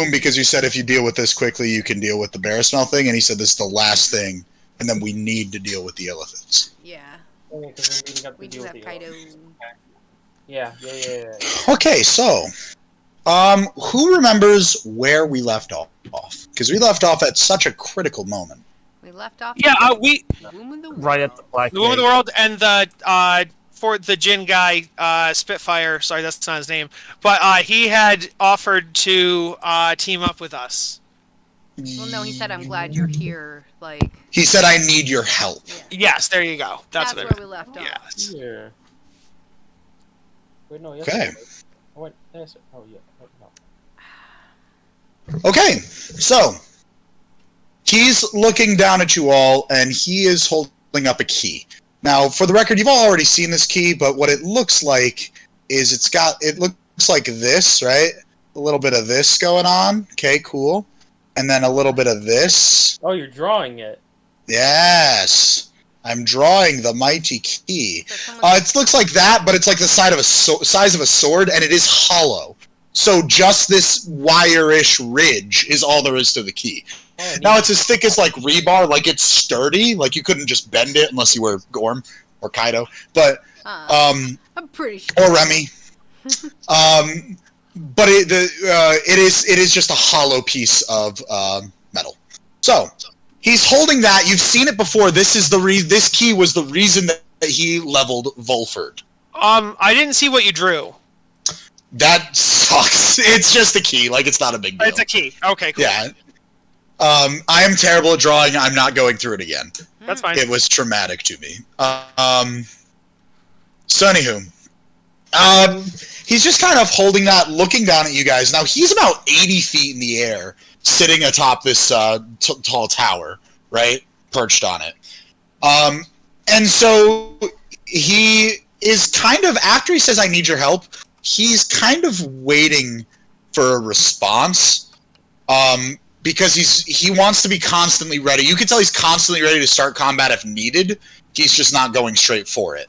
whom, because you said if you deal with this quickly, you can deal with the bear smell thing, and he said this is the last thing, and then we need to deal with the illithids. Yeah. We do have Kaido. Yeah. Okay, so, who remembers where we left off? Because we left off at such a critical moment. We left off. Yeah, Right at the Black the Womb of the Gate. World, and the for the Jin guy, Spitfire. Sorry, that's not his name. But he had offered to team up with us. Well, no, he said, "I'm glad you're here." Like He said, "I need your help." Yeah. Yes, there you go. That's where what we left off. Yes. Yeah. Wait, no. Yes, Okay. Oh, wait, yes, oh, yeah. Wait, no. Okay, so he's looking down at you all, and he is holding up a key. Now, for the record, you've all already seen this key, but what it looks like is it looks like this, right? A little bit of this going on. Okay, cool. And then a little bit of this. Oh, you're drawing it. Yes. I'm drawing the mighty key. It looks like that, but it's like the size of a sword, and it is hollow. So just this wire-ish ridge is all there is to the key. Oh, Now it's as thick as like rebar, like it's sturdy, like you couldn't just bend it unless you were Gorm or Kaido, but I'm pretty sure. or Remy. But it is just a hollow piece of metal. So he's holding that. You've seen it before. This key was the reason that he leveled Volford. I didn't see what you drew. That sucks. It's just a key. Like, it's not a big deal. It's a key. Okay, cool. Yeah. I am terrible at drawing. I'm not going through it again. That's fine. It was traumatic to me. So anywho, he's just kind of holding that, looking down at you guys. Now, he's about 80 feet in the air, sitting atop this tall tower, right? Perched on it. And so he is kind of, after he says, "I need your help," he's kind of waiting for a response, because he wants to be constantly ready. You can tell he's constantly ready to start combat if needed. He's just not going straight for it.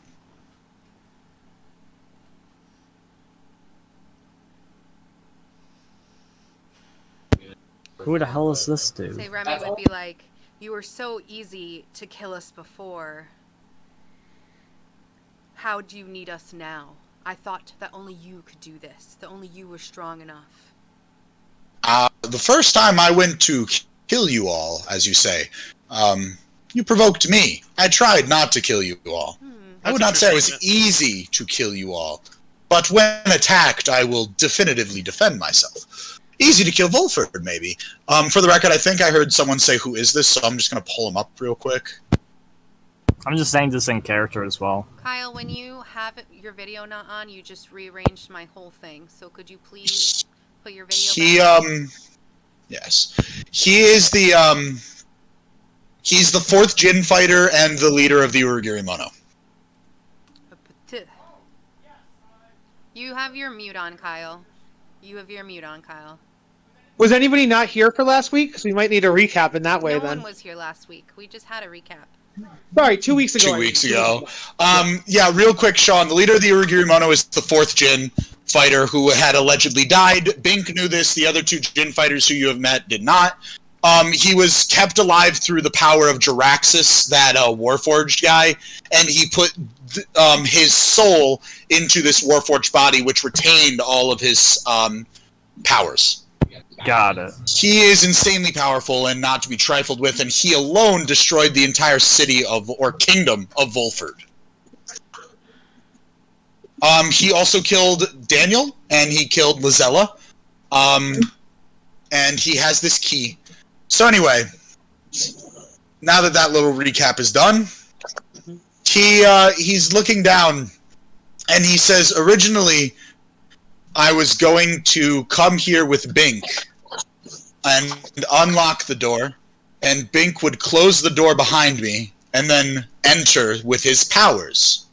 Who the hell is this dude? Say Remy would be like, "You were so easy to kill us before. How do you need us now? I thought that only you could do this. That only you were strong enough." The first time I went to kill you all, as you say, you provoked me. I tried not to kill you all. I would not say it was easy to kill you all, but when attacked, I will definitively defend myself. Easy to kill Volford, maybe. For the record, I think I heard someone say, "Who is this?" So I'm just going to pull him up real quick. I'm just saying this in character as well. Kyle, when you have your video not on, you just rearranged my whole thing. So could you please put your video back? Yes. He is he's the 4th Jin fighter and the leader of the Uragiri Mono. You have your mute on, Kyle. You have your mute on, Kyle. Was anybody not here for last week? Because we might need a recap in that way, No then. one was here last week. We just had a recap. Sorry, 2 weeks ago. 2 weeks ago. Yeah, real quick, Sean. The leader of the Uragiri Mono is the 4th Jin fighter who had allegedly died. Bink knew this. The other 2 Jin fighters who you have met did not. He was kept alive through the power of Jiraxis, that Warforged guy, and he put his soul into this Warforged body, which retained all of his powers. Got it. He is insanely powerful and not to be trifled with, and he alone destroyed the entire city or kingdom of Volford. He also killed Daniel, and he killed Lizella, and he has this key. So anyway, now that that little recap is done, he's looking down, and he says, "Originally, I was going to come here with Bink and unlock the door, and Bink would close the door behind me and then enter with his powers.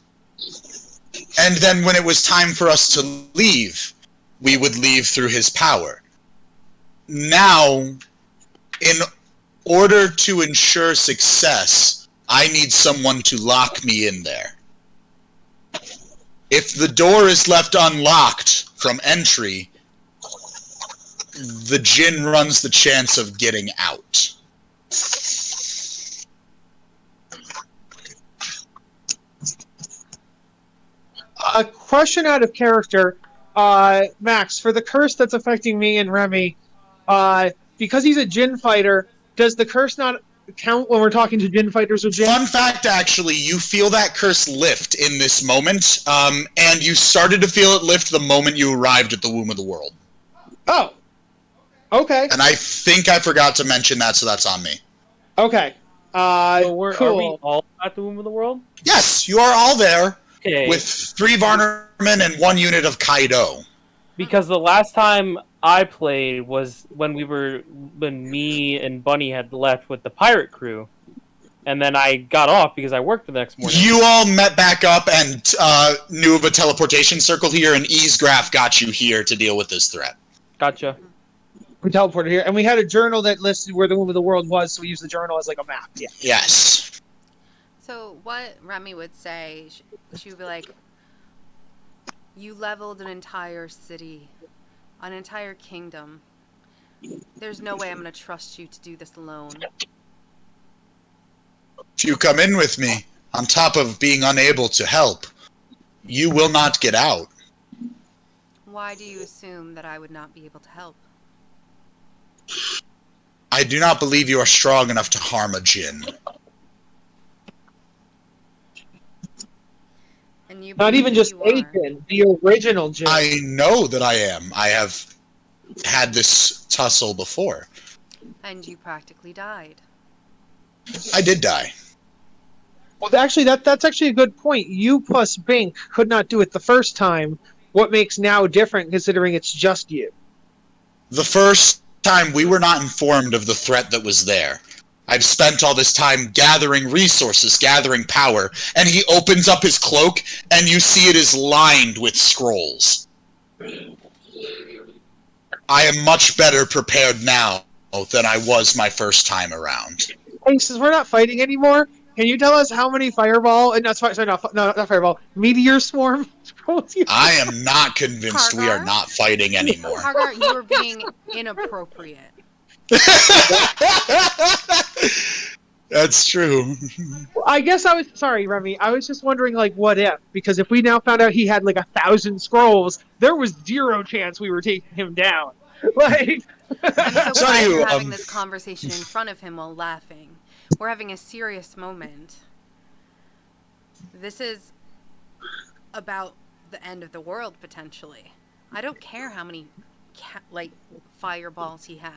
And then when it was time for us to leave, we would leave through his power. Now, in order to ensure success, I need someone to lock me in there. If the door is left unlocked from entry, the djinn runs the chance of getting out. A question out of character, Max, for the curse that's affecting me and Remy, because he's a djinn fighter, does the curse not count when we're talking to djinn fighters with djinn? Fun fact, actually, you feel that curse lift in this moment, and you started to feel it lift the moment you arrived at the Womb of the World. Oh. Okay. And I think I forgot to mention that, so that's on me. Okay. So are we cool. all at the Womb of the World? Yes, you are all there, Okay. with 3 Varnermen and 1 unit of Kaido. Because the last time I played was when me and Bunny had left with the pirate crew. And then I got off because I worked the next morning. You all met back up and knew of a teleportation circle here, and Easegraph got you here to deal with this threat. Gotcha. We teleported here, and we had a journal that listed where the Womb of the World was, so we used the journal as like a map. Yeah. Yes. So what Remy would say, she would be like, you leveled an entire city, an entire kingdom. There's no way I'm going to trust you to do this alone. If you come in with me, on top of being unable to help, you will not get out. Why do you assume that I would not be able to help? I do not believe you are strong enough to harm a djinn. And you Not even just you a are. djinn, the original djinn. I know that I am. I have had this tussle before. And you practically died. I did die. Well, actually, that's actually a good point. You plus Bink could not do it the first time. What makes now different, considering it's just you? The first time we were not informed of the threat that was there. I've spent all this time gathering resources, gathering power, and he opens up his cloak, and you see it is lined with scrolls. I am much better prepared now than I was my first time around. Hey, since we're not fighting anymore, can you tell us how many fireball, and not fireball, meteor swarm scrolls you I am not convinced we are Hargar? not fighting anymore. Hargar, you were being inappropriate. That's true. I guess I was sorry, Remy. I was just wondering, like, what if? Because if we now found out he had like 1,000 scrolls, there was 0 chance we were taking him down. Like, I'm so Sorry, glad you're having this conversation in front of him while laughing. We're having a serious moment. This is about the end of the world, potentially. I don't care how many, fireballs he has.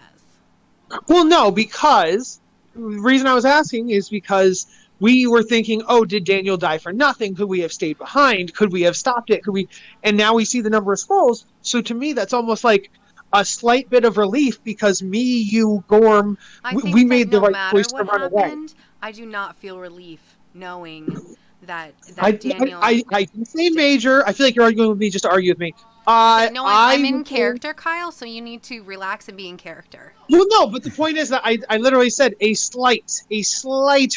well, no, because the reason I was asking is because we were thinking, oh, did Daniel die for nothing? Could we have stayed behind? Could we have stopped it? Could we? And now we see the number of scrolls. So to me, that's almost like a slight bit of relief because me, you, Gorm, I think we that made the no right matter choice to what run away. happened, I do not feel relief knowing that I Daniel... can say major. I feel like you're arguing with me just to argue with me. No, I'm in would say- character, Kyle, so you need to relax and be in character. Well, no, but the point is that I literally said a slight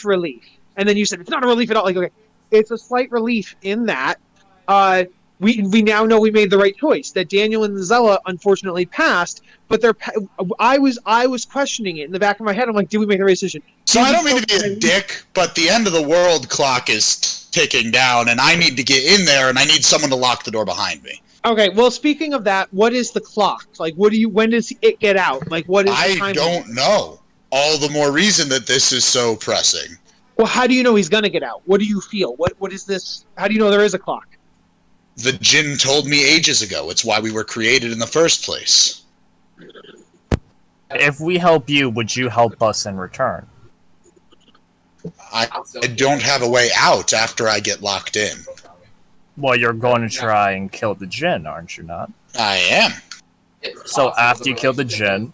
relief, and then you said it's not a relief at all. Like, okay, it's a slight relief in that we now know we made the right choice. That Daniel and Zella unfortunately passed, but I was questioning it in the back of my head. I'm like, did we make the right decision? So I don't mean to be a dick, but the end of the world clock is ticking down, and I need to get in there, and I need someone to lock the door behind me. Okay, well, speaking of that, what is the clock? Like, when does it get out? Like, what is the I time? don't know. All the more reason that this is so pressing. Well, how do you know he's gonna get out? What do you feel? What is this? How do you know there is a clock? The djinn told me ages ago. It's why we were created in the first place. If we help you, would you help us in return? I don't have a way out after I get locked in. Well, you're going to try and kill the djinn, aren't you not? I am. So after you kill the djinn,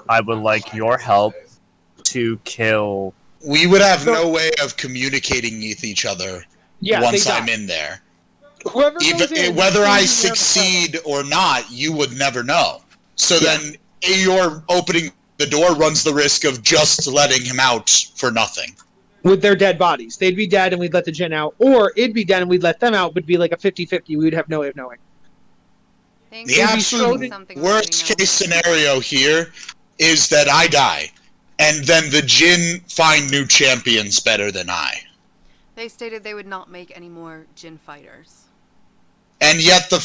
I would like your help to kill... We would have no way of communicating with each other once I'm in there. Whoever goes in, Whether I is never succeed or not, you would never know. So Yeah. then your opening the door runs the risk of just letting him out for nothing. with their dead bodies. They'd be dead and we'd let the djinn out, or it'd be dead and we'd let them out, but it'd be like a 50-50. We would have no way of knowing. Ink, The you're absolute saying something worst already, no. case scenario here is that I die, and then the Jin find new champions better than I. They stated they would not make any more Jin fighters. And yet the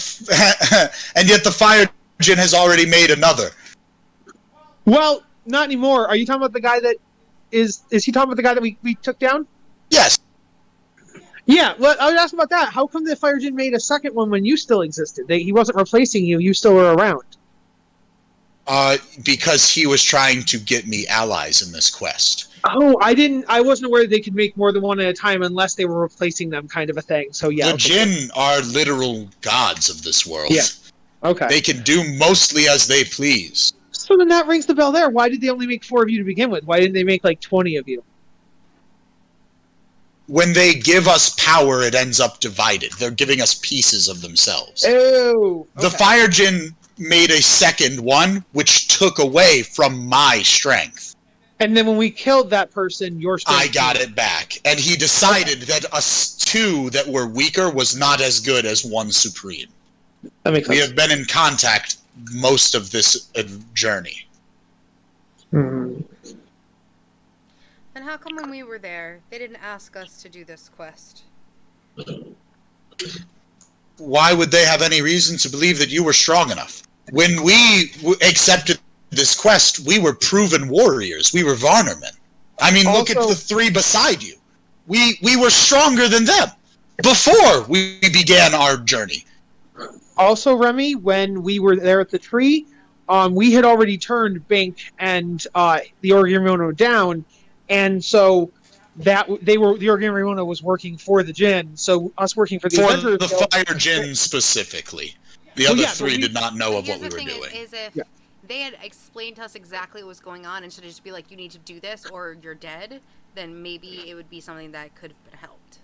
Fire Jin has already made another. Well, not anymore. Are you talking about the guy that is he talking about the guy that we took down? Yes, Yeah, well, I was asking about that. How come the Fire Jin made a second one when you still existed? He wasn't replacing you. You still were around. because he was trying to get me allies in this quest. Oh, I wasn't aware they could make more than one at a time unless they were replacing them, kind of a thing. So yeah, The Jin are literal gods of this world. Yeah. Okay. They can do mostly as they please. So then that rings the bell there. Why did they only make 4 of you to begin with? Why didn't they make like 20 of you? When they give us power, it ends up divided. They're giving us pieces of themselves. Oh. Okay. The Fire Jin made a second one, which took away from my strength. And then when we killed that person, your strength I got came. it back. And he decided that us two that were weaker was not as good as one supreme. That makes We sense. have been in contact most of this journey. Hmm. Then how come when we were there, they didn't ask us to do this quest? Why would they have any reason to believe that you were strong enough? When we accepted this quest, we were proven warriors. We were Varnermen. I mean, look at Also- the 3 beside you. We were stronger than them before we began our journey. Also, Remy, when we were there at the tree, we had already turned Bink and the Origami down, and so that the Origami was working for the Jin. So us working for the For Adventurers the Guild- Fire Jin specifically. The Well, other yeah, but 3 we- did not know But of what here's we the were thing doing. is if Yeah. they had explained to us exactly what was going on instead of just be like, you need to do this or you're dead, then maybe it would be something that could have been helped.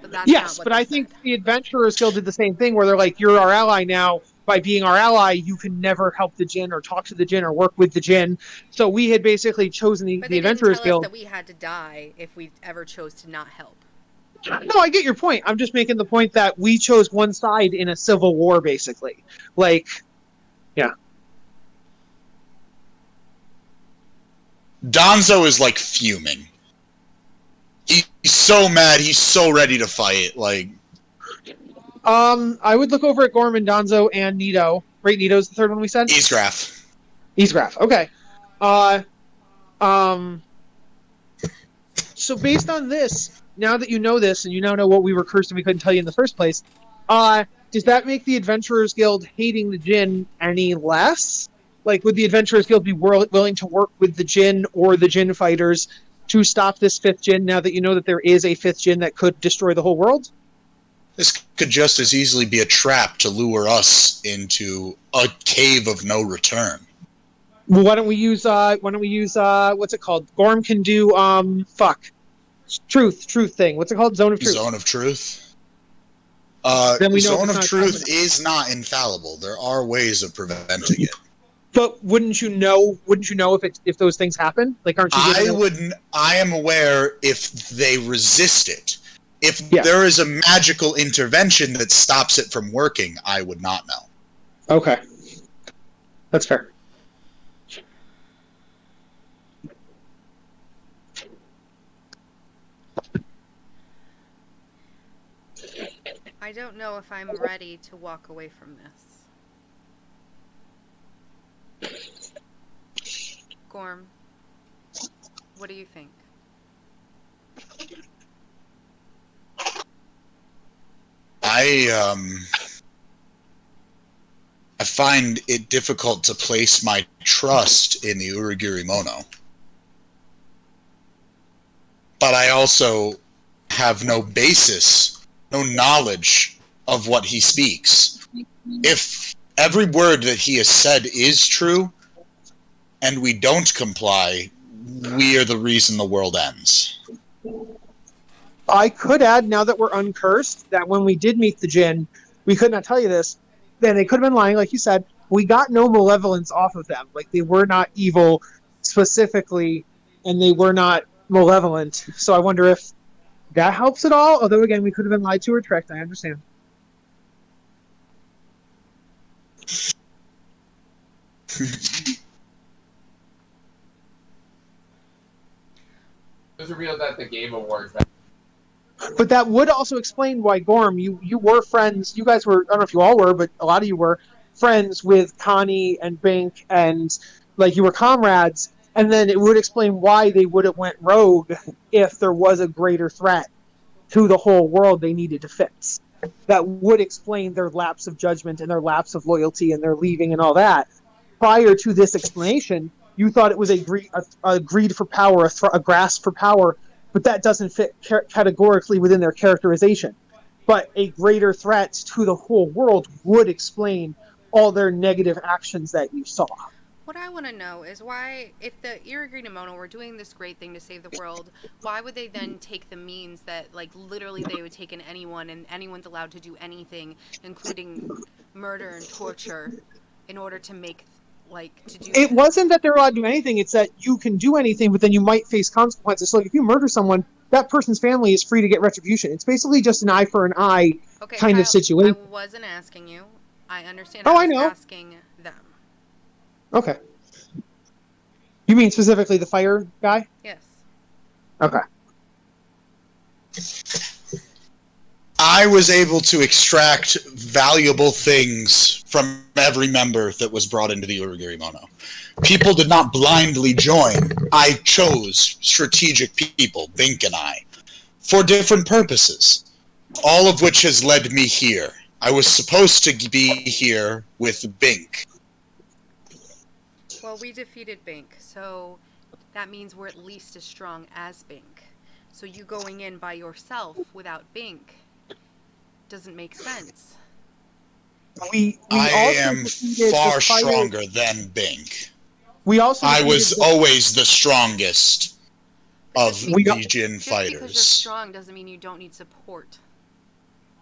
But that's Yes, not what but they I said. think the Adventurers Guild did the same thing, where they're like, "You're our ally now. By being our ally, you can never help the Jin or talk to the Jin or work with the Jin." So we had basically chosen But the they didn't Adventurers tell us Guild. that we had to die if we ever chose to not help. No, I get your point. I'm just making the point that we chose one side in a civil war, basically. Like, Donzo is like fuming. He's so mad. He's so ready to fight. Like, I would look over at Gorman, Donzo, and Nito. Right, Nito's the third one we said? Eastgraph. Eastgraph. Okay. So based on this, now that you know this, and you now know what we were cursed and we couldn't tell you in the first place, does that make the Adventurers Guild hating the Jin any less? Like, would the Adventurers Guild be willing to work with the Jin or the Jin fighters to stop this 5th Jin now that you know that there is a 5th Jin that could destroy the whole world? This could just as easily be a trap to lure us into a cave of no return. Well, why don't we use what's it called? Gorm can do truth thing. What's it called? Zone of Truth. Zone of Truth. Then we know Zone it's of not Truth happening. is not infallible. There are ways of preventing it. But wouldn't you know if those things happen? Like, aren't you given I am aware if they resist it. If Yeah. there is a magical intervention that stops it from working, I would not know. Okay. That's fair. I don't know if I'm ready to walk away from this. Gorm, what do you think? I find it difficult to place my trust in the Uragiri Mono. But I also have no basis, no knowledge of what he speaks. If every word that he has said is true, and we don't comply, we are the reason the world ends. I could add, now that we're uncursed, that when we did meet the Jinn, we could not tell you this, then they could have been lying, like you said. We got no malevolence off of them. Like, they were not evil specifically, and they were not malevolent. So I wonder if that helps at all. Although, again, we could have been lied to or tricked. I understand. It was revealed at the Game Awards. But that would also explain why Gorm, you were friends. You guys were, I don't know if you all were, but a lot of you were friends with Connie and Bink, and like you were comrades. And then it would explain why they would have went rogue if there was a greater threat to the whole world they needed to fix. That would explain their lapse of judgment and their lapse of loyalty and their leaving and all that. Prior to this explanation, you thought it was a greed for power, a grasp for power, but that doesn't fit categorically within their characterization. But a greater threat to the whole world would explain all their negative actions that you saw. What I want to know is why, if the Irigrenamono were doing this great thing to save the world, why would they then take the means that, like, literally they would take in anyone, and anyone's allowed to do anything, including murder and torture, in order to make, like, to do It this? wasn't that they're allowed to do anything, it's that you can do anything, but then you might face consequences. So, like, if you murder someone, that person's family is free to get retribution. It's basically just an eye for an eye Okay, kind of Kyle, situation. I wasn't asking you. I understand. Oh, I I was know. asking them. Okay. You mean specifically the fire guy? Yes. Okay. I was able to extract valuable things from every member that was brought into the Irigrenamono. People did not blindly join. I chose strategic people, Bink and I, for different purposes, all of which has led me here. I was supposed to be here with Bink. Well, we defeated Bink, so that means we're at least as strong as Bink. So you going in by yourself without Bink doesn't make sense. We I also am defeated far the fire. stronger than Bink. We also I defeated was always the strongest of Just the because- Jin Just because you're fighters. strong doesn't mean you don't need support.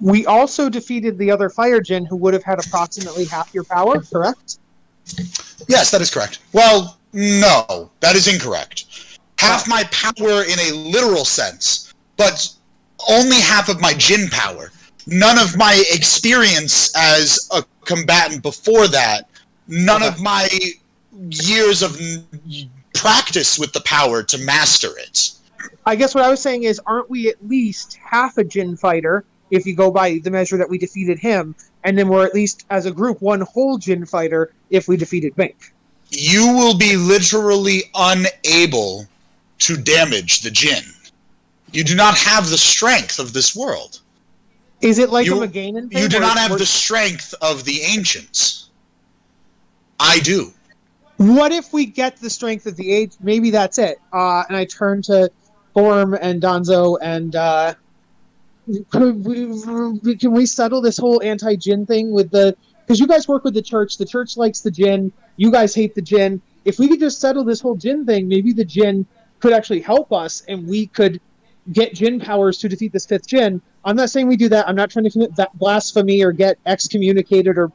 We also defeated the other fire Jin who would have had approximately half your power, correct? Yes, that is correct. Well, no, that is incorrect. Half my power in a literal sense, but only half of my Jin power. None of my experience as a combatant before that, none of my years of practice with the power to master it. I guess what I was saying is, aren't we at least half a Jin fighter, if you go by the measure that we defeated him, and then we're at least, as a group, one whole Jin fighter if we defeated Bink? You will be literally unable to damage the Jin. You do not have the strength of this world. Is it like You- a Maganan thing? You do where not have we're- the strength of the ancients. I do. What if we get the strength of the age? Maybe that's it. And I turn to Gorm and Donzo and can we settle this whole anti-Jin thing with the... Because you guys work with the church likes the Jin, you guys hate the Jin. If we could just settle this whole Jin thing, maybe the Jin could actually help us and we could get Jin powers to defeat this fifth Jin. I'm not saying we do that. I'm not trying to commit that blasphemy or get excommunicated or,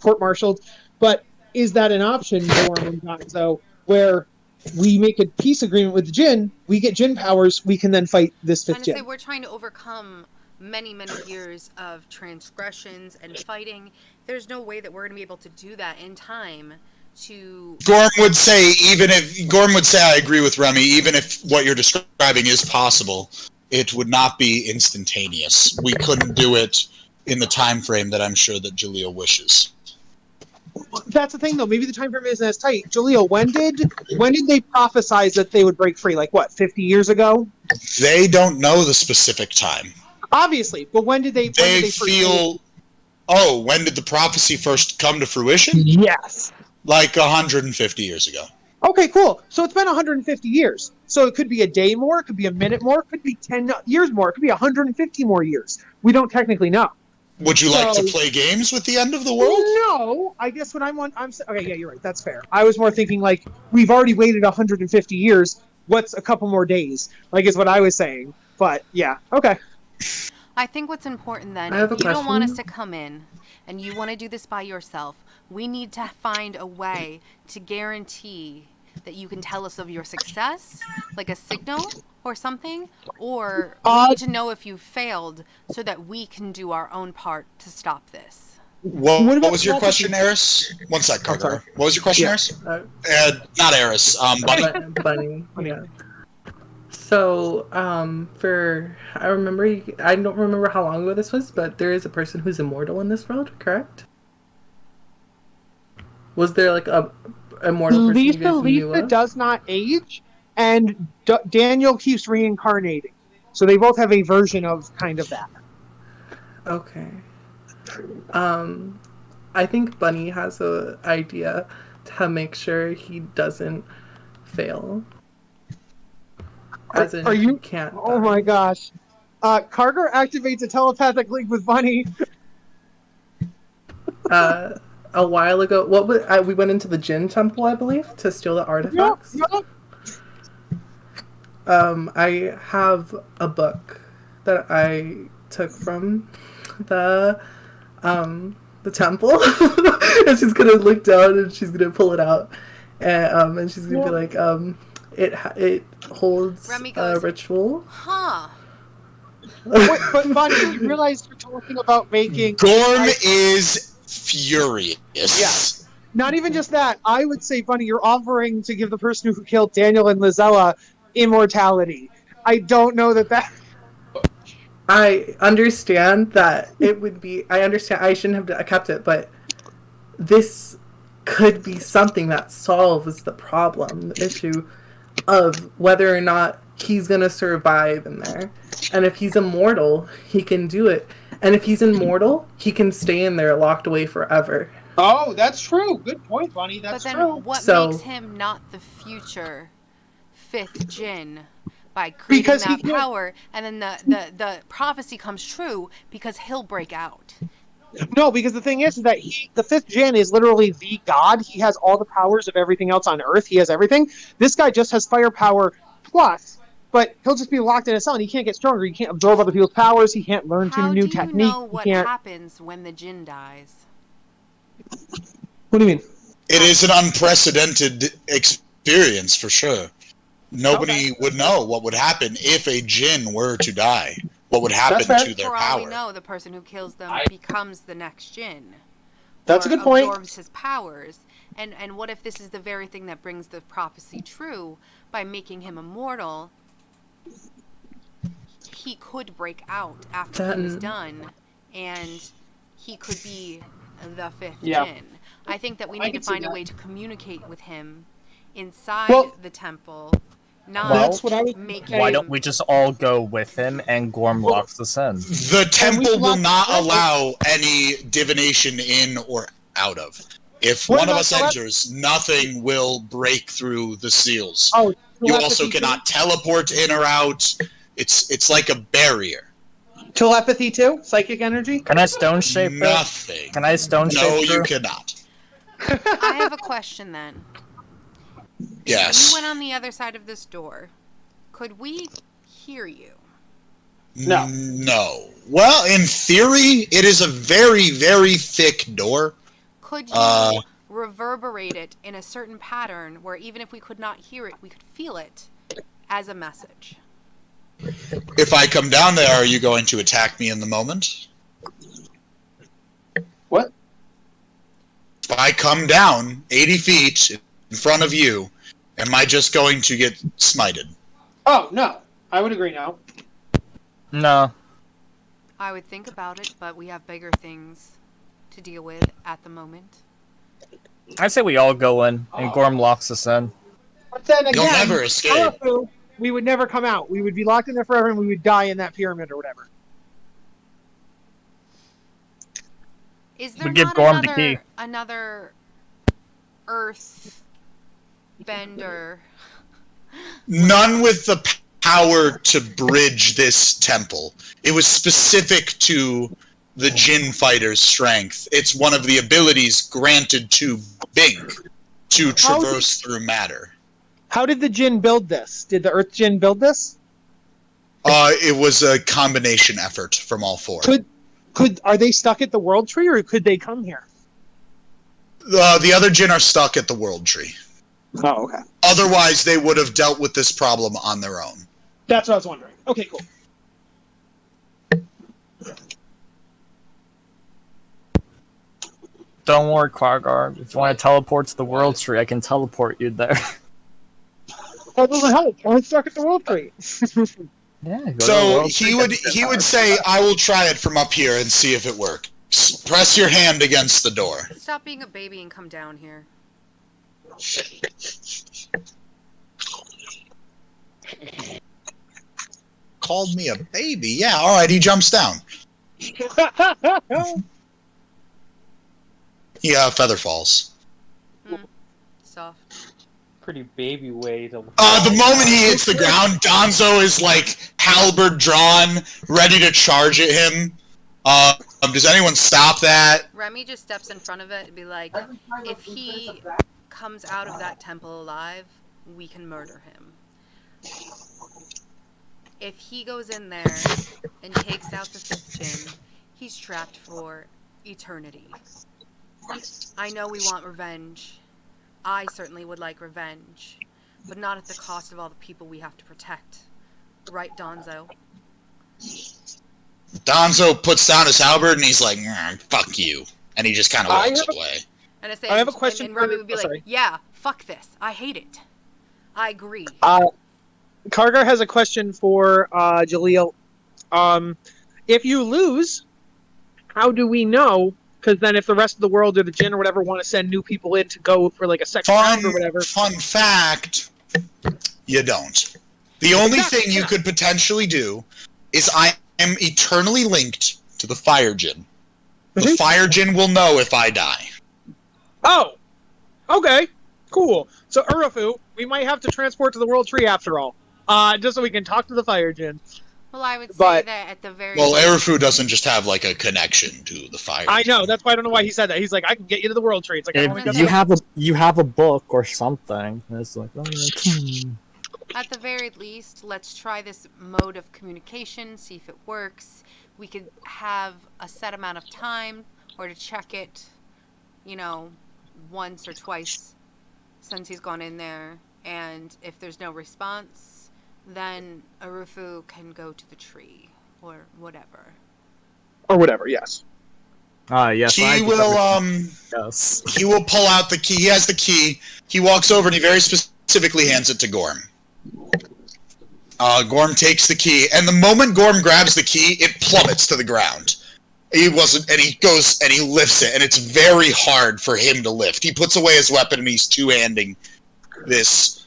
court-martialed. But is that an option, Gorm and Donzo, where we make a peace agreement with the Jin, we get Jin powers, we can then fight this I'm fifth trying to say Jin? we're trying to overcome many, many years of transgressions and fighting. There's no way that we're going to be able to do that in time to... Gorm would say, I agree with Remy, even if what you're describing is possible, it would not be instantaneous. We couldn't do it in the time frame that I'm sure that Jaleel wishes. That's the thing, though. Maybe the time frame isn't as tight. Jaleel, when did they prophesize that they would break free? Like, what, 50 years ago? They don't know the specific time. Obviously, but when did they first feel... Oh, when did the prophecy first come to fruition? Yes. Like 150 years ago. Okay, cool. So it's been 150 years. So it could be a day more, it could be a minute more, it could be 10 years more, it could be 150 more years. We don't technically know. Would you like to So- play games with the end of the world? No, I guess what okay, yeah, you're right. That's fair. I was more thinking like we've already waited 150 years. What's a couple more days? Like is what I was saying. But yeah, okay. I think what's important then, I have if a you don't want us question. to come in and you want to do this by yourself, we need to find a way to guarantee that you can tell us of your success, like a signal or something, or we need to know if you failed so that we can do our own part to stop this. What about was your prophecy? question, Eris? One sec, sorry. Carter. What was your question, Yeah. Eris? Uh, Not Eris. Bunny. Bunny. Bunny. Yeah. So, I don't remember how long ago this was, but there is a person who's immortal in this world, correct? Was there like a immortal person you guys knew Lisa of? does not age, and Daniel keeps reincarnating. So they both have a version of kind of that. Okay. I think Bunny has a idea to make sure he doesn't fail. As in, Are you? he can't. Oh my gosh. Carter activates a telepathic link with Bunny. A while ago, we went into the Jinn Temple, I believe, to steal the artifacts. Yep. I have a book that I took from the temple, and she's gonna look down and she's gonna pull it out, and she's gonna be like, it holds Remy a goes, ritual. Huh. Wait, but Bunny, you realize you're talking about making... Gorm is furious. Yeah. Not even just that. I would say, Bunny, you're offering to give the person who killed Daniel and Lizella immortality. I don't know that... I understand that it would be. I understand. I shouldn't have kept it, but this could be something that solves the problem, the issue of whether or not he's gonna survive in there. And if he's immortal, he can do it. And if he's immortal, he can stay in there locked away forever. Oh, that's true. Good point, Bunny. That's But then true. what So- makes him not the future fifth Jinn? By creating Because he that can't- power, and then the prophecy comes true because he'll break out. No, because the thing is that the fifth Jinn is literally the god. He has all the powers of everything else on Earth. He has everything. This guy just has firepower plus, but he'll just be locked in a cell and he can't get stronger. He can't absorb other people's powers. He can't learn How new do you technique. know what He can't... happens when the Jinn dies? What do you mean? It is an unprecedented experience for sure. Nobody would know what would happen if a Jinn were to die. What would happen That's fair. to their For all we power? know, the person who kills them becomes the next Jinn. That's or a good point. Absorbs his powers. And what if this is the very thing that brings the prophecy true? By making him immortal, he could break out after he was done, and he could be the fifth Yeah. Jinn. I think that we I need to can see find a that. way to communicate with him inside Well- the temple. Not That's what I would... make Why him... don't we just all go with him and Gorm locks us in? The temple will lock- not allow any divination in or out of. If What one of about us tele- enters, nothing will break through the seals. Oh, You also telepathy cannot teleport in or out. It's like a barrier. too? Telepathy too? Psychic energy? Can I stone shape it? Nothing. Can I stone shape No, you her? cannot. I have a question then. Yes. You went on the other side of this door. Could we hear you? No. No. Well, in theory, it is a very, very thick door. Could you reverberate it in a certain pattern where even if we could not hear it, we could feel it as a message? If I come down there, are you going to attack me in the moment? What? If I come down 80 feet in front of you, am I just going to get smited? Oh, no. I would agree now. No. I would think about it, but we have bigger things to deal with at the moment. I say we all go in and Gorm locks us in. But then again, You'll never escape. we would never come out. We would be locked in there forever and we would die in that pyramid or whatever. Is there We give not Gorm the key. another earth bender? None with the power to bridge this temple. It was specific to the Jinn fighter's strength. It's one of the abilities granted to Bink to traverse through matter. How did the Jinn build this? Did the Earth Jinn build this? It was a combination effort from all four. Are they stuck at the World Tree or could they come here? The other Jinn are stuck at the World Tree. Oh, okay. Otherwise, they would have dealt with this problem on their own. That's what I was wondering. Okay, cool. Don't worry, Kargar. If you want to teleport to the World Tree, I can teleport you there. That doesn't help. I'm stuck at the World Tree. Yeah. Go to the So World Tree, he would say, "I will try it from up here and see if it works. Press your hand against the door." Stop being a baby and come down here. Called me a baby. Yeah, all right. He jumps down. Yeah, feather falls. Soft. Pretty baby way to. The moment he hits the ground, Donzo is like halberd drawn, ready to charge at him. Does anyone stop that? Remy just steps in front of it and be like, if he comes out of that temple alive, we can murder him. If he goes in there and takes out the 5th Djinn, he's trapped for eternity. I know we want revenge. I certainly would like revenge, but not at the cost of all the people we have to protect. Right, Donzo? Donzo puts down his halberd and he's like, "Fuck you," and he just kind of walks away. And I have a question and Remy for- would be oh, like, sorry. yeah, fuck this. I hate it. I agree. Kargar has a question for Jaleel. If you lose, how do we know? Because then if the rest of the world or the Jinn or whatever want to send new people in to go for like a second round or whatever. Fun fact, you don't. The only thing you could potentially do is I am eternally linked to the Fire Djinn. The Fire Djinn will know if I die. Oh! Okay. Cool. So Urufu, we might have to transport to the World Tree after all. Just so we can talk to the Fire Djinn. Well, I would say But- that at the very Well, least- Erufu doesn't just have like a connection to the Fire I Djinn. know, that's why I don't know why he said that. He's like, I can get you to the World Tree. It's like, I only got If you have a book or something, it's like, At the very least, let's try this mode of communication, see if it works. We could have a set amount of time, or to check it, once or twice since he's gone in there. And if there's no response, then Urufu can go to the tree, or whatever. Or whatever, yes. yes. He will Yes. he will pull out the key. He has the key. He walks over and he very specifically hands it to Gorm. Gorm takes the key, and the moment Gorm grabs the key, it plummets to the ground. He goes and he lifts it, and it's very hard for him to lift. He puts away his weapon and he's two-handing this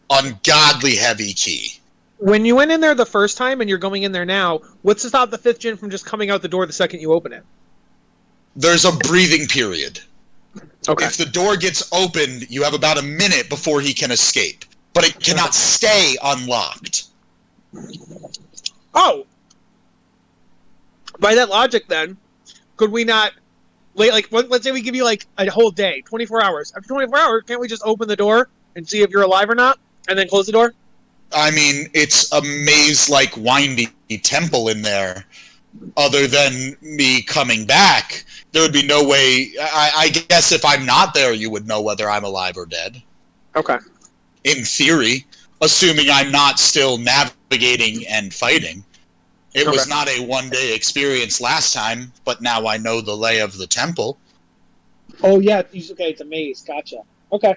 ungodly heavy key. When you went in there the first time and you're going in there now, what's to stop the 5th Djinn from just coming out the door the second you open it? There's a breathing period. Okay. If the door gets opened, you have about a minute before he can escape. But it cannot stay unlocked. Oh! By that logic, then, could we not... let's say we give you, a whole day, 24 hours. After 24 hours, can't we just open the door and see if you're alive or not, and then close the door? I mean, it's a maze-like windy temple in there. Other than me coming back, there would be no way... I guess if I'm not there, you would know whether I'm alive or dead. Okay. In theory, assuming I'm not still navigating and fighting. It was not a one-day experience last time, but now I know the lay of the temple. Oh, yeah. Okay, it's a maze. Gotcha. Okay.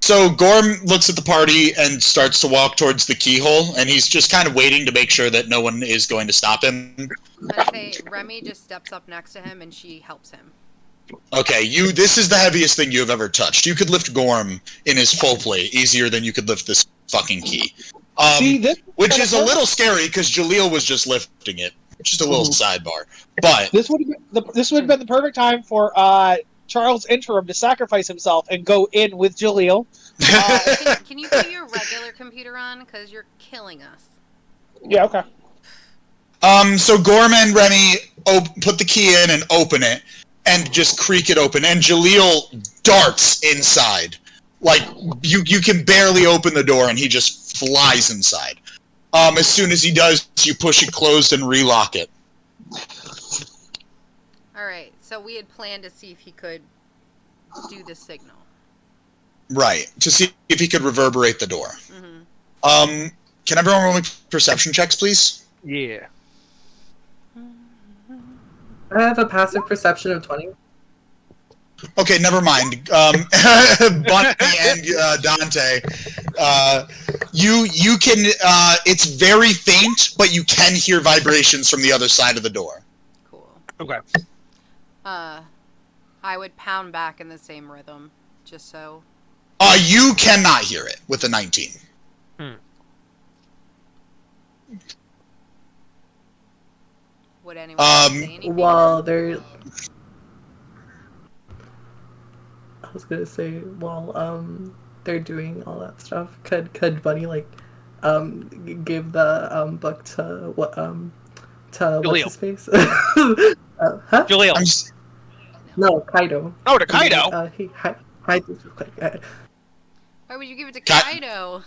So Gorm looks at the party and starts to walk towards the keyhole, and he's just kind of waiting to make sure that no one is going to stop him. I'd say Remy just steps up next to him and she helps him. Okay, this is the heaviest thing you have ever touched. You could lift Gorm in his full plate easier than you could lift this fucking key. Which is a little scary because Jaleel was just lifting it. Just a little sidebar. But This would have been the perfect time for Charles Interim to sacrifice himself and go in with Jaleel. Can you put your regular computer on? Because you're killing us. Yeah, okay. So Gorm and Remy put the key in and open it, and just creak it open, and Jaleel darts inside. Like, you can barely open the door, and he just flies inside. As soon as he does, you push it closed and relock it. Alright, so we had planned to see if he could do the signal. Right, to see if he could reverberate the door. Mm-hmm. Can everyone roll me perception checks, please? Yeah. I have a passive perception of 20. Okay, never mind. Bunny and Dante, you can. It's very faint, but you can hear vibrations from the other side of the door. Cool. Okay. I would pound back in the same rhythm, just so. You cannot hear it with the 19. Would anyone say anything? While they're... I was gonna say, while they're doing all that stuff, could Bunny like give the book to what to what's his face? Huh? Jaleel. No, Kaido. Oh, to Kaido. Hey, hide this real quick. Why would you give it to Kaido?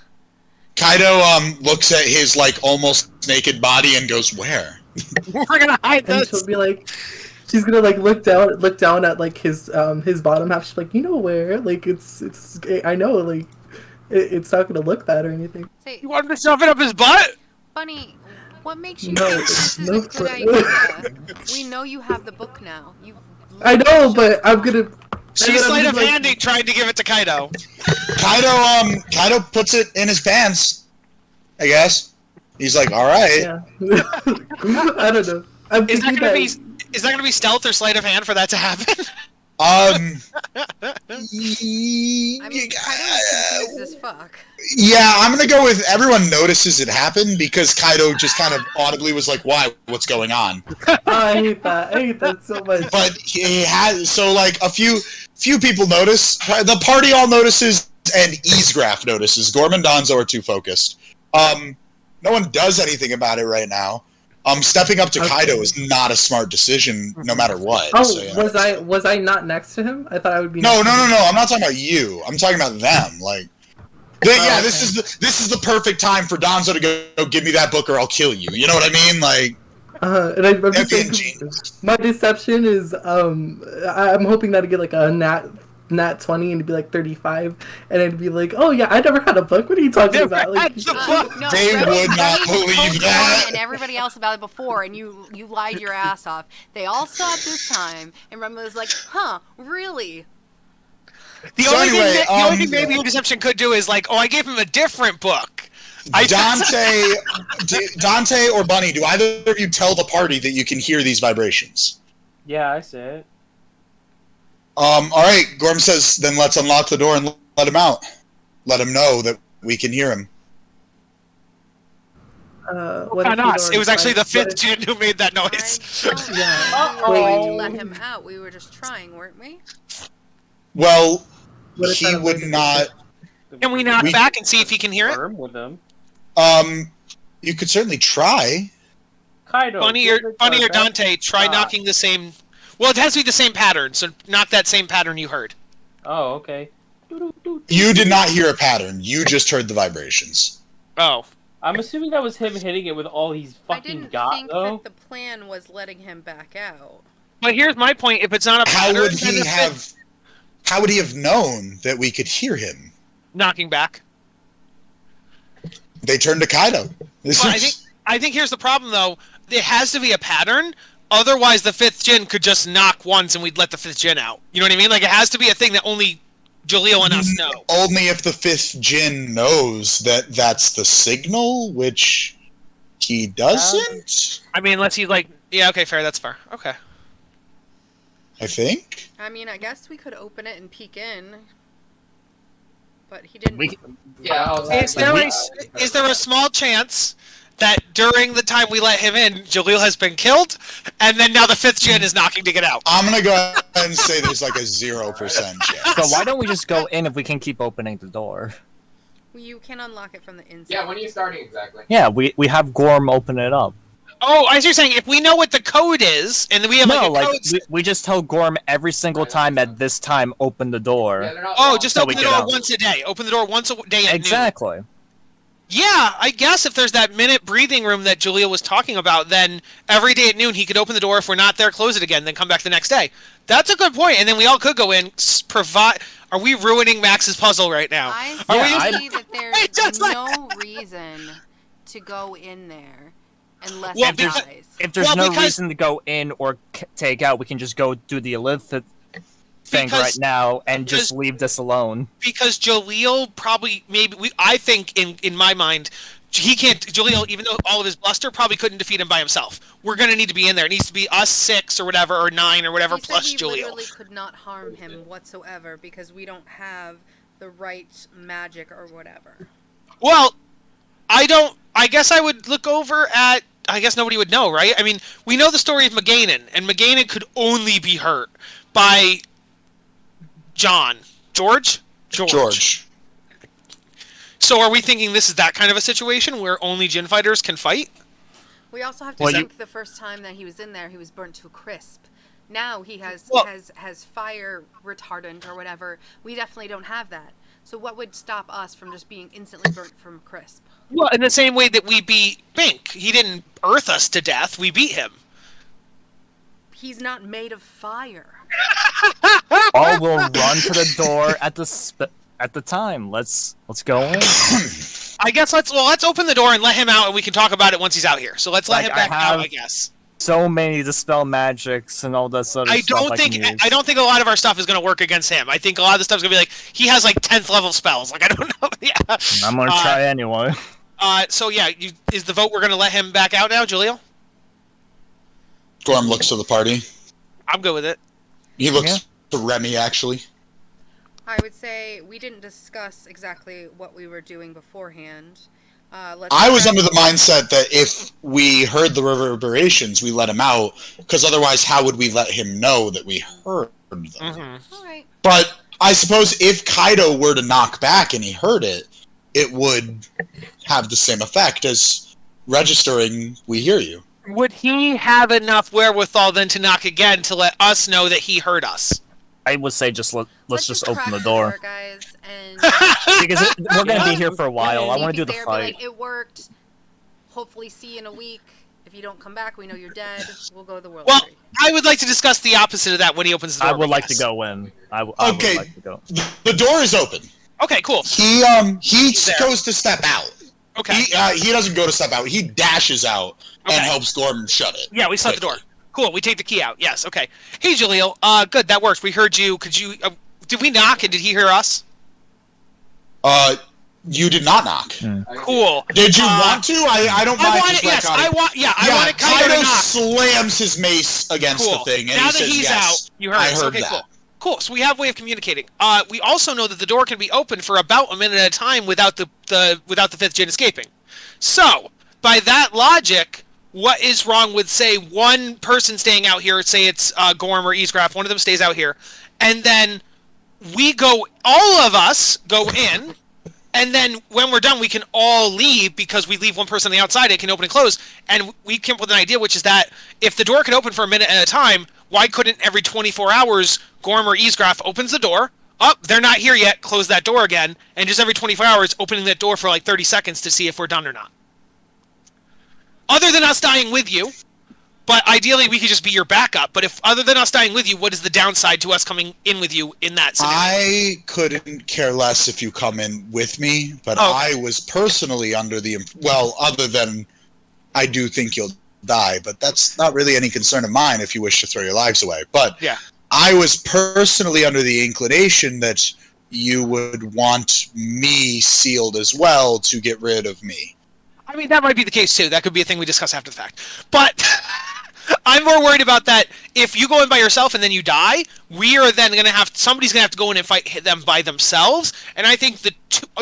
Kaido looks at his like almost naked body and goes, "Where?" We're gonna hide And this. she'll be like, she's gonna like look down at like his bottom half. She's like, you know where? Like it's I know like it's not gonna look bad or anything. Say, You want to shove it up his butt? Bunny, what makes you No, think this is no, a good idea? We know you have the book now. I know, but I'm gonna. She's I'm sleight of like- handing, trying to give it to Kaido. Kaido puts it in his pants. I guess he's like, "All right." Yeah. I don't know. I'm Is that thinking gonna be? Is that gonna be stealth or sleight of hand for that to happen? I mean, Kaido is confused as fuck. Yeah, I'm gonna go with everyone notices it happened because Kaido just kind of audibly was like, "Why? What's going on?" I hate that. I hate that so much. But he has so like a few people notice. The party all notices, and Easegraph notices. Gorman and Donzo are too focused. No one does anything about it right now. Stepping up to Kaido is not a smart decision, no matter what. Oh, so, yeah. was I not next to him? I thought I would be. No. next to him. I'm not talking about you. I'm talking about them. Like, yeah, this is the perfect time for Donzo to go give me that book or I'll kill you. You know what I mean? Like, And I'm just that'd be saying, ingenious. my deception is I'm hoping that I get like a nat 20 and it'd be like 35 and it'd be like, oh yeah, I never had a book. What are you talking about? Like, No, They Remy- would not Remy believe told that. Remy and everybody else about it before, and you lied your ass off. They all saw it this time, and Remy was like, "Huh, really?" The So only anyway, thing, the only thing maybe your deception could do is like, oh, I gave him a different book. Dante or Bunny, do either of you tell the party that you can hear these vibrations? Yeah, I said it. All right, Gorm says, then let's unlock the door and let him out. Let him know that we can hear him. what if Not you us. don't It was actually the like- fifth Jin who made that noise. I don't Yeah. think we were going to Wait. let him out. We were just trying, weren't we? Well, What if he that would was- not... Can we knock back and see if he can hear it? Firm with them. You could certainly try. Kaido. Bunny give or it our best Dante, try shot. knocking the same. Well, it has to be the same pattern, so knock that same pattern you heard. Oh, okay. You did not hear a pattern. You just heard the vibrations. Oh. I'm assuming that was him hitting it with all he's I fucking didn't got, think though. that the plan was letting him back out. But here's my point: if it's not a How pattern, would then he it's have... How would he have known that we could hear him? knocking back? They turned to Kaido. Well, I think here's the problem though. It has to be a pattern. Otherwise, the fifth Jin could just knock once, and we'd let the fifth Jin out. You know what I mean? Like it has to be a thing that only Jaleel and us know. Only if the fifth Jin knows that that's the signal, which he doesn't, I mean, unless he's like, yeah, okay, fair, that's fair. Okay. I think. I mean, I guess we could open it and peek in. But he didn't. Is there a small chance that during the time we let him in, Jaleel has been killed, and then now the fifth Jin is knocking to get out? I'm going to go ahead and say there's like a 0% chance. So why don't we just go in if we can keep opening the door? You can unlock it from the inside. Yeah, when are you starting exactly? Yeah, we have Gorm open it up. Oh, I see you're saying if we know what the code is, and we have No, like a like code. we just tell Gorm every single time at this time open the door. Yeah, they're not Oh, wrong. just So open we the get door out. once a day. Open the door once a day at noon. Exactly. Yeah, I guess if there's that minute breathing room that Jaleel was talking about, then every day at noon he could open the door. If we're not there, close it again, then come back the next day. That's a good point, and then we all could go in. Provide. Are we ruining Max's puzzle right now? I Are see that Wait, just there's like- no reason to go in there unless Well, he because- dies. If there's Well, no because- reason to go in or take out, we can just go do the Elith thing Because- right now and because- just leave this alone. Because Jaleel probably I think in my mind he can't. Jaleel, even though all of his bluster, probably couldn't defeat him by himself. We're gonna need to be in there. It needs to be us 6 or whatever, or 9 or whatever, He said plus we Jaleel. literally could not harm him whatsoever because we don't have the right magic or whatever. Well, I don't. I guess I would look over at. I guess nobody would know, right? I mean, we know the story of Maganan, and Maganan could only be hurt by George. So are we thinking this is that kind of a situation where only Jinn fighters can fight? We also have to Well, you- think the first time that he was in there, he was burnt to a crisp. Now he has Well- has fire retardant or whatever. We definitely don't have that. So what would stop us from just being instantly burnt from a crisp? Well, in the same way that we beat Bink. He didn't earth us to death. We beat him. He's not made of fire. All will run to the door at the time. Let's go in. I guess let's open the door and let him out, and we can talk about it once he's out here. So let's let Like, him back I out, have- I guess. So many dispel magics and all this other stuff can use. I don't think a lot of our stuff is going to work against him. I think a lot of the stuff's going to be like he has like 10th level spells. Like I don't know. Yeah. I'm gonna try anyway. So yeah, is the vote we're going to let him back out now, Julio? Gorm looks to the party. I'm good with it. He looks to Remy, actually. I would say we didn't discuss exactly what we were doing beforehand. I was under the mindset that if we heard the reverberations, we let him out, because otherwise how would we let him know that we heard them? Mm-hmm. All right. But I suppose if Kaido were to knock back and he heard it, it would have the same effect as registering, we hear you. Would he have enough wherewithal then to knock again to let us know that he heard us? I would say let's just open crack the door. guys, and Because we're gonna be here for a while. I leave want to it do the there, be fight. like, it worked. Hopefully, see you in a week. If you don't come back, we know you're dead. We'll go to the world. Well, Tree. I would like to discuss the opposite of that when he opens the door. I would like to yes. go in. I Okay. would like to go. The door is open. Okay, cool. He there. goes to step out. Okay. He doesn't go to step out. He dashes out and Okay. helps Gorm shut it. Yeah, we shut the door. Cool. We take the key out. Yes. Okay. Hey, Jaleel. Good. That works. We heard you. Could you? Did we knock and did he hear us? You did not knock. Cool. Did you want to? I don't mind. I want just it. Yes. retconning. I want. Yeah. I Yeah, want it Kaido to Kaido knock. slams his mace against Cool. the thing, and now he that says, he's yes, out, you heard I us. heard Okay. that. Cool. Cool. So we have a way of communicating. We also know that the door can be opened for about a minute at a time without the fifth Jinn escaping. So by that logic, what is wrong with say one person staying out here? Say it's Gorm or Easgraf. One of them stays out here, and then we go. All of us go in. And then when we're done, we can all leave because we leave one person on the outside. It can open and close. And we came up with an idea, which is that if the door can open for a minute at a time, why couldn't every 24 hours Gorm or Easgraf opens the door? They're not here yet. Close that door again. And just every 24 hours, opening that door for like 30 seconds to see if we're done or not. Other than us dying with you. But ideally, we could just be your backup. But if other than us dying with you, what is the downside to us coming in with you in that scenario? I couldn't care less if you come in with me, but Oh, okay. I was personally under the other than I do think you'll die, but that's not really any concern of mine if you wish to throw your lives away. But Yeah. I was personally under the inclination that you would want me sealed as well to get rid of me. I mean, that might be the case too. That could be a thing we discuss after the fact. But I'm more worried about that. If you go in by yourself and then you die, we are then going to have somebody's going to have to go in and fight them by themselves. And I think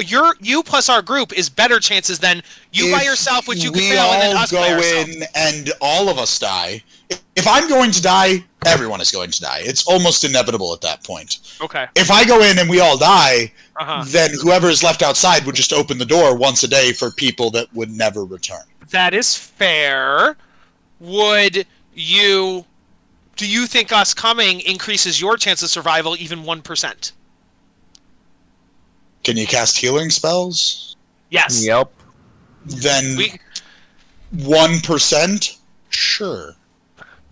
you plus our group is better chances than you by If yourself, which you could we fail, and then all us by go ourselves. in and all of us die. If I'm going to die, everyone is going to die. It's almost inevitable at that point. Okay. If I go in and we all die, Uh-huh. then whoever is left outside would just open the door once a day for people that would never return. That is fair. Do you think us coming increases your chance of survival even 1%? Can you cast healing spells? Yes. Yep. Then We, 1%? Sure.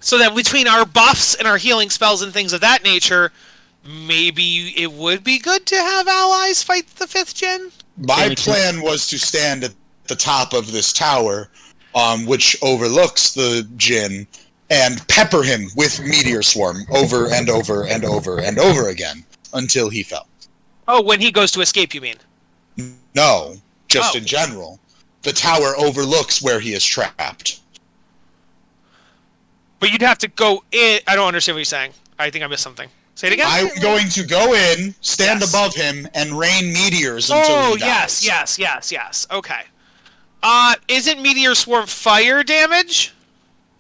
so that between our buffs and our healing spells and things of that nature, maybe it would be good to have allies fight the 5th gen? My plan was to stand at the top of this tower which overlooks the Jinn, and pepper him with meteor swarm over and over and over and over again until he fell. Oh, when he goes to escape, you mean? No, just Oh. in general. The tower overlooks where he is trapped. But you'd have to go in. I don't understand what you're saying. I think I missed something. Say it again. I'm going to go in, stand Yes. above him, and rain meteors until he dies. yes. Okay. Isn't Meteor Swarm fire damage?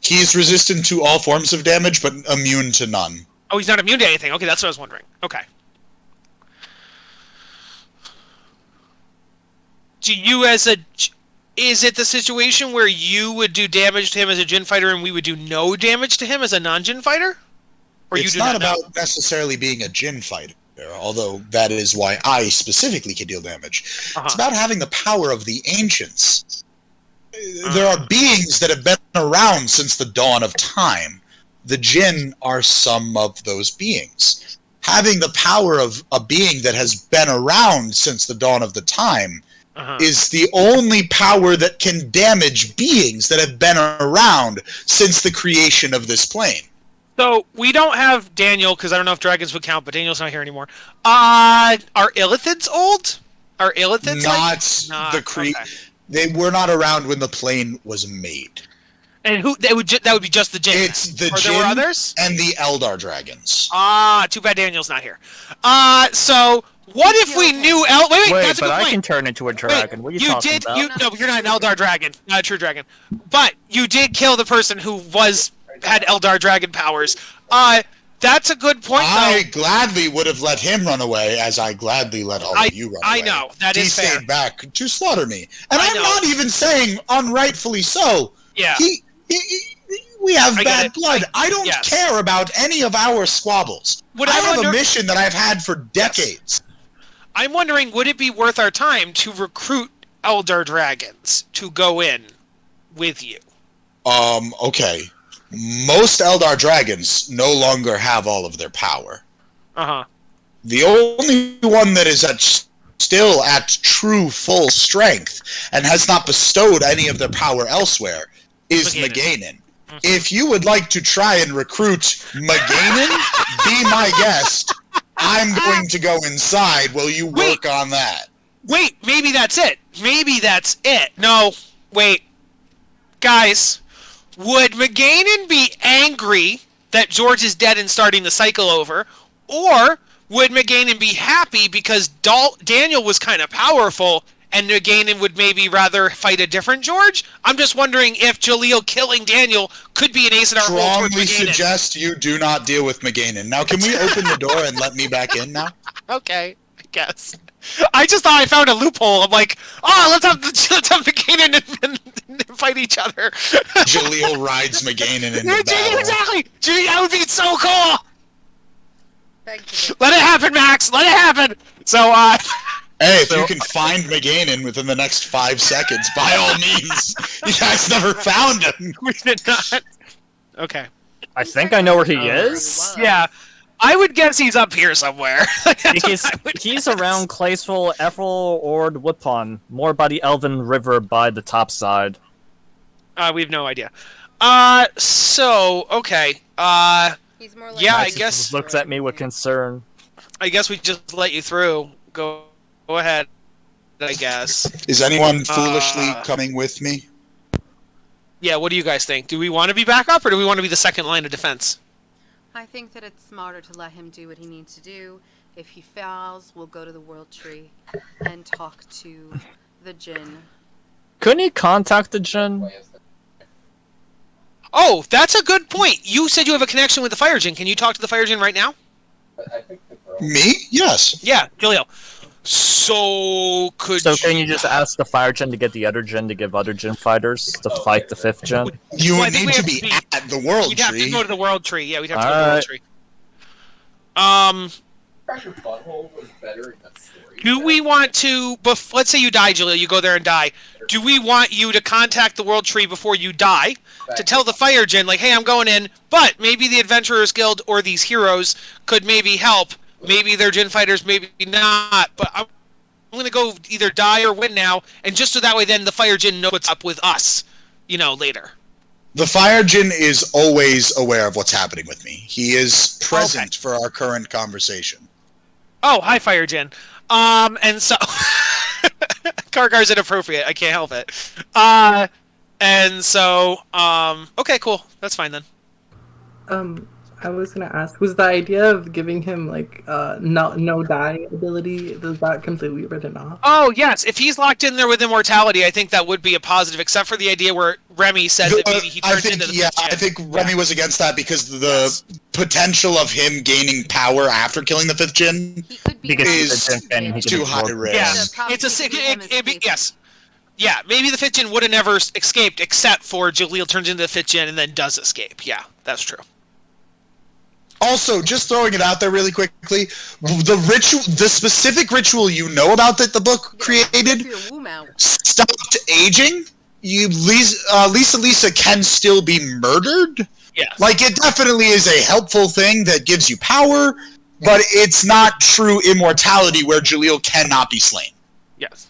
He's resistant to all forms of damage, but immune to none. Oh, he's not immune to anything. Okay, that's what I was wondering. Okay. Do you as a... Is it the situation where you would do damage to him as a Jinn fighter and we would do no damage to him as a non-Jinn fighter? Or It's you do not not know? about necessarily being a Jinn fighter, although that is why I specifically can deal damage. It's about having the power of the ancients. There are beings that have been around since the dawn of time. The Jinn are some of those beings. Having the power of a being that has been around since the dawn of the time is the only power that can damage beings that have been around since the creation of this plane. So, we don't have Daniel, because I don't know if dragons would count, but Daniel's not here anymore. Are Illithids old? Are Illithids Okay. They were not around when the plane was made. And that would be just the Jinn. It's the Or Jinn there were others? and the Eldar dragons. Too bad Daniel's not here. So what if we knew Wait, Wait, that's a but good I point. can turn into a dragon. What are you talking about? No, you're not an Eldar dragon, not a true dragon. But you did kill the person who had Eldar dragon powers. That's a good point, I though. gladly would have let him run away, as I gladly let all of you run away. I know, that is he fair. stayed back to slaughter me, and I I'm know. not even saying unrightfully so. Yeah. We have I get bad it. blood. I don't Yes. care about any of our squabbles. Would I I have wonder- a mission that I've had for decades. I'm wondering, would it be worth our time to recruit Eldar dragons to go in with you? Okay. Most Eldar dragons no longer have all of their power. The only one that is still at true full strength and has not bestowed any of their power elsewhere is Maganin. If you would like to try and recruit Maganin, be my guest. I'm going to go inside while you work on that. Wait, maybe that's it. No, wait. Guys, would Maganin be angry that George is dead and starting the cycle over? Or would Maganin be happy because Daniel was kind of powerful and Maganin would maybe rather fight a different George? I'm just wondering if Jaleel killing Daniel could be an ace in our hole towards Strongly Maganin. suggest you do not deal with Maganin. Now, can we open the door and let me back in now? Okay, I guess. I just thought I found a loophole. I'm like, let's have Maganin and fight each other. Jaleel rides Maganin into battle. Exactly! Gee, that would be so cool! Thank you. Let it happen, Max! Let it happen! So, Hey, if you can find Maganin within the next 5 seconds, by all means. You guys never found him. we did not. Okay. I think I know where he is. Yeah. I would guess he's up here somewhere. He's around Claysville, Ethel, or Woodpond, more by the Elven River by the top side. We have no idea. So, okay. He's more like Yeah, I Max guess- just looks at me with concern. I guess we just let you through. Go ahead, I guess. Is anyone foolishly coming with me? Yeah, what do you guys think? Do we want to be back up, or do we want to be the second line of defense? I think that it's smarter to let him do what he needs to do. If he fails, we'll go to the World Tree and talk to the Jinn. Couldn't he contact the Jinn? Oh, that's a good point. You said you have a connection with the Fire Djinn. Can you talk to the Fire Djinn right now? Me? Yes. Yeah, Jaleel. So, So can you just ask the Fire Djinn to get the other Djinn to give other Djinn fighters to fight the 5th Djinn? You Well, I would think need we to have be at the World We'd have to Tree. go to the World Tree. Yeah, we'd have to go to the World Tree. Do we want to, let's say you die, Jaleel, you go there and die. Do we want you to contact the World Tree before you die to tell the Fire Djinn, like, hey, I'm going in, but maybe the Adventurers Guild or these heroes could maybe help. Maybe they're Djinn fighters, maybe not, but I'm going to go either die or win now, and just so that way then the Fire Djinn knows what's up with us. later. The Fire Djinn is always aware of what's happening with me. He is present for our current conversation. Oh, hi, Fire Djinn. And so... Kargar's inappropriate. I can't help it. And so... okay, cool. That's fine then. I was gonna ask, was the idea of giving him like no die ability, is that completely written off? Oh yes, if he's locked in there with immortality, I think that would be a positive, except for the idea where Remy said that maybe he turns into the fifth gen. I think Remy was against that because the potential of him gaining power after killing the fifth Djinn He could be is too high Yeah. risk. Yeah, yes. Yeah, maybe the fifth gen would have never escaped, except for Jaleel turns into the fifth gen and then does escape. Yeah, that's true. Also, just throwing it out there really quickly, the specific ritual you know about that the book created stopped aging. Lisa can still be murdered. Yes. Like, it definitely is a helpful thing that gives you power, but it's not true immortality where Jaleel cannot be slain. Yes.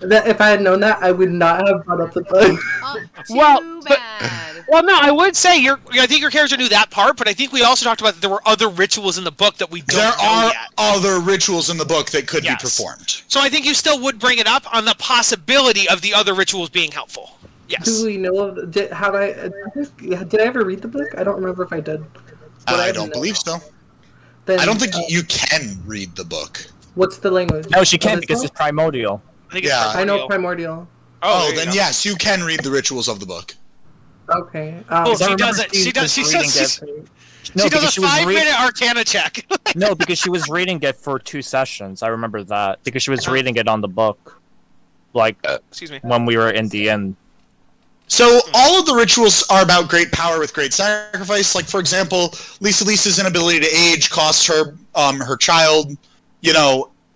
If I had known that, I would not have brought up the book. Too bad. Well, no, I would say I think your character knew that part, but I think we also talked about that there were other rituals in the book that we don't know yet. There are other rituals in the book that could be performed. So I think you still would bring it up on the possibility of the other rituals being helpful. Yes. Do we know of? Did I ever read the book? I don't remember if I did. I don't believe so. Then, I don't think you can read the book. What's the language? No, she can't because it's primordial. I think it's I know primordial. Oh, then yes, you can read the rituals of the book. Okay. She does it. She does a 5-minute Arcana check. No, because she was reading it for 2 sessions. I remember that because she was reading it on the book, like excuse me, when we were in the end. So all of the rituals are about great power with great sacrifice. Like, for example, Lisa's inability to age cost her her child.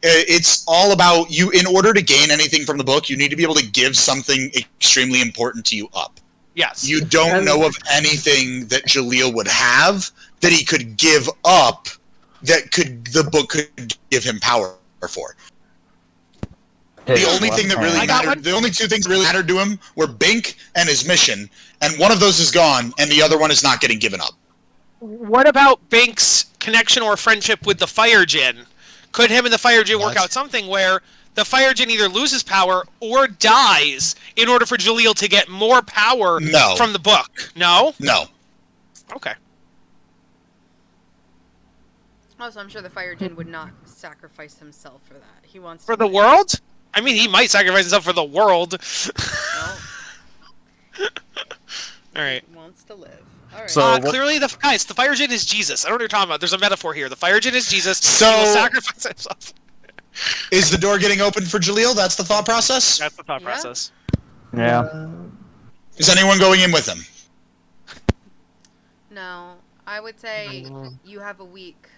It's all about you. In order to gain anything from the book, you need to be able to give something extremely important to you up. Yes. You don't know of anything that Jaleel would have that he could give up that the book could give him power for. The only thing that really mattered, the only 2 things that really mattered to him were Bink and his mission, and one of those is gone, and the other one is not getting given up. What about Bink's connection or friendship with the Fire Djinn? Could him and the Fire Djinn work out something where the Fire Djinn either loses power or dies in order for Jaleel to get more power from the book? No? No. Okay. Also, I'm sure the Fire Djinn would not sacrifice himself for that. He wants for the world? I mean, he might sacrifice himself for the world. All right. He wants to live. All right. So clearly, the Fire Djinn is Jesus. I don't know what you're talking about. There's a metaphor here. The Fire Djinn is Jesus. So he will sacrifice himself. Is the door getting open for Jaleel? That's the thought process? That's the thought process. Yeah. Is anyone going in with him? No. I would say you have a week.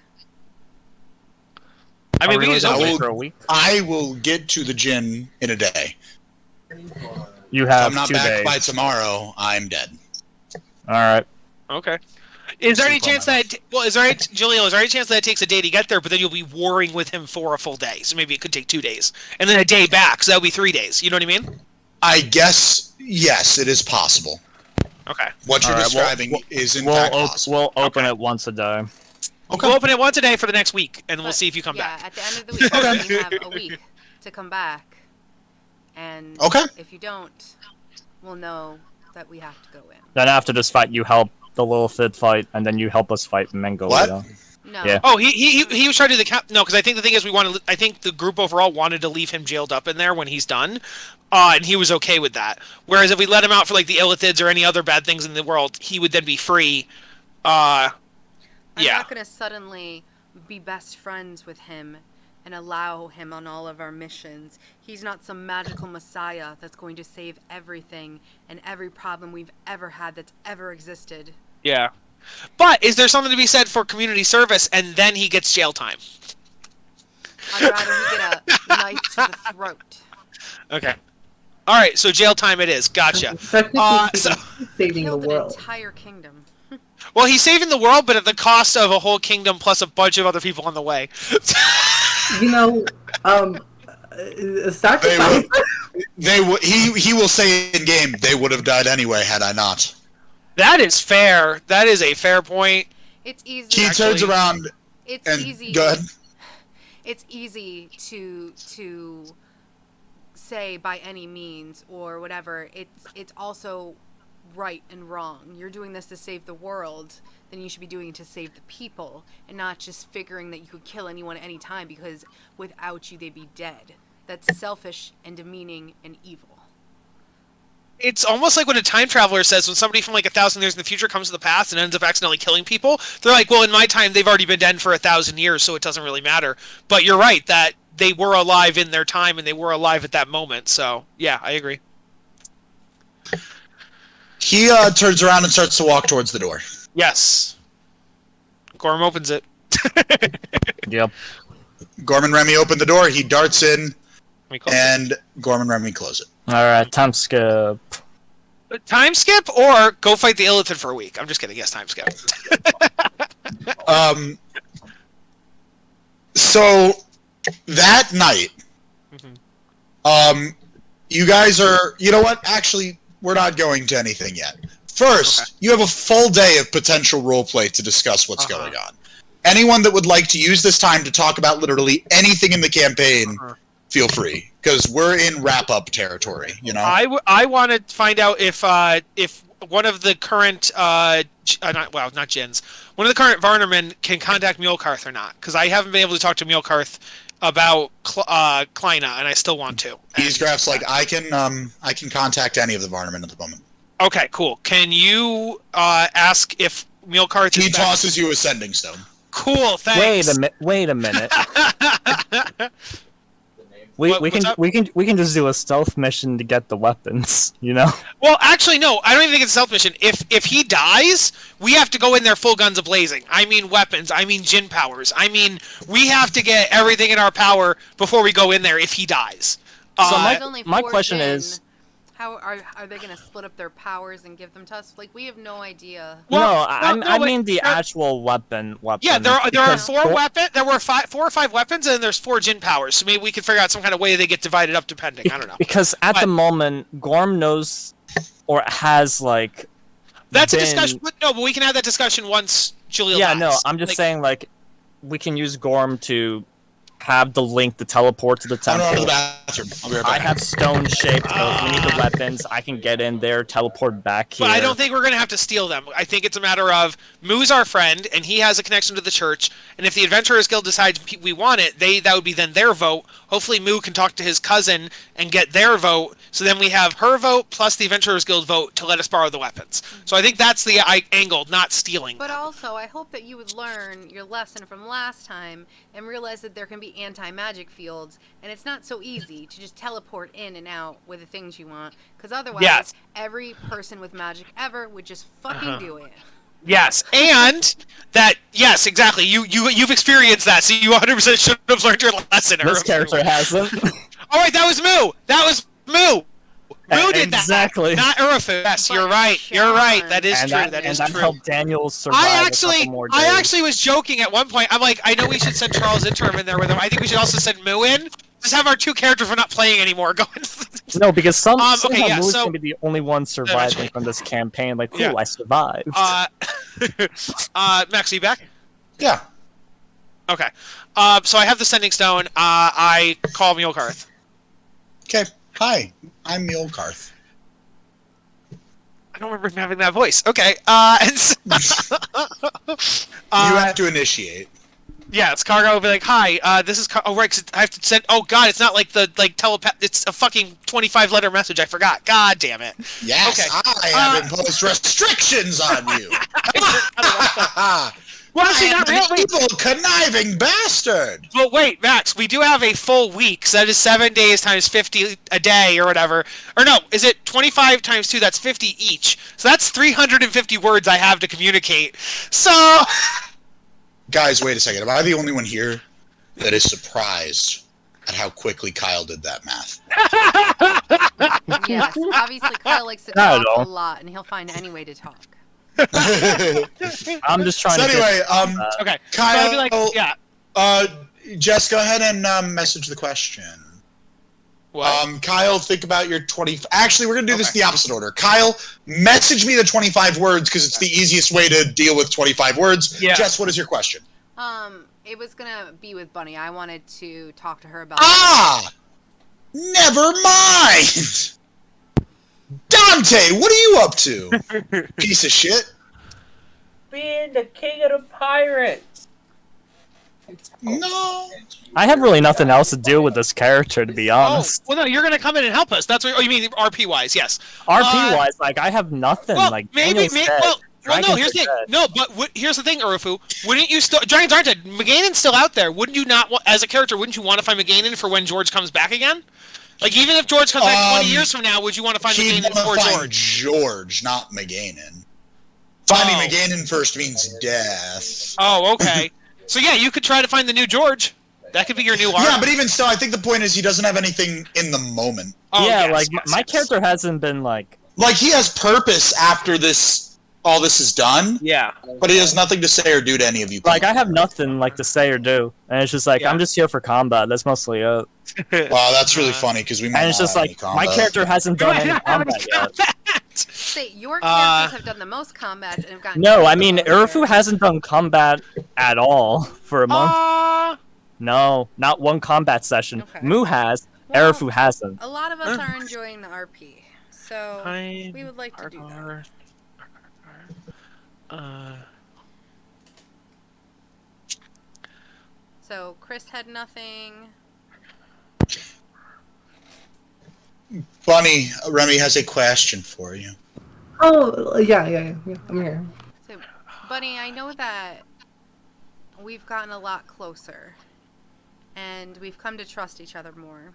I mean, we can just for a week. I will get to the Djinn in a day. You If have I'm not 2 back days. by tomorrow, I'm dead. All right. Okay. Is there any chance that Jaleel? Is there any chance that it takes a day to get there, but then you'll be warring with him for a full day? So maybe it could take 2 days, and then a day back. So that would be 3 days. You know what I mean? I guess yes, it is possible. Okay. What you're describing is in fact possible. We'll open it once a day. Okay. We'll open it once a day for the next week, and we'll see if you come back. Yeah, at the end of the week, you have a week to come back. And if you don't, we'll know that we have to go in. Then after this fight, you help the little Fid fight, and then you help us fight and then go later. No. Yeah. Oh, he was trying to do the no, because I think the thing is I think the group overall wanted to leave him jailed up in there when he's done, and he was okay with that. Whereas if we let him out for like the Illithids or any other bad things in the world, he would then be free. I'm not gonna suddenly be best friends with him and allow him on all of our missions. He's not some magical messiah that's going to save everything and every problem we've ever had that's ever existed. Yeah. But is there something to be said for community service and then he gets jail time? I'd rather he get a knife to the throat. Okay. All right, so jail time it is. Gotcha. Saving the world. An entire kingdom. Well, he's saving the world, but at the cost of a whole kingdom plus a bunch of other people on the way. Sacrifice. He will say in game they would have died anyway had I not. That is fair. That is a fair point. It's easy. He turns around It's and easy. go ahead. It's easy to say by any means or whatever. It's also right and wrong. You're doing this to save the world, then you should be doing it to save the people, and not just figuring that you could kill anyone at any time because without you they'd be dead. That's selfish and demeaning and evil. It's almost like when a time traveler says when somebody from like 1,000 years in the future comes to the past and ends up accidentally killing people, they're like, well, in my time, they've already been dead for 1,000 years, so it doesn't really matter. But you're right that they were alive in their time and they were alive at that moment. So, yeah, I agree. He turns around and starts to walk towards the door. Yes. Gorm opens it. Yep. Gorm and Remy open the door. He darts in, Let me close it. and Gorm and Remy close it. Alright, time skip. Time skip or go fight the Illithid for a week? I'm just kidding. Yes, time skip. So that night, you guys are. You know what? Actually, we're not going to anything yet. First, you have a full day of potential roleplay to discuss what's going on. Anyone that would like to use this time to talk about literally anything in the campaign, feel free, because we're in wrap-up territory. You know. I want to find out if one of the current not Jins, one of the current Varnermen can contact Mulekarth or not, because I haven't been able to talk to Mulekarth about Kleina, and I still want to. He's graphs like I can contact any of the Varnermen at the moment. Okay, cool. Can you ask if Mulekarth? He tosses you a sending stone. Cool, thanks. Wait a minute. We can just do a stealth mission to get the weapons, you know? Well, actually, no. I don't even think it's a stealth mission. If he dies, we have to go in there full guns a-blazing. I mean weapons. I mean Jin powers. I mean, we have to get everything in our power before we go in there if he dies. So There's only my 4 question Jin. is... How are they going to split up their powers and give them to us? Like, we have no idea. I mean the actual weapon. Yeah, there are 4 weapons. There were 4 or 5 weapons, and then there's 4 Jin powers. So maybe we could figure out some kind of way they get divided up, depending. I don't know. Because at the moment, Gorm knows or has like. That's a discussion. No, but we can have that discussion once Julia. Yeah, laughs. no, I'm just saying like, we can use Gorm to have the link to teleport to the temple. I'm going to the bathroom. I'll be right back. I have stone shaped. If we need the weapons, I can get in there, teleport back here. But I don't think we're going to have to steal them. I think it's a matter of Moo's our friend, and he has a connection to the church. And if the Adventurers Guild decides we want it, that would be then their vote. Hopefully Moo can talk to his cousin and get their vote. So then we have her vote plus the Adventurers Guild vote to let us borrow the weapons. So I think that's the angle, not stealing. But also, I hope that you would learn your lesson from last time and realize that there can be anti-magic fields, and it's not so easy to just teleport in and out with the things you want, because otherwise every person with magic ever would just fucking do it. Yes, and that, yes, exactly. You've experienced that, so you 100% should have learned your lesson. This character hasn't. All right, that was Moo. That was Moo. Moo did that. Exactly. Not Urafu. Yes, you're right. You're right. That is true. That is true. helped Daniel survive I a couple more days. actually was joking at one point. I'm like, I know we should send Charles Interim in there with him. I think we should also send Moo in. Just have our 2 characters we're not playing animoore going. No, because somehow Moo's so gonna be the only one surviving from this campaign. Like, cool, I survived. Max, are you back? Yeah. Okay. So I have the sending stone. I call Mulekarth. Okay. Hi, I'm Mulekarth. I don't remember him having that voice. Okay. And so, You have to initiate. yeah, it's Cargo will be like, hi, this is oh right, 'cause I have to send, oh god, it's not like the telepath, it's a fucking 25-letter message, I forgot. God damn it. Yes, Okay. I have imposed restrictions on you. Well, I see, am not an really. evil, conniving bastard. Well, wait, Max, we do have a full week, so that is 7 days times 50 a day or whatever. Or no, is it 25 times 2? That's 50 each. So that's 350 words I have to communicate. So... Guys, wait a second. Am I the only one here that is surprised at how quickly Kyle did that math? Yes, obviously Kyle likes to Not talk at all. a lot, and he'll find any way to talk. I'm just trying So to anyway, Okay. Kyle, So I'd be like, yeah. Jess, go ahead and message the question. What? Kyle, think about your 20. Actually, we're gonna do this Okay. in the opposite order. Kyle, message me the 25 words because it's the easiest way to deal with 25 words. Yeah. Jess, what is your question? It was gonna be with Bunny. I wanted to talk to her about. Ah, never mind. Dante, what are you up to? Piece of shit. Being the king of the pirates. No. I have really nothing else to do with this character, to be honest. Oh, well, no, you're gonna come in and help us. That's what. Oh, you mean RP wise? Yes. RP wise, like I have nothing. Well, like maybe. Daniel's dead. Well, no. Dragons Here's the are thing. dead. No, but here's the thing, Urufu. Wouldn't you still? Dragons aren't dead. McGainen's still out there. Wouldn't you not? As a character, wouldn't you want to find McGainen for when George comes back again? Like even if George comes back 20 years from now, would you want to find He'd McGainen want for to find George? George, not McGainen. Finding Oh. McGainen first means death. Oh, okay. So yeah, you could try to find the new George. That could be your new arc. Yeah, but even still, I think the point is he doesn't have anything in the moment. Oh, Yeah, yes, like yes, my yes. character hasn't been like. Like he has purpose after all this is done, Yeah. but he has nothing to say or do to any of you. Like I have nothing like to say or do, and it's just like Yeah. I'm just here for combat. That's mostly it. Wow, that's really funny because we might And it's not just have any like my combat. character hasn't done any combat yet. Say your characters have done the most combat and have gotten. No, I mean killed the Urufu most. hasn't done combat at all for a month. No, not one combat session. Okay. Mu has. Well, Urufu hasn't. A lot of us are enjoying the RP, so we would like to do that. So Chris had nothing. Bunny, Remy has a question for you. Oh, yeah, I'm here. So, Bunny, I know that we've gotten a lot closer, and we've come to trust each other more.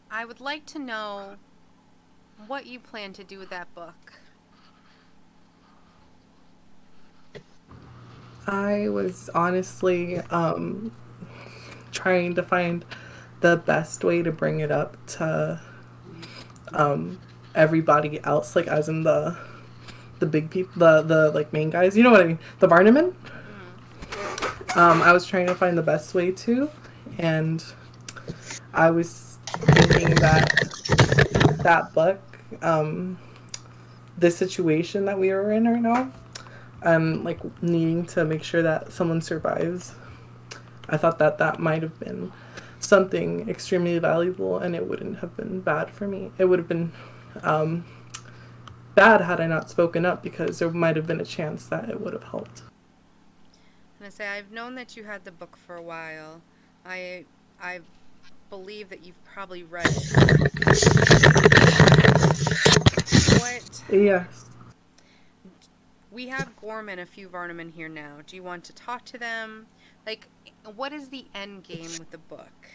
I would like to know what you plan to do with that book. I was honestly trying to find the best way to bring it up to everybody else, like as in the big people, the like main guys. You know what I mean? The Varnamen. I was trying to find the best way to, and I was thinking that book, this situation that we are in right now, like needing to make sure that someone survives. I thought that might have been something extremely valuable, and it wouldn't have been bad for me. It would have been bad had I not spoken up, because there might have been a chance that it would have helped. And I say, I've known that you had the book for a while. I believe that you've probably read it. What? Yes. We have Gorm and a few Varnamen here now. Do you want to talk to them? Like, what is the end game with the book?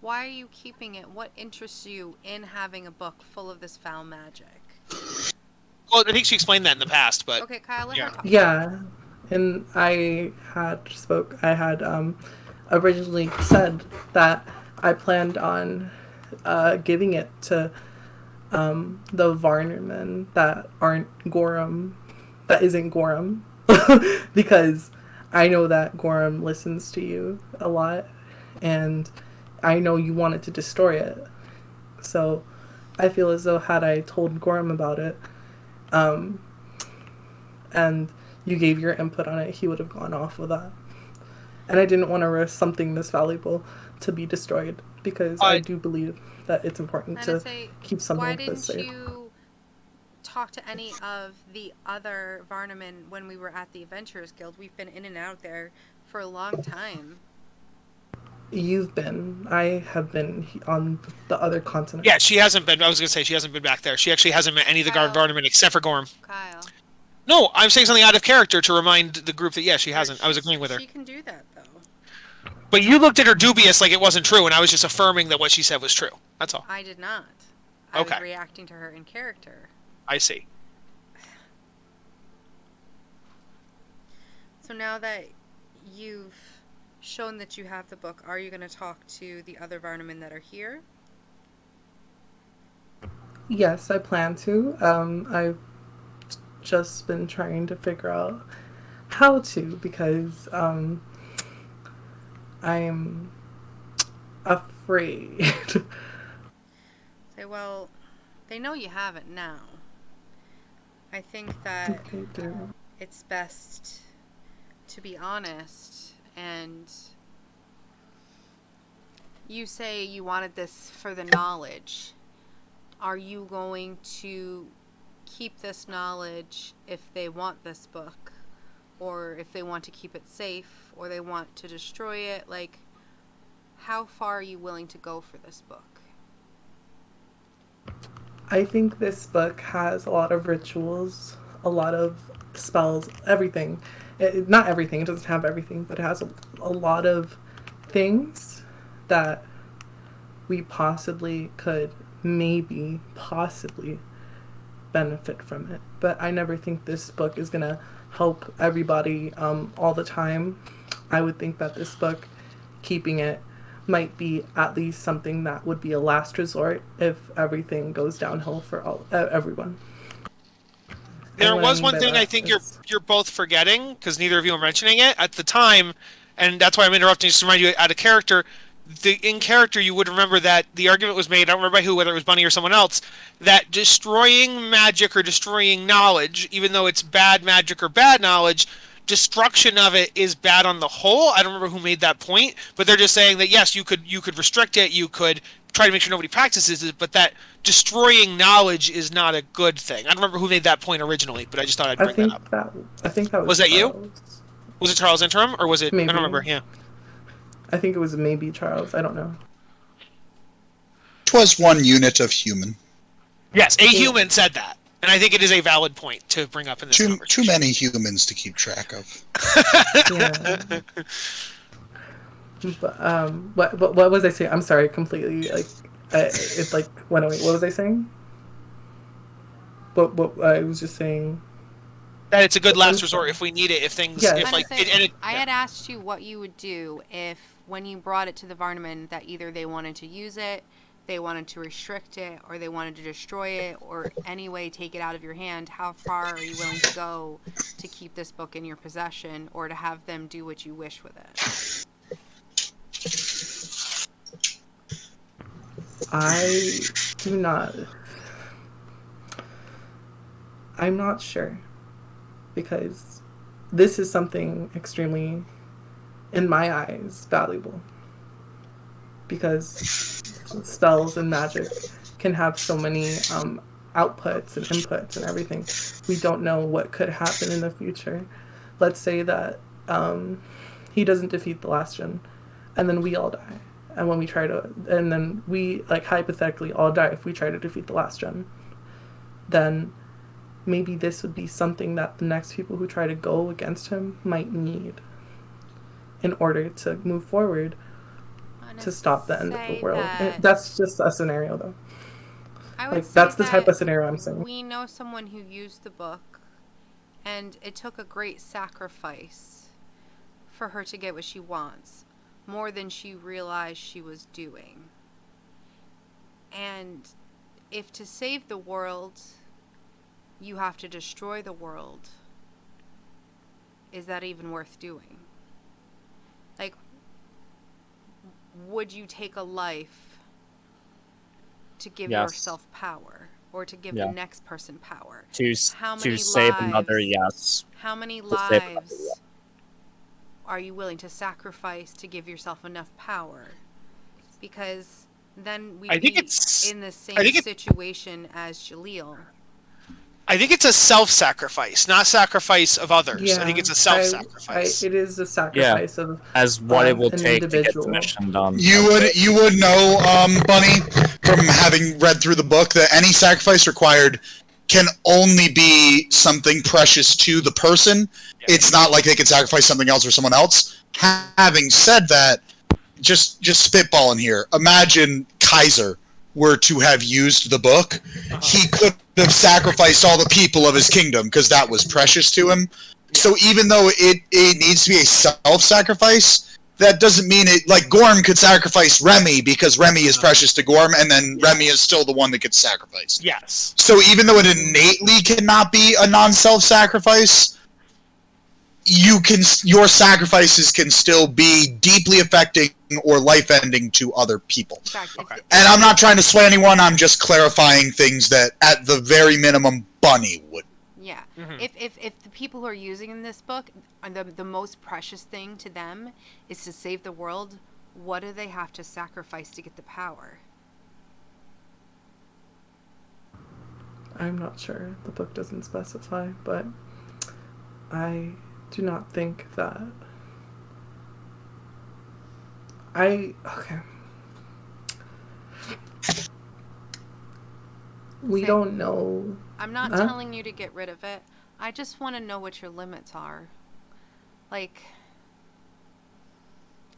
Why are you keeping it? What interests you in having a book full of this foul magic? Well, I think she explained that in the past, but Okay, Kyle, let her talk. Yeah, and I had originally said that I planned on giving it to the Varnermen that aren't Gorham, that isn't Gorham, because I know that Gorham listens to you a lot, and I know you wanted to destroy it. So I feel as though had I told Gorham about it, and you gave your input on it, he would have gone off with that. And I didn't want to risk something this valuable to be destroyed, because I do believe that it's important to keep something why like this didn't safe. you talk to any of the other Varnamen when we were at the Adventurers Guild? We've been in and out there for a long time. You've been. I have been on the other continent. yeah, she hasn't been. I was gonna say she hasn't been back there. She actually hasn't met any of the guard Vardaman except for Gorm. Kyle. No, I'm saying something out of character to remind the group that she hasn't. I was agreeing with her. She can do that, though. But you looked at her dubious like it wasn't true, and I was just affirming that what she said was true. That's all. I did not. I was reacting to her in character. I see. So now that you've shown that you have the book, are you going to talk to the other Varnamen that are here? Yes, I plan to. I've just been trying to figure out how to, because I'm afraid. Say, well, they know you have it now. I think that Okay, dear. it's best to be honest, and you say you wanted this for the knowledge. Are you going to keep this knowledge if they want this book, or if they want to keep it safe, or they want to destroy it? Like, how far are you willing to go for this book? I think this book has a lot of rituals, a lot of spells, everything. Not everything, it doesn't have everything, but it has a lot of things that we possibly could possibly benefit from it. But I never think this book is going to help everybody all the time. I would think that this book, keeping it, might be at least something that would be a last resort if everything goes downhill for everyone. There And what was mean one by thing I that think is- you're both forgetting, because neither of you are mentioning it at the time, and that's why I'm interrupting just to remind you out of character. In character, you would remember that the argument was made, I don't remember by who, whether it was Bunny or someone else, that destroying magic or destroying knowledge, even though it's bad magic or bad knowledge, destruction of it is bad on the whole. I don't remember who made that point, but they're just saying that yes, you could restrict it, you could try to make sure nobody practices it, but that destroying knowledge is not a good thing. I don't remember who made that point originally, but I just thought I'd bring that up. I think that was. Was that you? Charles. Was it Charles Interim, or was it? Maybe. I don't remember. Yeah. I think it was maybe Charles. I don't know. Twas one unit of human. Yes, a human said that, and I think it is a valid point to bring up in this Too conversation. many humans to keep track of. Yeah. But, what was I saying? I'm sorry, completely it like went away. What was I saying? What I was just saying. That it's a good last resort if we need it. If things, Yeah. if like, I had asked you what you would do if, when you brought it to the Vardaman, that either they wanted to use it, they wanted to restrict it, or they wanted to destroy it, or anyway take it out of your hand. How far are you willing to go to keep this book in your possession, or to have them do what you wish with it? I do not. I'm not sure. Because this is something extremely, in my eyes, valuable. Because spells and magic can have so many outputs and inputs and everything. We don't know what could happen in the future. Let's say that he doesn't defeat the last gen, and then we all die. And when we try to, and then we, like, hypothetically all die if we try to defeat the last gen, then maybe this would be something that the next people who try to go against him might need in order to move forward to stop the end of the world. That's just a scenario, though. I would Like, say that's the type that of scenario I'm saying. we know someone who used the book, and it took a great sacrifice for her to get what she wants, more than she realized she was doing. And if to save the world, you have to destroy the world, is that even worth doing? Like, would you take a life to give Yes. yourself power, or to give Yeah. the next person power? To How many save lives? another, yes. How many To save another, lives are you willing to sacrifice to give yourself enough power? Because then we'd I think be it's- in the same I think it- situation as Jaleel. I think it's a self-sacrifice, not sacrifice of others. I think it's a self-sacrifice. It is a sacrifice of As what it will an take to get the individual. mission done. You would know, Bunny, from having read through the book, that any sacrifice required can only be something precious to the person. It's not like they could sacrifice something else or someone else. Having said that, just spitballing here. Imagine Kaiser were to have used the book. He could have sacrificed all the people of his kingdom because that was precious to him. So even though it needs to be a self-sacrifice, that doesn't mean it, like Gorm could sacrifice Remy because Remy is precious to Gorm, and then Remy is still the one that gets sacrificed. Yes. So even though it innately cannot be a non-self-sacrifice, your sacrifices can still be deeply affecting or life-ending to other people. Exactly. Okay. And I'm not trying to sway anyone, I'm just clarifying things that, at the very minimum, Bunny would. Yeah. Mhm. If the people who are using in this book, the most precious thing to them is to save the world, what do they have to sacrifice to get the power? I'm not sure. The book doesn't specify, but I do not think that. Okay. We Say- don't know. I'm not Huh? telling you to get rid of it. I just want to know what your limits are. Like,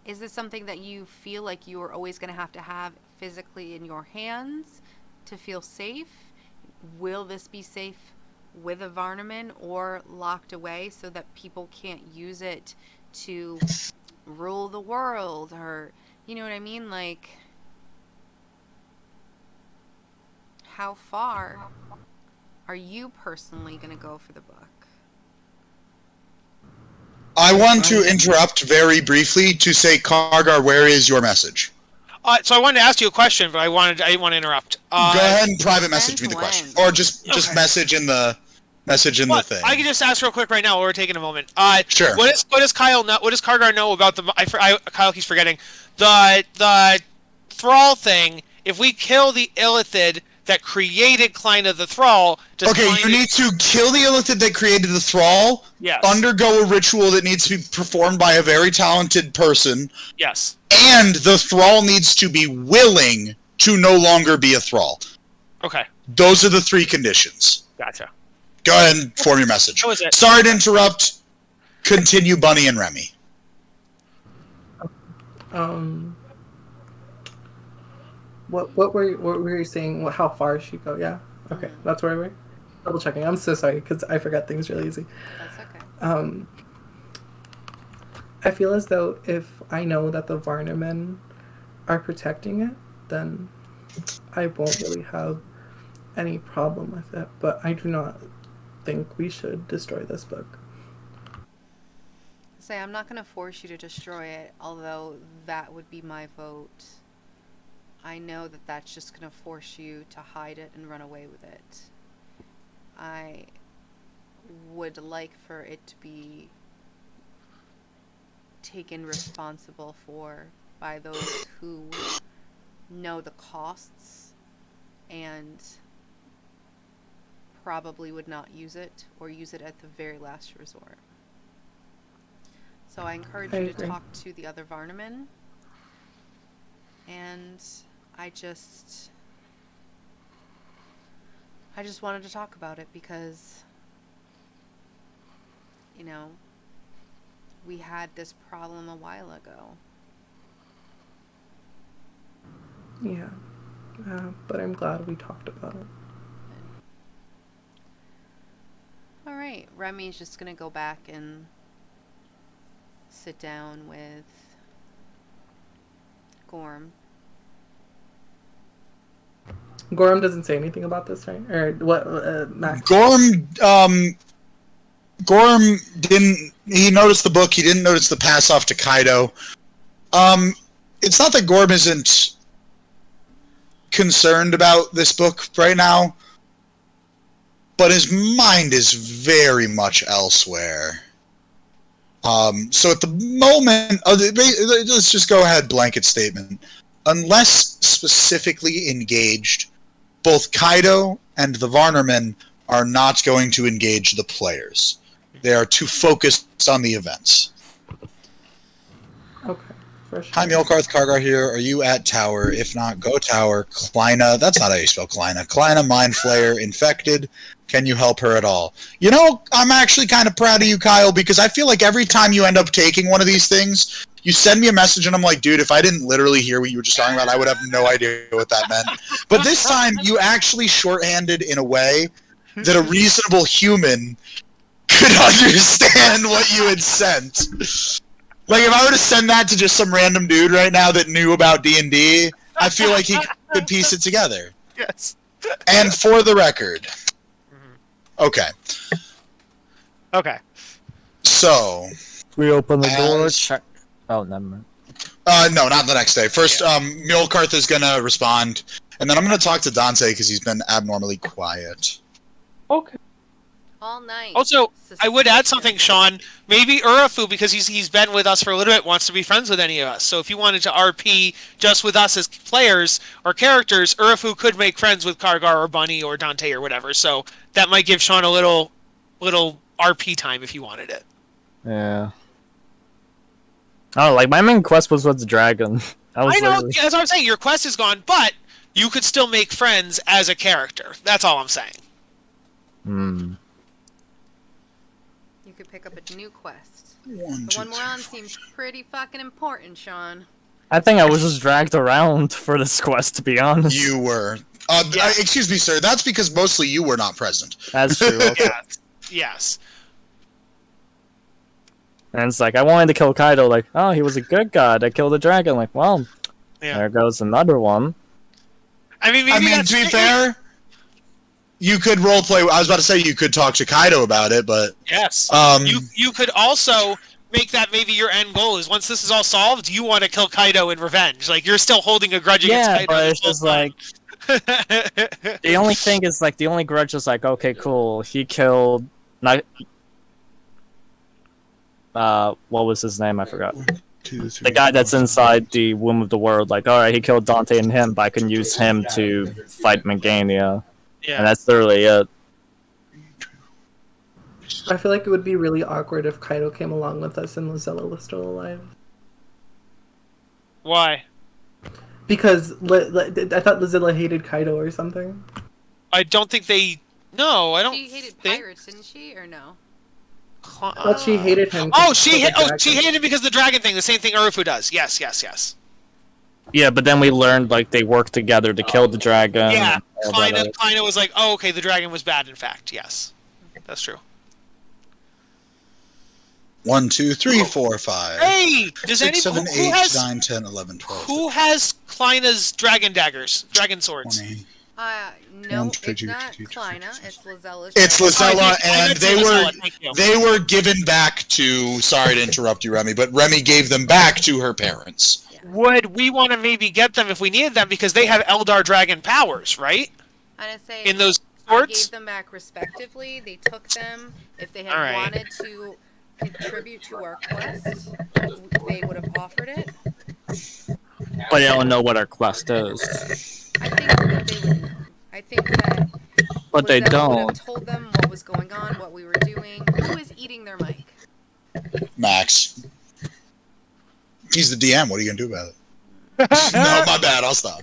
is this something that you feel like you are always going to have physically in your hands to feel safe? Will this be safe with a Varnaman or locked away so that people can't use it to rule the world? Or, you know what I mean? Like, how far are you personally going to go for the book? I want to interrupt very briefly to say, Kargar, where is your message? So I wanted to ask you a question, but I didn't want to interrupt. Go ahead and private message me Depends the question, when. or just Okay. message in the What? thing. I can just ask real quick right now while we're taking a moment. Sure. What does Kyle know? What does Kargar know about the? Kyle keeps forgetting the thrall thing. If we kill the Illithid that created Kleina the Thrall, does Okay, Kleina- you need to kill the Illithid that created the Thrall, Yes. undergo a ritual that needs to be performed by a very talented person, Yes. and the Thrall needs to be willing to no longer be a Thrall. Okay. Those are the three conditions. Gotcha. Go ahead and form your message. That was it. Sorry to interrupt. Continue, Bunny and Remy. What were you saying? How far she go? Yeah. Okay, that's where we're double checking. I'm so sorry because I forget things really easy. That's okay. I feel as though if I know that the Varnamen are protecting it, then I won't really have any problem with it. But I do not think we should destroy this book. Say, I'm not going to force you to destroy it, although that would be my vote. I know that that's just going to force you to hide it and run away with it. I would like for it to be taken responsible for by those who know the costs and probably would not use it or use it at the very last resort. So I encourage you to agree. talk to the other Varnamen, and I just wanted to talk about it because, you know, we had this problem a while ago. Yeah. But I'm glad we talked about it. All right, Remy's just gonna go back and sit down with Gorm. Gorham doesn't say anything about this, right? Or what, Max? Gorm didn't. He noticed the book. He didn't notice the pass off to Kaido. It's not that Gorm isn't concerned about this book right now, but his mind is very much elsewhere. So at the moment, let's just go ahead, blanket statement. Unless specifically engaged, both Kaido and the Varnermen are not going to engage the players. They are too focused on the events. Okay, for sure. Hi, Mjolkarth Kargar here. Are you at Tower? If not, go Tower. Kleina, that's not how you spell Kleina. Kleina, Mind Flayer, infected. Can you help her at all? You know, I'm actually kind of proud of you, Kyle, because I feel like every time you end up taking one of these things, you send me a message and I'm like, dude, if I didn't literally hear what you were just talking about, I would have no idea what that meant. But this time, you actually shorthanded in a way that a reasonable human could understand what you had sent. Like, if I were to send that to just some random dude right now that knew about D&D, I feel like he could piece it together. Yes. And for the record, okay. Okay. So, We open the door. As- Check. Oh, never mind. no, not the next day. First, Mjolkarth is gonna respond, and then I'm gonna talk to Dante because he's been abnormally quiet. Okay. All night. Also, I would add something, Suspicious. Sean. Maybe Urafu, because he's been with us for a little bit, wants to be friends with any of us. So if you wanted to RP just with us as players or characters, Urafu could make friends with Kargar or Bunny or Dante or whatever. So that might give Sean a little RP time if you wanted it. Yeah. Oh, like my main quest was with the dragon. I know, that's what I'm saying. Your quest is gone, but you could still make friends as a character. That's all I'm saying. Hmm. You could pick up a new quest. One, The two, one we're on seems pretty fucking important, Sean. I think I was just dragged around for this quest, to be honest. You were. Yeah. Excuse me, sir. That's because mostly you were not present. That's true. Okay. Yes. And it's like, I wanted to kill Kaido, like, oh, he was a good guy that killed the dragon. Like, well, Yeah. there goes another one. I mean, maybe I mean, that's to be fair, you could roleplay. I was about to say you could talk to Kaido about it, but Yes. um, You could also make that maybe your end goal is once this is all solved, you want to kill Kaido in revenge. Like you're still holding a grudge against Yeah, Kaido. but this it's whole just like, time. the only thing is, like, the only grudge is like, okay, cool, he killed... what was his name? I forgot. The guy that's inside the womb of the world, like, alright, he killed Dante and him, but I can use him to fight Megania. And yeah. that's literally it. I feel like it would be really awkward if Kaido came along with us and Lizella was still alive. Why? Because I thought Lizella hated Kaido or something. I don't think they. No, I don't. She hated think. pirates, didn't she? Or no? I thought she hated him. Oh, because she of the she dragon. hated him because of the dragon thing. The same thing Urufu does. Yes, yes, yes. Yeah, but then we learned, like, they worked together to kill the dragon. Yeah, and all that other- Kleina was like, oh, okay, the dragon was bad. In fact, yes, that's true. 1, 2, 3, 4, 5. Hey, does 6, anyone 7, 8, who has 9, 10, 11, 12. who has Kleina's dragon daggers, dragon swords? 20. No, One, two, it's two, not two, two, Kleina. It's Lizella's. It's dragon. Lizella, Oh, and it's they Lizella, were thank you. they were given back to. Sorry to interrupt you, Remy, but Remy gave them back to her parents. Would we want to maybe get them if we needed them because they have Eldar dragon powers, right? I'm gonna say In those I swords. gave them back respectively. They took them. If they had All right. wanted to contribute to our quest, they would have offered it. But they don't know what our quest is. I think that they would know. I think that But they Lizella would don't. have told them what was going on, what we were doing. Who is eating their mic? Max. He's the DM. What are you gonna do about it? No, my bad. I'll stop.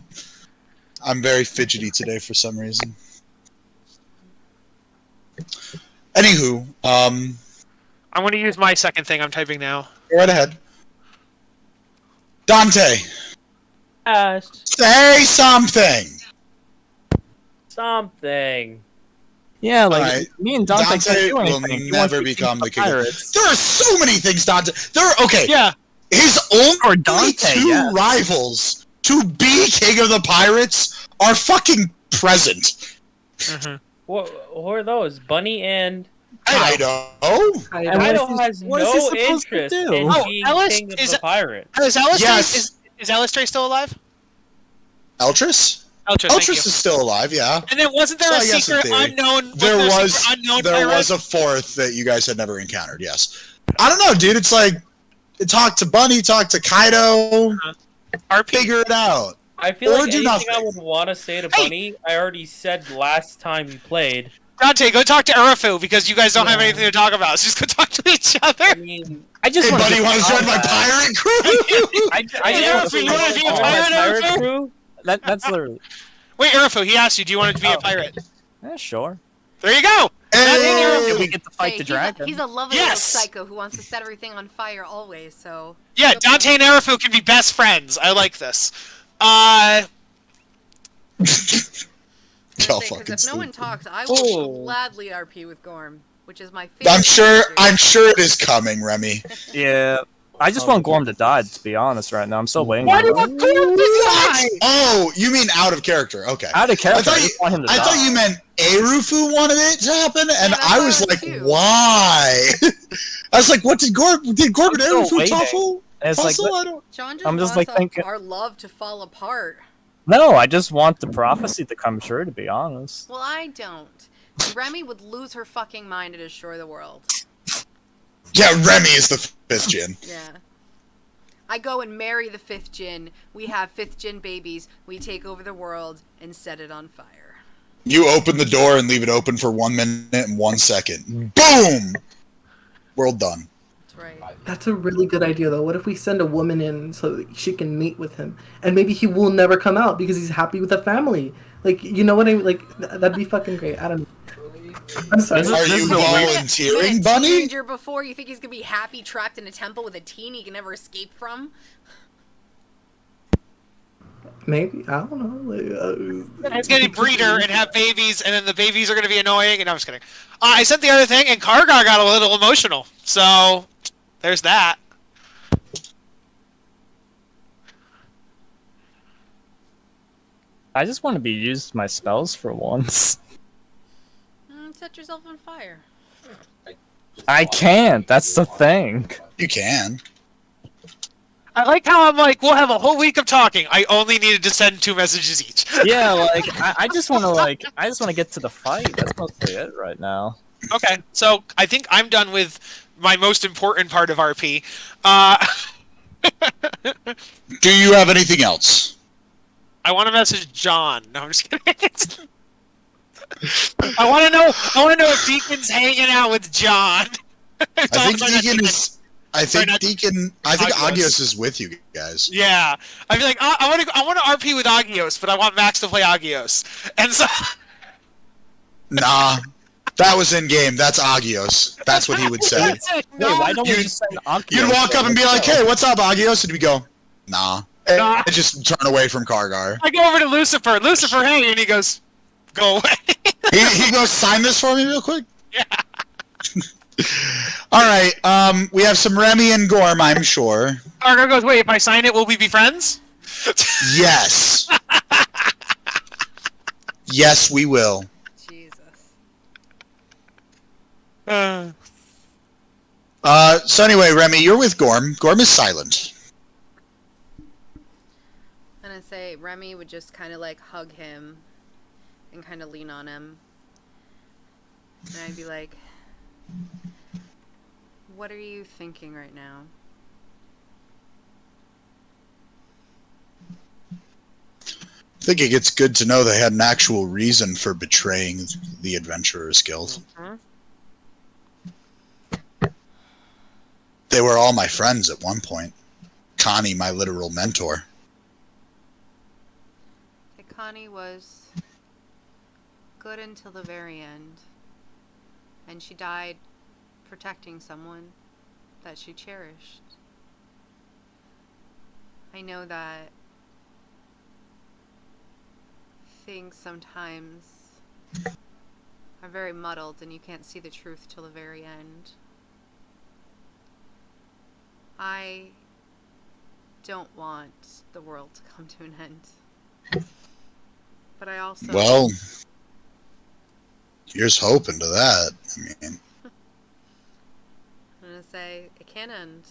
I'm very fidgety today for some reason. Anywho, I'm going to use my second thing I'm typing now. go right ahead. Dante, say something. Something. Yeah, like, Alright, me and Dante, Dante can't do will anything. He wants never to become keep the king. pirates. There are so many things Dante. Okay. Yeah. His only Or Dante, two yes. rivals to be king of the pirates are fucking present. Who are those? Bunny and Kaido. Kaido. And Kaido has what is he no supposed to interest do? in Oh, being Ellis, king of is the it- pirates. Is Elistray, Yes. is Elistray still alive? Eltris? Eltris, thank Eltris you. is still alive, yeah. And then wasn't there So a I guess in secret theory. unknown? There wasn't was a secret unknown there pirate? was a fourth that you guys had never encountered, yes. I don't know, dude. It's like talk to Bunny, talk to Kaido, RP. figure it out. I feel Or like do anything I nothing. would want to say to Hey! Bunny, I already said last time you played. Dante, go talk to Urafu because you guys don't have Yeah. anything to talk about. So just go talk to each other. I mean, I just Hey, want Bunny, want to join my pirate crew? I Hey, just Urafu, you wanna be a pirate, Urafu? crew? That's literally... Wait, Urafu, he asked you, do you want to be a pirate? Sure. There you go. Hey! We get to fight Hey, the dragon. He's a lovely Yes! little psycho who wants to set everything on fire always. So Yeah, Dante and Urafu can be best friends. I like this. Y'all because fucking if no one stupid. talks, I will Oh. gladly RP with Gorm, which is my favorite. I'm sure character. it is coming, Remy. Yeah. I just want Gorm to die, to be honest, right now. I'm still waiting Why on do you that. want Gorm to die? Oh, you mean out of character? Okay. Out of character, I I just want him to die. thought you meant Arufu wanted it to happen, and that's I what was I like, was too. why? I was like, what did Gorm and still Arufu waiting. tussle? And it's like, Tussle? I don't. John just I'm just, wants like, thinking- our love to fall apart. no, I just want the prophecy to come true, to be honest. Well, I don't. Remy would lose her fucking mind to destroy the world. Yeah, Remy is the 5th Jin. Yeah. I go and marry the 5th Jin. We have 5th Jin babies. We take over the world and set it on fire. You open the door and leave it open for 1 minute and 1 second. Boom! World done. That's right. That's a really good idea, though. What if we send a woman in so that she can meet with him, and maybe he will never come out because he's happy with the family? Like, you know what I mean? Like, that'd be fucking great. I don't know. I'm sorry. This is- Are this you is a weird- volunteering, a Bunny? teenager before, you think he's gonna be happy trapped in a temple with a teen he can never escape from? Maybe, I don't know. Like, He's gonna breeder and have babies, and then the babies are gonna be annoying. And I'm just kidding. I sent the other thing, and Kargar got a little emotional. So there's that. I just want to be used my spells for once. Set yourself on fire. I can't. That's the thing. You can. I like how I'm like, we'll have a whole week of talking. I only needed to send 2 messages each. Yeah, like I just want to get to the fight. That's mostly it right now. Okay, so I think I'm done with my most important part of RP. Do you have anything else? I want to message John. No, I'm just kidding. I want to know if Deacon's hanging out with John. I think Sorry, not Deacon is. I think not Deacon. I think Agios. Agios is with you guys. Yeah, I'd be like, I want to RP with Agios, but I want Max to play Agios, and so Nah, that was in game. That's Agios. That's what he would say. Wait, why don't we just send Akio? You'd walk up and be like, "Hey, what's up, Agios?" And we go, "Nah," Nah. and just turn away from Kargar. I go over to Lucifer. Lucifer, hey, and he goes, "Go away." He goes, "Sign this for me, real quick." Yeah. All right. We have some Remy and Gorm, I'm sure. Kargar goes, wait, if I sign it, will we be friends? Yes. Yes, we will. Jesus. So anyway, Remy, you're with Gorm. Gorm is silent. I'm gonna say Remy would just kind of like hug him and kind of lean on him. And I'd be like, what are you thinking right now? I think it's good to know they had an actual reason for betraying the Adventurers Guild. They were all my friends at one point. Connie, my literal mentor. Connie was good until the very end. And she died protecting someone that she cherished. I know that things sometimes are very muddled and you can't see the truth till the very end. I don't want the world to come to an end. But I also... Well, here's hoping to that. I mean... I'm gonna say, it can end.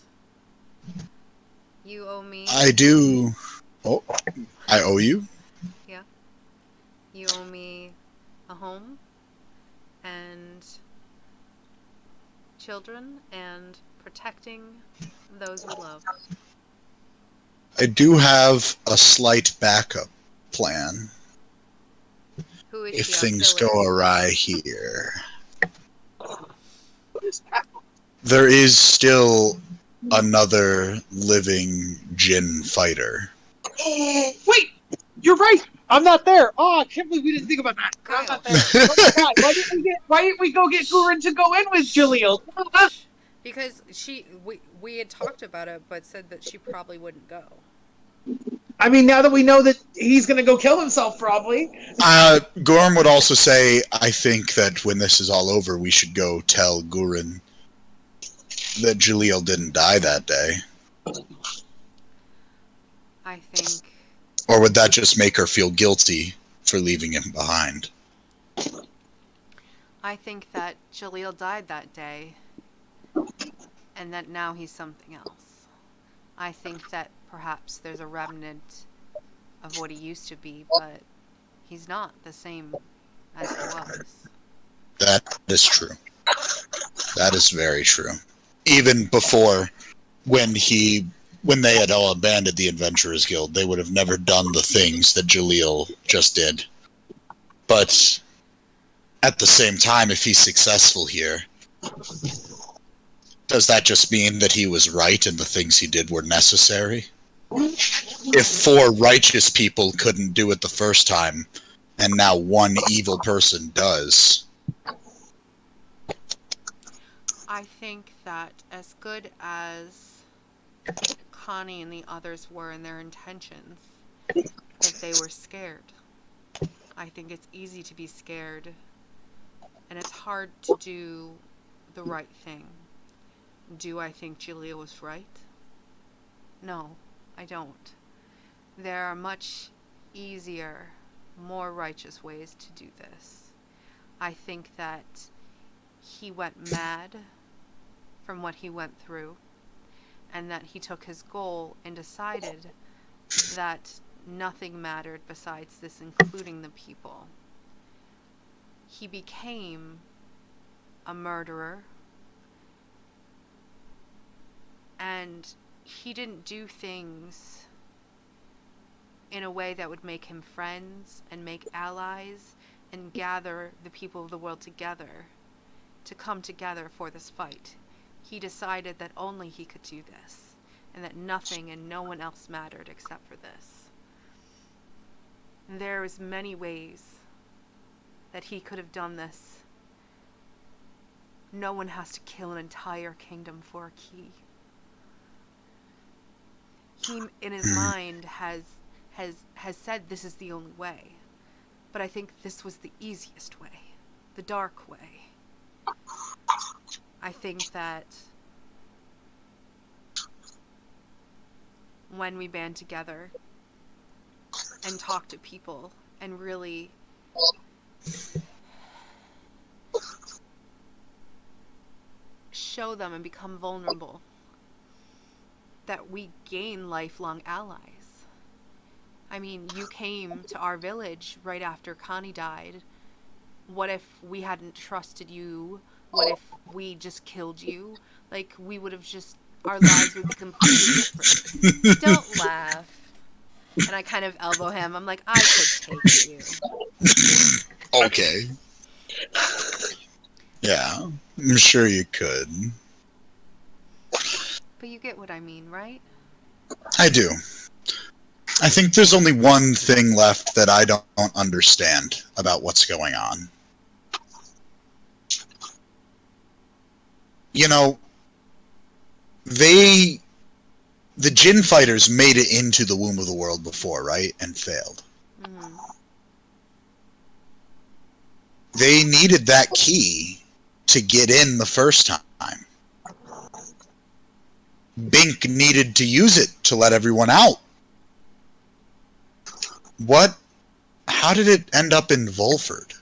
You owe me... I do... Oh, I owe you? Yeah. You owe me a home, and children, and protecting those we love. I do have a slight backup plan. Who is If she things also go with? awry here. There is still another living Jin fighter. Wait, you're right. I'm not there. Oh, I can't believe we didn't think about that. I'm not there. Oh my God, why didn't we go get Gurren to go in with Jaleel? Because we had talked about it, but said that she probably wouldn't go. I mean, now that we know that he's gonna go kill himself, probably. Gorm would also say, I think that when this is all over, we should go tell Gurren that Jaleel didn't die that day. I think Or would that just make her feel guilty for leaving him behind? that Jaleel died that day, and that now he's something else. I think that perhaps there's a remnant of what he used to be, but he's not the same as he was. That is true. That is very true. Even before, when they had all abandoned the Adventurers Guild, they would have never done the things that Jaleel just did. But at the same time, if he's successful here, does that just mean that he was right and the things he did were necessary? If 4 righteous people couldn't do it the first time, and now 1 evil person does. I think that as good as Connie and the others were in their intentions, that they were scared. I think it's easy to be scared, and it's hard to do the right thing. Do I think Julia was right? No, I don't. There are much easier, more righteous ways to do this. I think that he went mad from what he went through, and that he took his goal and decided that nothing mattered besides this, including the people. He became a murderer, and he didn't do things in a way that would make him friends and make allies and gather the people of the world together to come together for this fight. He decided that only he could do this, and that nothing and no one else mattered except for this. There is many ways that he could have done this. No one has to kill an entire kingdom for a key. He, in his mind, has said this is the only way. But I think this was the easiest way, the dark way. I think that when we band together and talk to people and really show them and become vulnerable, that we gain lifelong allies. I mean, you came to our village right after Connie died. What if we hadn't trusted you? What if we just killed you? Like, we would have just, our lives would be completely different. Don't laugh. And I kind of elbow him. I'm like, I could take you. Okay. Yeah, I'm sure you could. But you get what I mean, right? I do. I think there's only one thing left that I don't understand about what's going on. You know, the Jinn fighters made it into the womb of the world before, right? And failed. Mm-hmm. They needed that key to get in the first time. Bink needed to use it to let everyone out. How did it end up in Volford?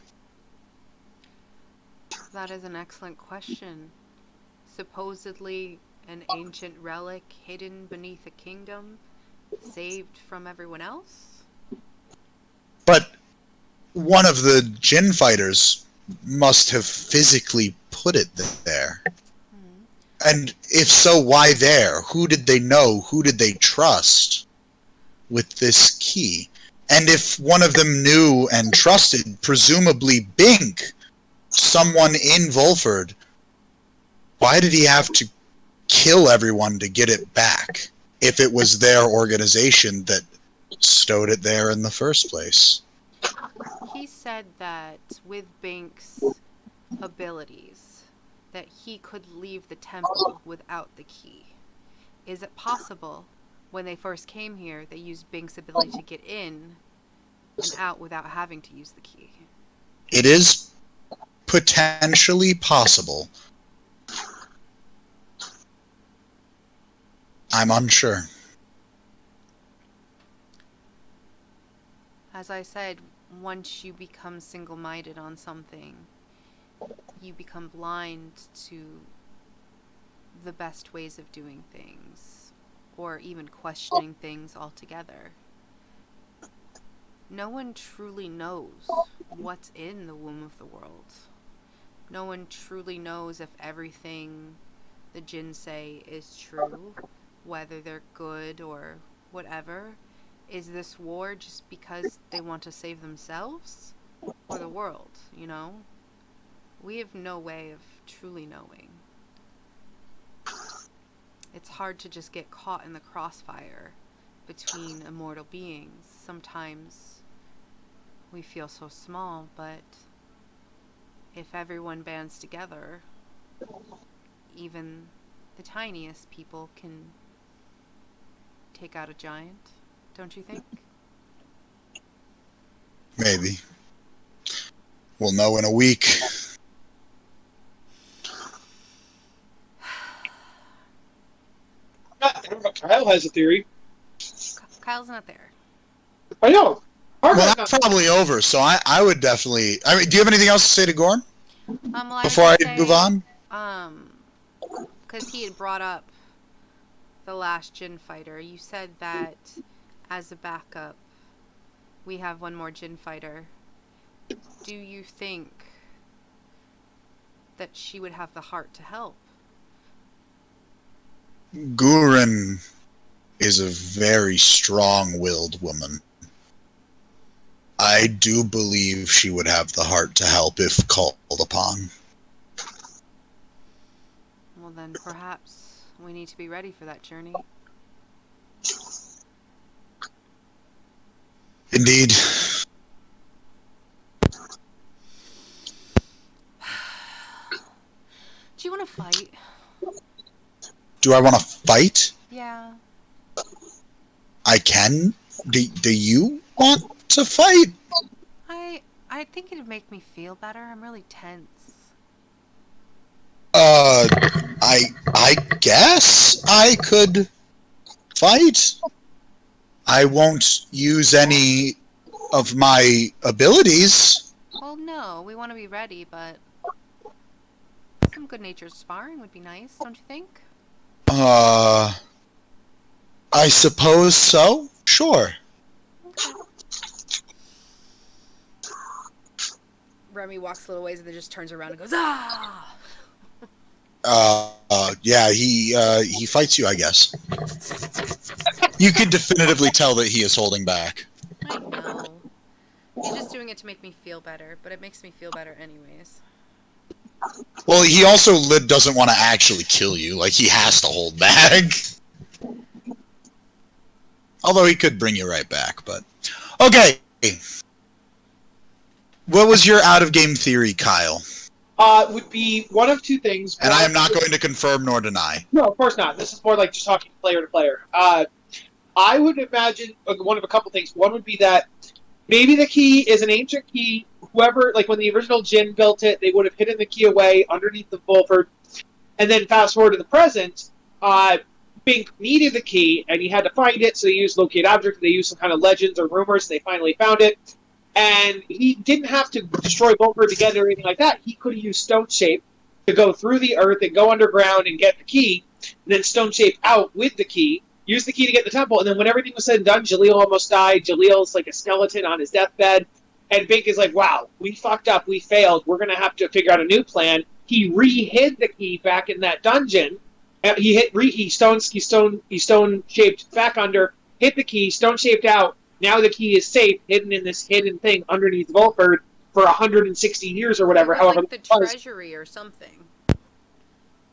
That is an excellent question. Supposedly an ancient relic hidden beneath a kingdom, saved from everyone else? But one of the Jinn fighters must have physically put it there. And if so, why there? Who did they know? Who did they trust with this key? And if one of them knew and trusted, presumably Bink, someone in Volford, why did he have to kill everyone to get it back if it was their organization that stowed it there in the first place? He said that with Bink's abilities, that he could leave the temple without the key. Is it possible, when they first came here, they used Bink's ability to get in and out without having to use the key? It is potentially possible. I'm unsure. As I said, once you become single-minded on something, you become blind to the best ways of doing things, or even questioning things altogether. No one truly knows what's in the womb of the world. No one truly knows if everything the Jinn say is true, whether they're good or whatever. Is this war just because they want to save themselves or the world, you know? We have no way of truly knowing. It's hard to just get caught in the crossfire between immortal beings. Sometimes we feel so small, but if everyone bands together, even the tiniest people can take out a giant, don't you think? Maybe. We'll know in a week. Kyle has a theory. Kyle's not there. I know. Well, that's probably over, so I would definitely... I mean, do you have anything else to say to Gorn? Well, Before I move on? Because he had brought up the last Jinn fighter. You said that as a backup, we have one more Jinn fighter. Do you think that she would have the heart to help? Gurren is a very strong-willed woman. I do believe she would have the heart to help if called upon. Well, then perhaps we need to be ready for that journey. Indeed. Do you want to fight? Do I want to fight? Yeah. I can. Do you want to fight? I think it'd make me feel better. I'm really tense. I guess I could fight. I won't use any of my abilities. Well, no, we want to be ready, but some good-natured sparring would be nice, don't you think? I suppose so. Sure. Okay. Remy walks a little ways and then just turns around and goes, ah! Yeah, he fights you, I guess. You can definitively tell that he is holding back. I know. He's just doing it to make me feel better, but it makes me feel better anyways. Well, he also doesn't want to actually kill you. Like, he has to hold back. Although he could bring you right back, but... Okay. What was your out-of-game theory, Kyle? Would be one of two things. And I am not going to confirm nor deny. No, of course not. This is more like just talking player to player. I would imagine one of a couple things. One would be that maybe the key is an ancient key. Whoever, like when the original Jinn built it, they would have hidden the key away underneath the Volford. And then fast forward to the present, Bink needed the key, and he had to find it, so they used locate object. They used some kind of legends or rumors, and they finally found it. And he didn't have to destroy Volford to get it or anything like that. He could have used Stone Shape to go through the earth and go underground and get the key, and then Stone Shape out with the key, use the key to get the temple, and then when everything was said and done, Jaleel almost died. Jaleel's like a skeleton on his deathbed, and Bink is like, wow, we fucked up, we failed, we're going to have to figure out a new plan. He re-hid the key back in that dungeon. He stone-shaped back under, hit the key, stone-shaped out. Now the key is safe, hidden in this hidden thing underneath Volford for 160 years or whatever. It was however, like the treasury or something. It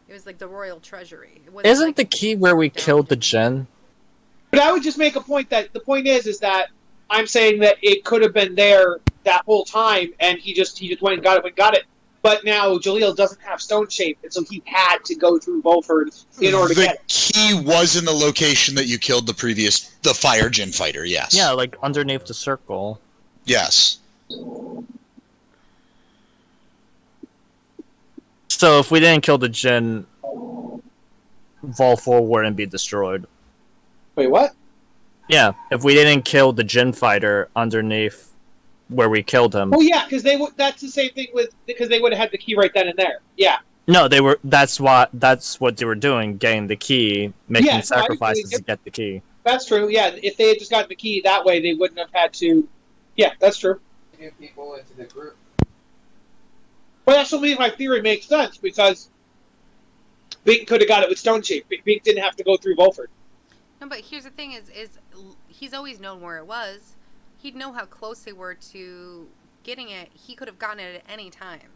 was like the royal treasury. It wasn't Isn't like the key where we killed the Jinn? But I would just make a point that the point is that I'm saying that it could have been there that whole time, and he just went and got it. But now Jaleel doesn't have Stone Shape, and so he had to go through Volford in order to get it. The key was in the location that you killed the Fire Jinn fighter, yes. Yeah, like underneath the circle. Yes. So if we didn't kill the Jinn, Vol 4 wouldn't be destroyed. Wait, what? Yeah, if we didn't kill the Jin fighter underneath where we killed him. Oh yeah, because they would. That's the same thing because they would have had the key right then and there. Yeah. No, they were. That's what they were doing, getting the key, making Yeah, no, sacrifices to get the key. That's true. Yeah, if they had just gotten the key that way, they wouldn't have had to. Yeah, that's true. Get people into the group. But that's what means my theory makes sense because Bink could have got it with Stone Shape. Bink didn't have to go through Volford. No, but here's the thing: is he's always known where it was. He'd know how close they were to getting it. He could have gotten it at any time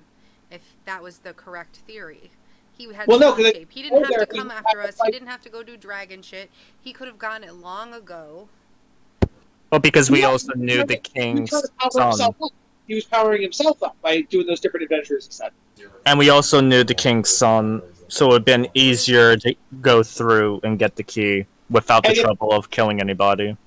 if that was the correct theory. He had Stone Shape. He didn't have to come after us. He didn't have to go do dragon shit. He could have gotten it long ago. Well, because we also knew the king's son. He was powering himself up by doing those different adventures instead. And we also knew the king's son, so it would have been easier to go through and get the key without the trouble of killing anybody.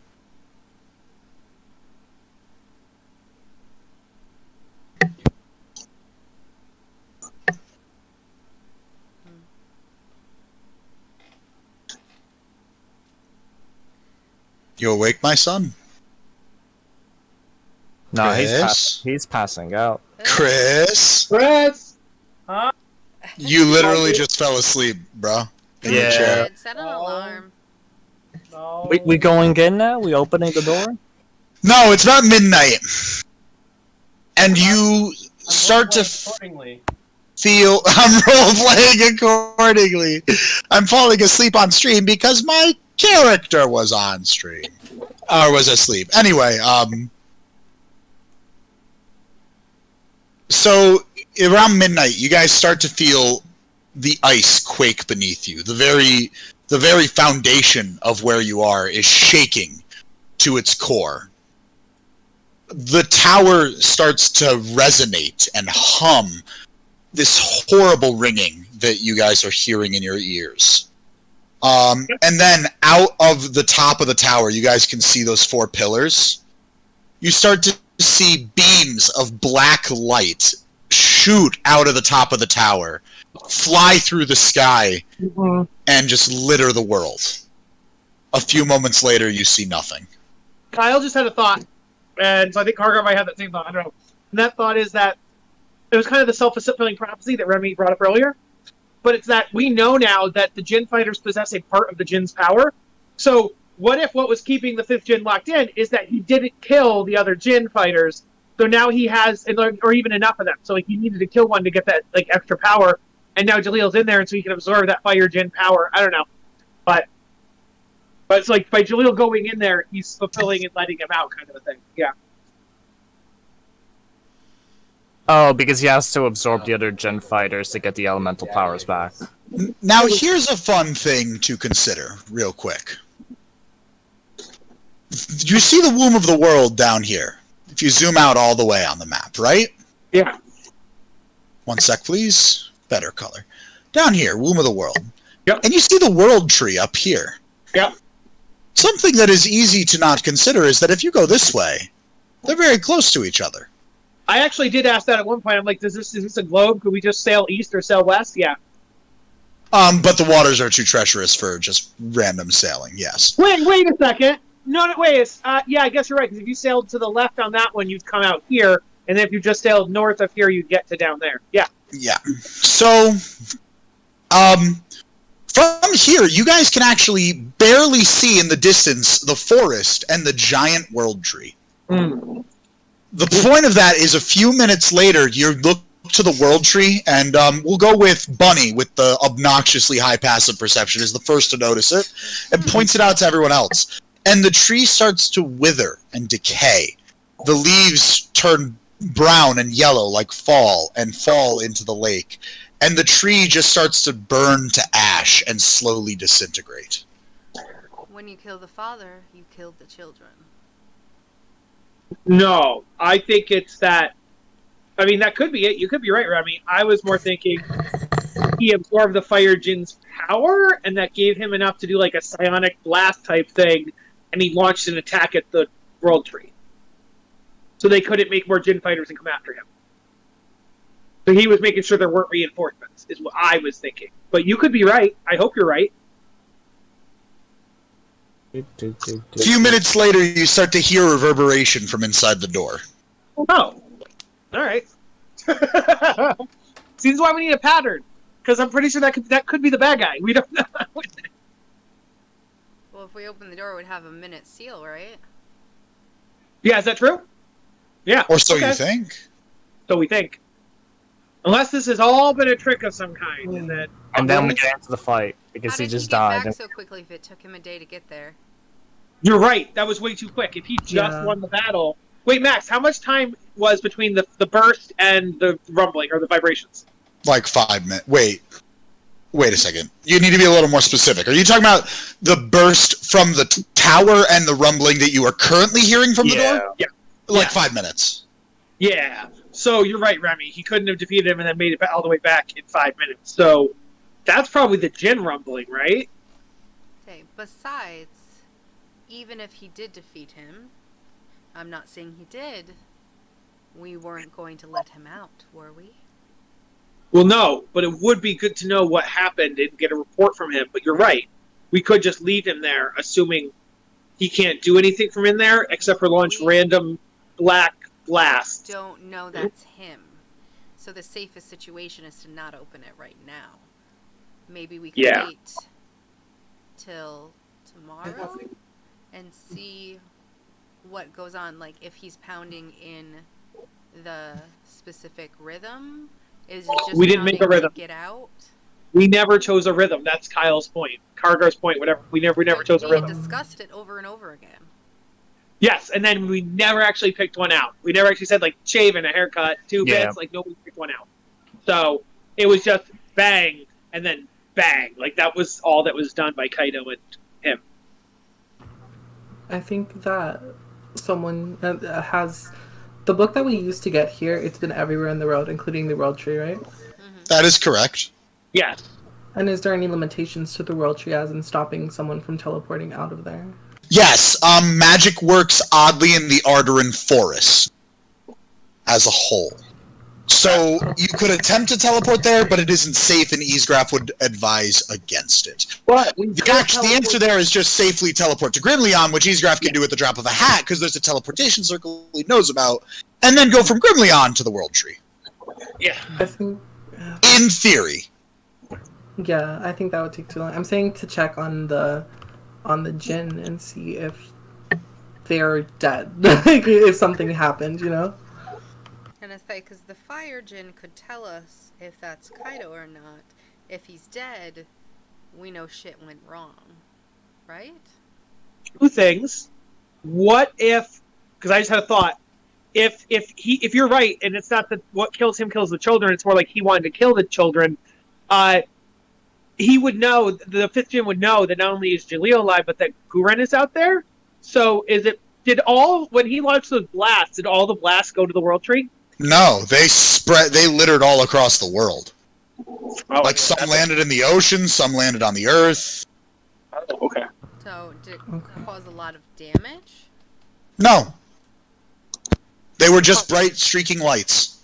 You awake, my son? No, Chris? he's passing out. Chris? Chris! Huh? You literally just fell asleep, bro. In the chair. Good. Set an alarm. No. We going in now? We opening the door? No, it's not midnight. And you start to accordingly. feel... I'm role-playing accordingly. I'm falling asleep on stream because my character was on stream. Or was asleep. Anyway, so around midnight, you guys start to feel the ice quake beneath you. The very foundation of where you are is shaking to its core. The tower starts to resonate and hum this horrible ringing that you guys are hearing in your ears. And then out of the top of the tower, you guys can see those 4 pillars. You start to see beams of black light shoot out of the top of the tower, fly through the sky, and just litter the world. A few moments later, you see nothing. Kyle just had a thought, and so I think Hargrave might have that same thought. I don't know. And that thought is that it was kind of the self-fulfilling prophecy that Remy brought up earlier. But it's that we know now that the Jin fighters possess a part of the Jin's power. So what if what was keeping the 5th Jin locked in is that he didn't kill the other Jin fighters? So now he has, or even enough of them. So he needed to kill one to get that extra power. And now Jalil's in there, and so he can absorb that fire Jin power. I don't know, but it's like by Jalil going in there, he's fulfilling and letting him out, kind of a thing. Yeah. Oh, because he has to absorb the other Jin fighters to get the elemental powers back. Now, here's a fun thing to consider, real quick. You see the womb of the world down here. If you zoom out all the way on the map, right? Yeah. One sec, please. Better color. Down here, womb of the world. Yep. And you see the world tree up here. Yep. Something that is easy to not consider is that if you go this way, they're very close to each other. I actually did ask that at one point. I'm like, is this a globe? Could we just sail east or sail west? Yeah. But the waters are too treacherous for just random sailing, yes. Wait a second. No, wait. Yeah, I guess you're right. Because if you sailed to the left on that one, you'd come out here. And then if you just sailed north of here, you'd get to down there. Yeah. Yeah. So, from here, you guys can actually barely see in the distance the forest and the giant world tree. Mm. The point of that is a few minutes later, you look to the world tree, and we'll go with Bunny with the obnoxiously high passive perception is the first to notice it, and points it out to everyone else. And the tree starts to wither and decay. The leaves turn brown and yellow like fall and fall into the lake. And the tree just starts to burn to ash and slowly disintegrate. When you kill the father, you killed the children. No, I think it's that. I mean, that could be it. You could be right, Remy. I was more thinking he absorbed the fire Jin's power, and that gave him enough to do like a psionic blast type thing, and he launched an attack at the world tree. So they couldn't make more Jin fighters and come after him. So he was making sure there weren't reinforcements, is what I was thinking. But you could be right. I hope you're right. A few minutes later, you start to hear reverberation from inside the door. Oh, all right. Seems why we need a pattern, because I'm pretty sure that could be the bad guy. We don't know. Well, if we open the door, we'd have a minute seal, right? Yeah, is that true? Yeah. Or so okay. you think. So we think. Unless this has all been a trick of some kind, and then. And then we get into the fight because How he did just he get died. back so quickly if it took him a day to get there? You're right. That was way too quick. If he just won the battle. Wait, Max, how much time was between the burst and the rumbling or the vibrations? Like 5 minutes. Wait a second. You need to be a little more specific. Are you talking about the burst from the tower and the rumbling that you are currently hearing from the door? Yeah. Like 5 minutes. Yeah. So you're right, Remy. He couldn't have defeated him and then made it all the way back in 5 minutes. So that's probably the Jin rumbling, right? Okay, besides, even if he did defeat him, I'm not saying he did, we weren't going to let him out, were we? Well, no, but it would be good to know what happened and get a report from him. But you're right. We could just leave him there, assuming he can't do anything from in there except for launch random black blasts. Don't know that's him. So the safest situation is to not open it right now. Maybe we could wait till tomorrow and see what goes on. Like, if he's pounding in the specific rhythm, is it just we didn't make a rhythm. Get out? We never chose a rhythm. That's Kyle's point. Kargar's point, whatever. We never chose a rhythm. We discussed it over and over again. Yes, and then we never actually picked one out. We never actually said, like, shave and a haircut, 2 bits. Like, nobody picked one out. So it was just bang, and then bang. Like, that was all that was done by Kaito and him. I think that someone has... The book that we used to get here, it's been everywhere in the world, including the World Tree, right? Mm-hmm. That is correct. Yes. And is there any limitations to the World Tree as in stopping someone from teleporting out of there? Yes, magic works oddly in the Arderin Forest as a whole. So you could attempt to teleport there, but it isn't safe, and Easegraph would advise against it. But the answer there is just safely teleport to Grimleon, which Easegraph can do at the drop of a hat, because there's a teleportation circle he knows about, and then go from Grimleon to the World Tree. Yeah. I think... In theory. Yeah, I think that would take too long. I'm saying to check on the Jinn and see if they're dead. Like, if something happened, you know? And I say, because the fire Jin could tell us if that's Kaito or not. If he's dead, we know shit went wrong. Right? 2 things. What if... Because I just had a thought. If you're right, and it's not that what kills him kills the children, it's more like he wanted to kill the children, he would know, the 5th Jin would know that not only is Jaleel alive, but that Guren is out there. So when he launched those blasts, did all the blasts go to the World Tree? No, they littered all across the world. Oh, like, some landed in the ocean, some landed on the earth. Oh, okay. So, did it cause a lot of damage? No. They were just bright, streaking lights.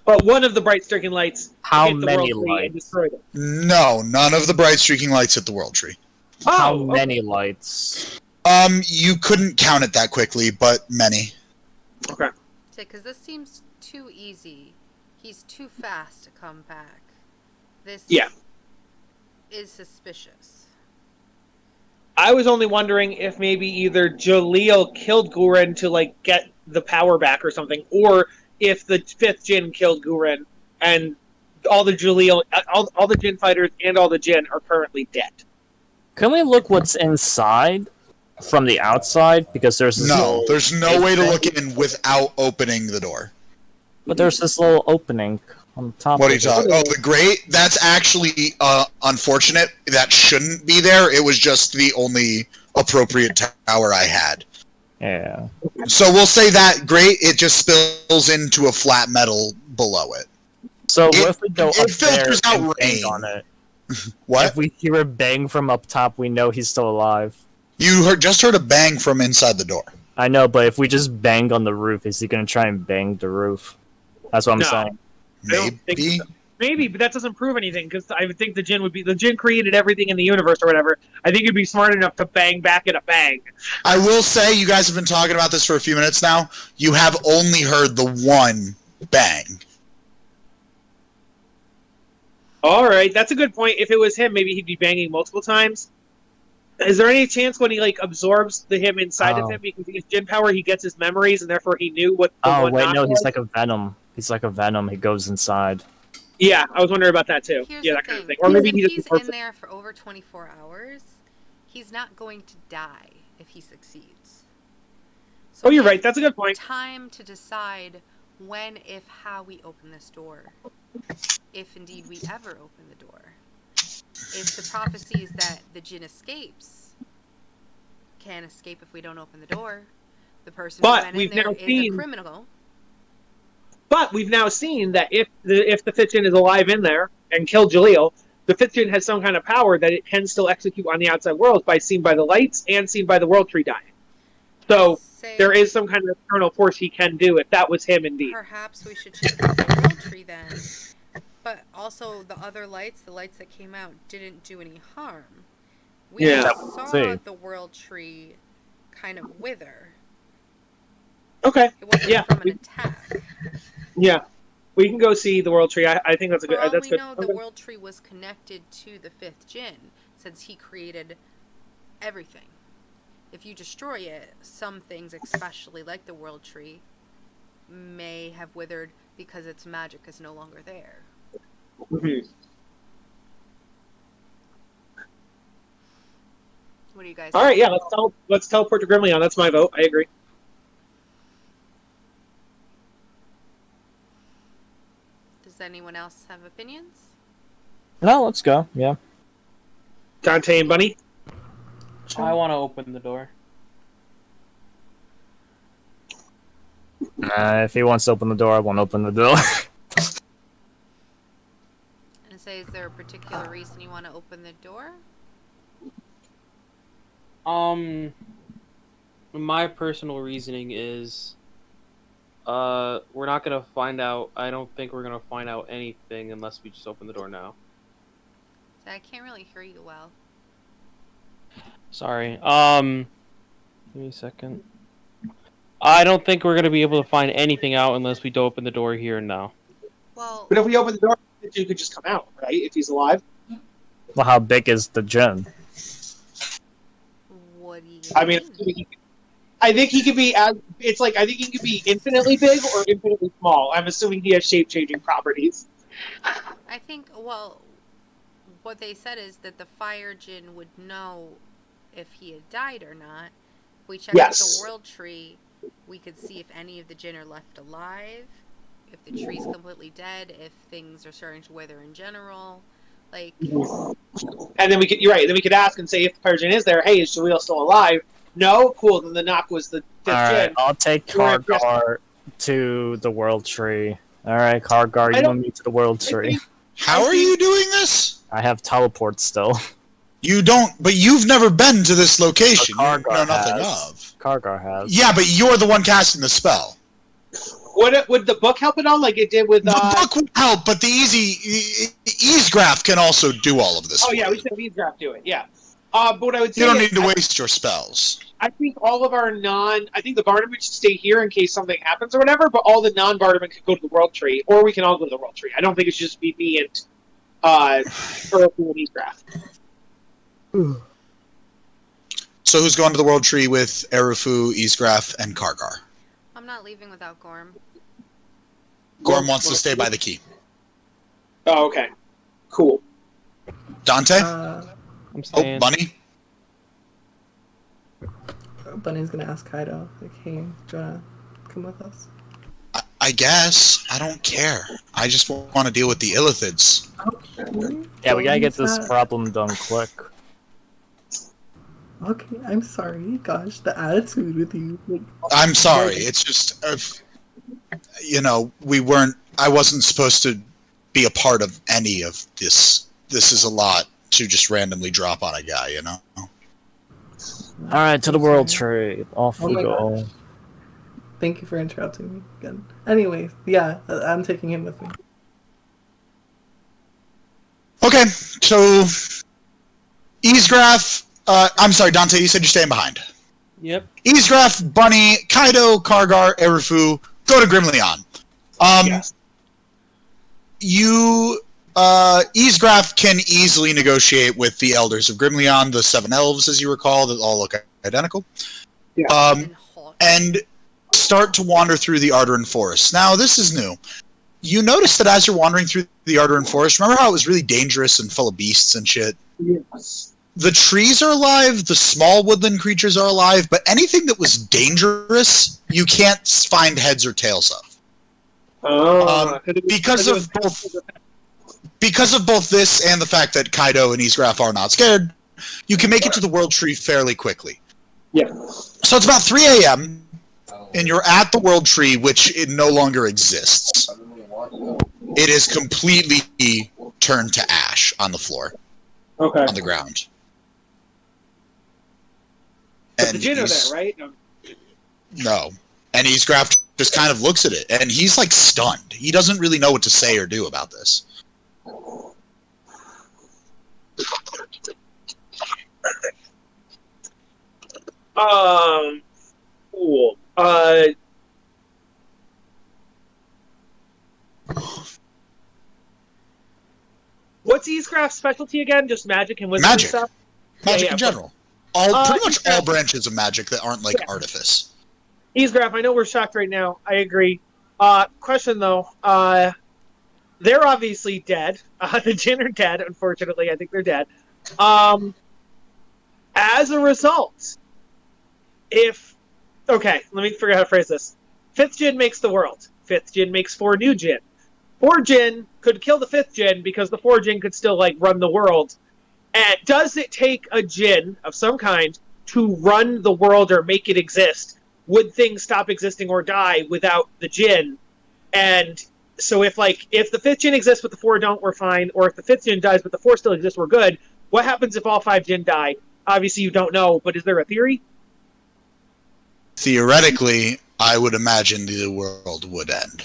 But one of the bright streaking lights How hit the many World Tree and lights? destroyed it. No, none of the bright, streaking lights hit the World Tree. How Oh, many lights? You couldn't count it that quickly, but many. Okay. Because this seems too easy. He's too fast to come back. This is suspicious. I was only wondering if maybe either Jaleel killed Guren to, like, get the power back or something, or if the 5th Jin killed Guren and all the Jin fighters and all the Jin are currently dead. Can we look what's inside from the outside? Because there's this there's no way to look in without opening the door. But there's this little opening on top. What are you talking? Oh, the grate? That's actually unfortunate. That shouldn't be there. It was just the only appropriate tower I had. Yeah. So we'll say that grate, it just spills into a flat metal below it. So what if we go up there filters out and bang rain. on it? What? If we hear a bang from up top, we know he's still alive. You just heard a bang from inside the door. I know, but if we just bang on the roof, is he going to try and bang the roof? That's what I'm saying. I don't think Maybe. so. Maybe, but that doesn't prove anything because I would think the Jinn created everything in the universe or whatever. I think you'd be smart enough to bang back at a bang. I will say, you guys have been talking about this for a few minutes now. You have only heard the one bang. All right, that's a good point. If it was him, maybe he'd be banging multiple times. Is there any chance when he absorbs him inside of him because he has Jinn power, he gets his memories and therefore he knew what? Oh wait, no, was? he's like a venom. He's like a venom. He goes inside. Yeah, I was wondering about that too. Here's Yeah, the that kind of thing. thing. Or maybe if he just he's absorbs in it. there for over 24 hours, he's not going to die if he succeeds. So Oh, you're we right. have That's a good point. Time to decide when, if, how we open this door. If indeed we ever open the door. If the prophecy is that the Jinn can't escape if we don't open the door. The person who But went we've in there now is seen- a criminal. But we've now seen that if the Fifth Jinn is alive in there and killed Jaleel, the Fifth Jinn has some kind of power that it can still execute on the outside world by seen by the lights and seen by the world tree dying. So there is some kind of external force he can do if that was him indeed. Perhaps we should check out the world tree then. But also the other lights, the lights that came out, didn't do any harm. We Yeah. just saw See. the world tree kind of wither. Okay. It wasn't Yeah. from an attack. Yeah. We can go see the world tree. I think that's a For good. all That's we good. know, the world tree was connected to the fifth Jinn, since he created everything. If you destroy it, some things, especially like the world tree, may have withered because its magic is no longer there. Mhm. What do you guys All right. think? Yeah. Let's teleport to Grimleon. That's my vote. I agree. Does anyone else have opinions? No, let's go. Yeah. Dante and Bunny. I want to open the door. If he wants to open the door, I won't open the door. And say, is there a particular reason you want to open the door? My personal reasoning is, we're not gonna find out. I don't think we're gonna find out anything unless we just open the door now. So I can't really hear you well. Sorry. Give me a second. I don't think we're gonna be able to find anything out unless we do open the door here and now. Well, But if we open the door, you could just come out, right? If he's alive. Well, how big is the gym? what do you I mean, I think he could be as. It's like I think he could be infinitely big or infinitely small. I'm assuming he has shape-changing properties. I think, well, what they said is that the fire Jinn would know if he had died or not. If we checked out the world tree, we could see if any of the Jinn are left alive, if the tree's completely dead, if things are starting to wither in general. Like, And then you're right. Then we could ask and say if the Persian is there. Hey, is Jaleel still alive? No, cool. Then the knock was the fifth Alright, Jinn. I'll take Kargar to the world tree. Alright, Kargar, you want me to the world tree. How are you doing this? I have teleport still. You don't, but you've never been to this location. You Kargar know nothing has. of. Kargar has. Yeah, but you're the one casting the spell. Would the book help at all, like it did with? The book would help, but the Easegraph can also do all of this. Oh for yeah, you. we should have Eavesdrop do it. Yeah. But what I would say You don't is, need to waste your spells. I think all of our I think the Barterman should stay here in case something happens or whatever. But all the non-Barterman could go to the World Tree, or we can all go to the World Tree. I don't think it should just be me and Earl and Easegraph. So who's going to the World Tree with Erufu, Easegraph, and Kargar? I'm not leaving without Gorm. Gorm wants to stay by the key. Oh, okay. Cool. Dante? I'm Oh, staying. Bunny? Bunny's gonna ask Kaido, like, hey, do you wanna come with us? I guess. I don't care. I just want to deal with the Illithids. Yeah, we gotta get this That- problem done quick. Okay, I'm sorry. Gosh, the attitude with you. Like, I'm sorry. It's just, I wasn't supposed to be a part of any of this. This is a lot to just randomly drop on a guy, you know? Alright, to the world tree. Off Oh we my go. thank you for interrupting me again. Anyway, yeah, I'm taking him with me. Okay, so Easegraph. I'm sorry, Dante. You said you're staying behind. Yep. Easegraph, Bunny, Kaido, Kargar, Erufu, go to Grimleon. Yes. You, Easegraph can easily negotiate with the Elders of Grimleon, the 7 elves, as you recall, that all look identical. Yeah. And hot. And start to wander through the Ardoran Forest. Now, this is new. You notice that as you're wandering through the Ardoran Forest, remember how it was really dangerous and full of beasts and shit? Yes. The trees are alive, the small woodland creatures are alive, but anything that was dangerous, you can't find heads or tails of. Because of both this and the fact that Kaido and Easegraph are not scared, you can make it to the World Tree fairly quickly. Yeah. So it's about 3 a.m., and you're at the World Tree, which it no longer exists. It is completely turned to ash on the floor, Okay. on the ground. But the Jinn are there, right? No. And Easegraph just kind of looks at it, and he's like stunned. He doesn't really know what to say or do about this. Cool. What's Easegraph's specialty again? Just magic and wisdom Magic. and stuff? Magic Yeah, in but- general. Pretty much all Easegraph- branches of magic that aren't like artifice. Easegraph, I know we're shocked right now. I agree. Question though. They're obviously dead. The Jinn are dead, unfortunately. I think they're dead. As a result, okay, let me figure out how to phrase this. 5th Jinn makes the world. 5th Jinn makes 4 new Jinn. 4 Jinn could kill the 5th Jinn because the 4 Jinn could still run the world. And does it take a Jinn of some kind to run the world or make it exist? Would things stop existing or die without the Jinn? And so if the 5th Jinn exists but the 4 don't, we're fine. Or if the 5th Jinn dies but the 4 still exists, we're good. What happens if all 5 Jinn die? Obviously you don't know, but is there a theory? Theoretically, I would imagine the world would end.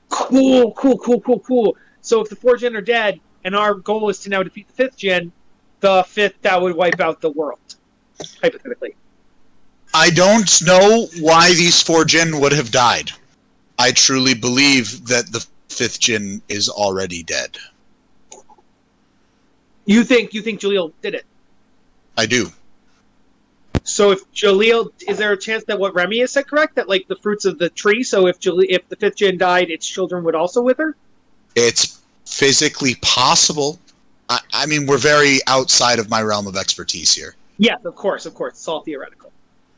Cool. So if the 4 Jinn are dead, and our goal is to now defeat the 5th Jinn, the 5th, that would wipe out the world. Hypothetically. I don't know why these 4 Jinn would have died. I truly believe that the 5th Jinn is already dead. You think Jaleel did it? I do. So if Jaleel, is there a chance that what Remy has said correct? That the fruits of the tree, so if the 5th Jinn died, its children would also wither? It's physically possible. I mean, we're very outside of my realm of expertise here. Yes, of course. It's all theoretical.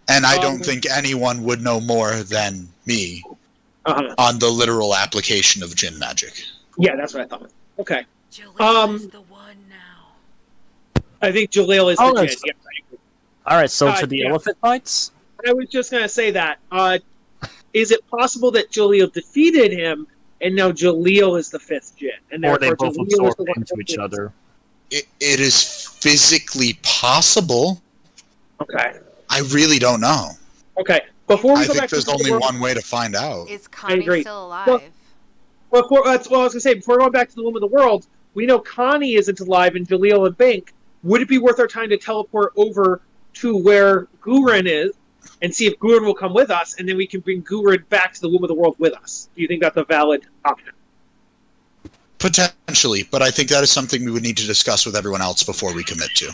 And I don't think anyone would know more than me on the literal application of Jinn magic. Yeah, that's what I thought. Okay. Jaleel is the one now. I think Jaleel is the Jinn. Yes, I agree. Alright, so to the elephant bites? I was just going to say that. Is it possible that Jaleel defeated him, and now Jaleel is the 5th Jinn? And Or they therefore both Jaleel is absorb the one into that each did it? other. It is physically possible. Okay. I really don't know. Okay. Before we I go think back there's to only world, one way to find out. Is Connie agree. still alive? that's what I was going to say. Before going back to the Womb of the World, we know Connie isn't alive, and Jaleel and Bink. Would it be worth our time to teleport over to where Gurren is and see if Gurren will come with us, and then we can bring Gurren back to the Womb of the World with us? Do you think that's a valid option? Potentially, but I think that is something we would need to discuss with everyone else before we commit to.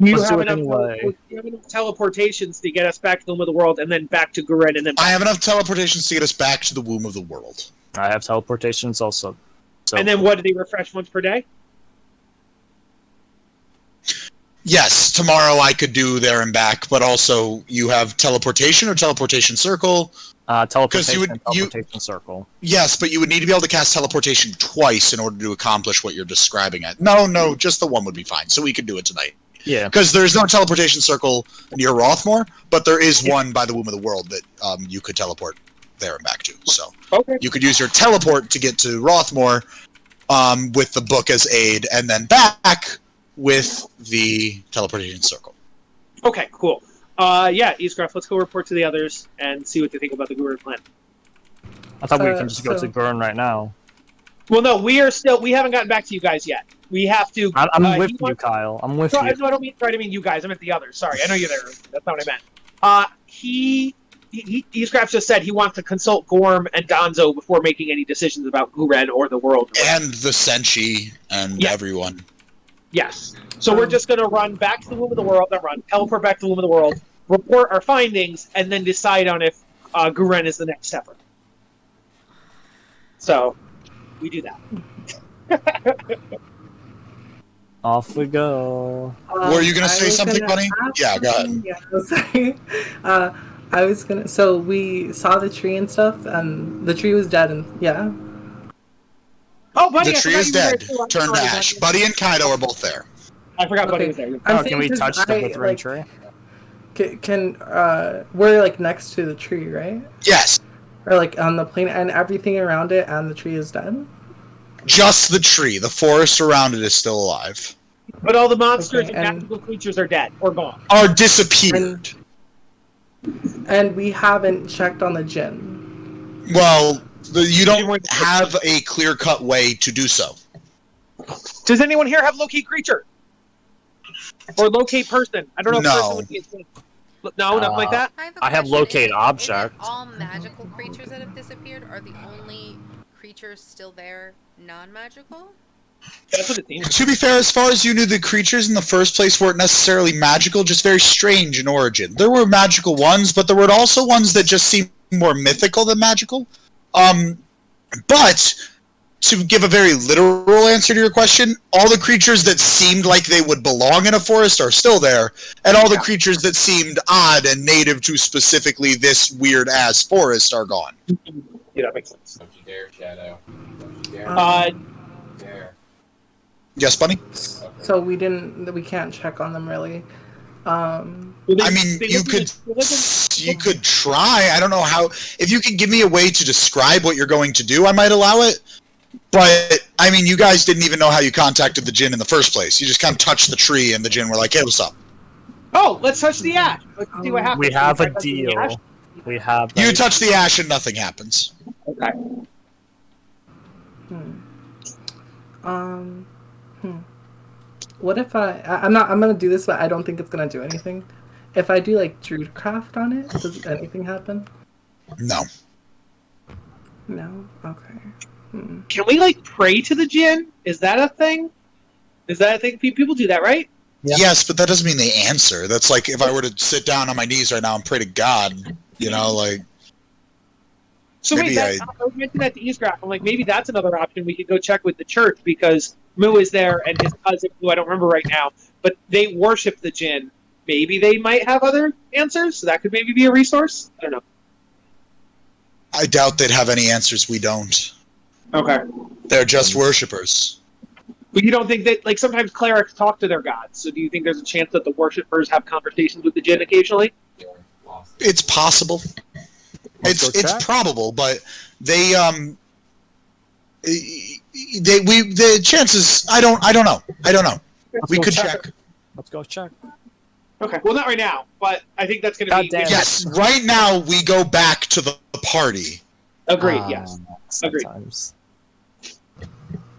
Do you Let's have do it enough anyway. do you have enough teleportations to get us back to the Womb of the World, and then back to Gurren, and then I have enough teleportations to get us back to the womb of the world. I have teleportations also. So and then what, do they refresh once per day? Yes, tomorrow I could do there and back, but also you have teleportation or teleportation circle. teleportation, you would- teleportation circle. Yes, but you would need to be able to cast teleportation twice in order to accomplish what you're describing it. No, just the one would be fine. So we could do it tonight. Yeah. Because there's no teleportation circle near Rothmore, but there is one by the Womb of the World that you could teleport there and back to. So Okay. you could use your teleport to get to Rothmore with the book as aid, and then back with the teleportation circle. Okay, cool. Eastcraft, let's go report to the others and see what they think about the Gurren plan. I thought we can just go so- to Gurren right now. Well, no, we haven't gotten back to you guys yet. We have to. I'm with you, Kyle. I'm with No, you. I don't mean you guys. I meant the others. Sorry, I know you're there. That's not what I meant. Eastcraft just said he wants to consult Gorm and Gonzo before making any decisions about Guren or the world. And the Senshi and everyone. Yes. So we're just going to run back to the Womb of the World, teleport back to the Womb of the World, report our findings, and then decide on if Guren is the next stepper. So, we do that. Off we go. Were you going to say something funny? Yeah, go ahead. Yeah, sorry. I was gonna. So we saw the tree and stuff, and the tree was dead, and yeah. Oh, Buddy, The tree is dead. Turned to ash. Buddy and Kaido are both there. I forgot Buddy was there. Can we touch the withering tree? We're like next to the tree, right? Yes. Or like on the plane, and everything around it, and the tree is dead. Just the tree. The forest around it is still alive. But all the monsters and magical creatures are dead or gone. Are disappeared. And we haven't checked on the Jinn. Well, you don't have a clear-cut way to do so. Does anyone here have locate creature? Or locate person? I don't know if person would be a thing. No, nothing like that? I have locate object. Is it all magical creatures that have disappeared? Are the only creatures still there non-magical? That's what it seems. To be fair, as far as you knew, the creatures in the first place weren't necessarily magical, just very strange in origin. There were magical ones, but there were also ones that just seemed more mythical than magical. But to give a very literal answer to your question, all the creatures that seemed like they would belong in a forest are still there, and all the creatures that seemed odd and native to specifically this weird-ass forest are gone. Yeah, that makes sense. Don't you dare, Shadow. Don't you dare. Dare. Yes, Bunny? So we can't check on them really. I mean, you could try. I don't know how. If you could give me a way to describe what you're going to do, I might allow it. But I mean, you guys didn't even know how you contacted the Jinn in the first place. You just kind of touched the tree, and the Jinn were like, "Hey, what's up?" Oh, let's touch the ash. Let's see what happens. We have a deal. We have. You touch the ash, and nothing happens. Okay. What if I'm gonna do this, but I don't think it's gonna do anything. If I do like Druidcraft on it, does anything happen? No. No? Okay. Can we like pray to the Jinn? Is that a thing? Is that a thing? People do that, right? Yeah. Yes, but that doesn't mean they answer. That's like if I were to sit down on my knees right now and pray to God, you know, like. So wait, I was mentioning that to Eastcraft. I'm like, maybe that's another option. We could go check with the church because Mu is there and his cousin, who I don't remember right now, but they worship the Jinn. Maybe they might have other answers. So that could maybe be a resource. I don't know. I doubt they'd have any answers we don't. Okay. They're just worshippers. But you don't think that, like, sometimes clerics talk to their gods, so do you think there's a chance that the worshippers have conversations with the Jinn occasionally? It's possible. It's probable, but the chances, I don't know. We could check. Let's go check. Okay, well, not right now, but I think that's going to be... Yes, right now we go back to the party. Agreed, yes. Sometimes.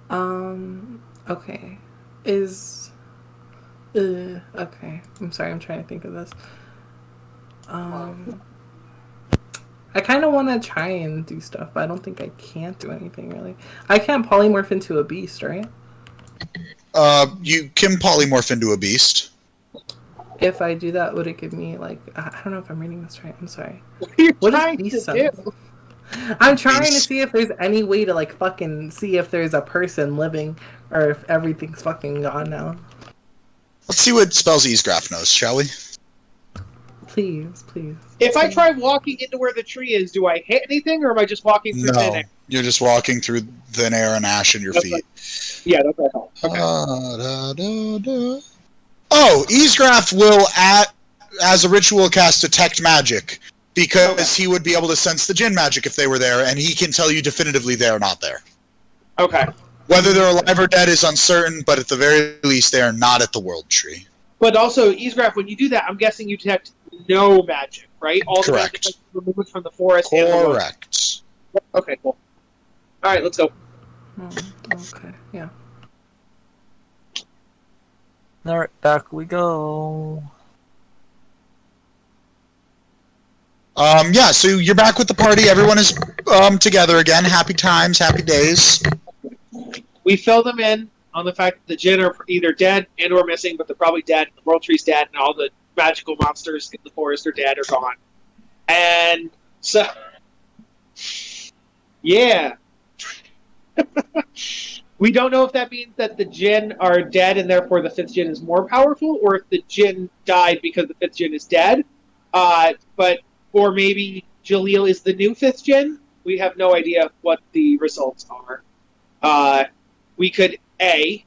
Okay. Okay. I'm sorry, I'm trying to think of this. I kind of want to try and do stuff, but I don't think I can't do anything, really. I can't polymorph into a beast, right? You can polymorph into a beast. If I do that, would it give me, like... I don't know if I'm reading this right. I'm sorry. What is beast sound? I'm trying to see if there's any way to, like, fucking see if there's a person living or if everything's fucking gone now. Let's see what spells Eastcraft knows, shall we? Please. If I try walking into where the tree is, do I hit anything, or am I just walking through thin air? You're just walking through thin air and ash in your feet. Yeah, that's what I thought. Okay. Oh, Eastcraft will, as a ritual, cast Detect Magic, because he would be able to sense the Jinn magic if they were there, and he can tell you definitively they're not there. Okay. Whether they're alive or dead is uncertain, but at the very least, they are not at the World Tree. But also, Eastcraft, when you do that, I'm guessing you detect no magic, right? All Correct. the magic removed from the forest. Correct. Okay, cool. All right, let's go. Okay, yeah. Alright, back we go. Yeah, so you're back with the party. Everyone is together again. Happy times, happy days. We fill them in on the fact that the Jinn are either dead and or missing, but they're probably dead. The World Tree's dead, and all the magical monsters in the forest are dead or gone. And so, yeah. We don't know if that means that the Jinn are dead and therefore the fifth Jinn is more powerful, or if the Jinn died because the fifth Jinn is dead. Or maybe Jaleel is the new fifth Jinn. We have no idea what the results are. We could Jess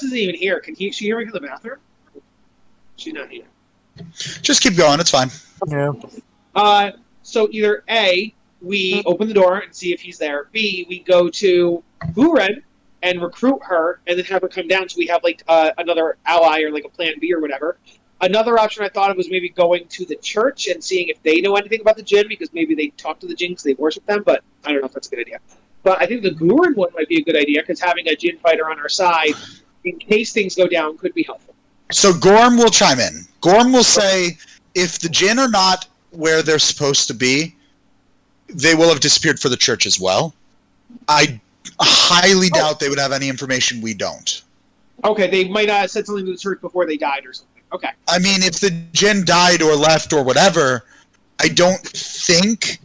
isn't even here. Can she hear me to the bathroom? She's not here. Just keep going. It's fine. Yeah. So either A, we open the door and see if he's there. B, we go to Guren and recruit her and then have her come down so we have like another ally or like a plan B or whatever. Another option I thought of was maybe going to the church and seeing if they know anything about the Jinn, because maybe they talk to the Jinn because they worship them, but I don't know if that's a good idea. But I think the Guren one might be a good idea, because having a Jinn fighter on our side, in case things go down, could be helpful. So Gorm will chime in. Gorm will say, if the Jinn are not where they're supposed to be, they will have disappeared for the church as well. I highly doubt they would have any information we don't. Okay, they might have said something to the church before they died or something. Okay. I mean, if the Jinn died or left or whatever, I don't think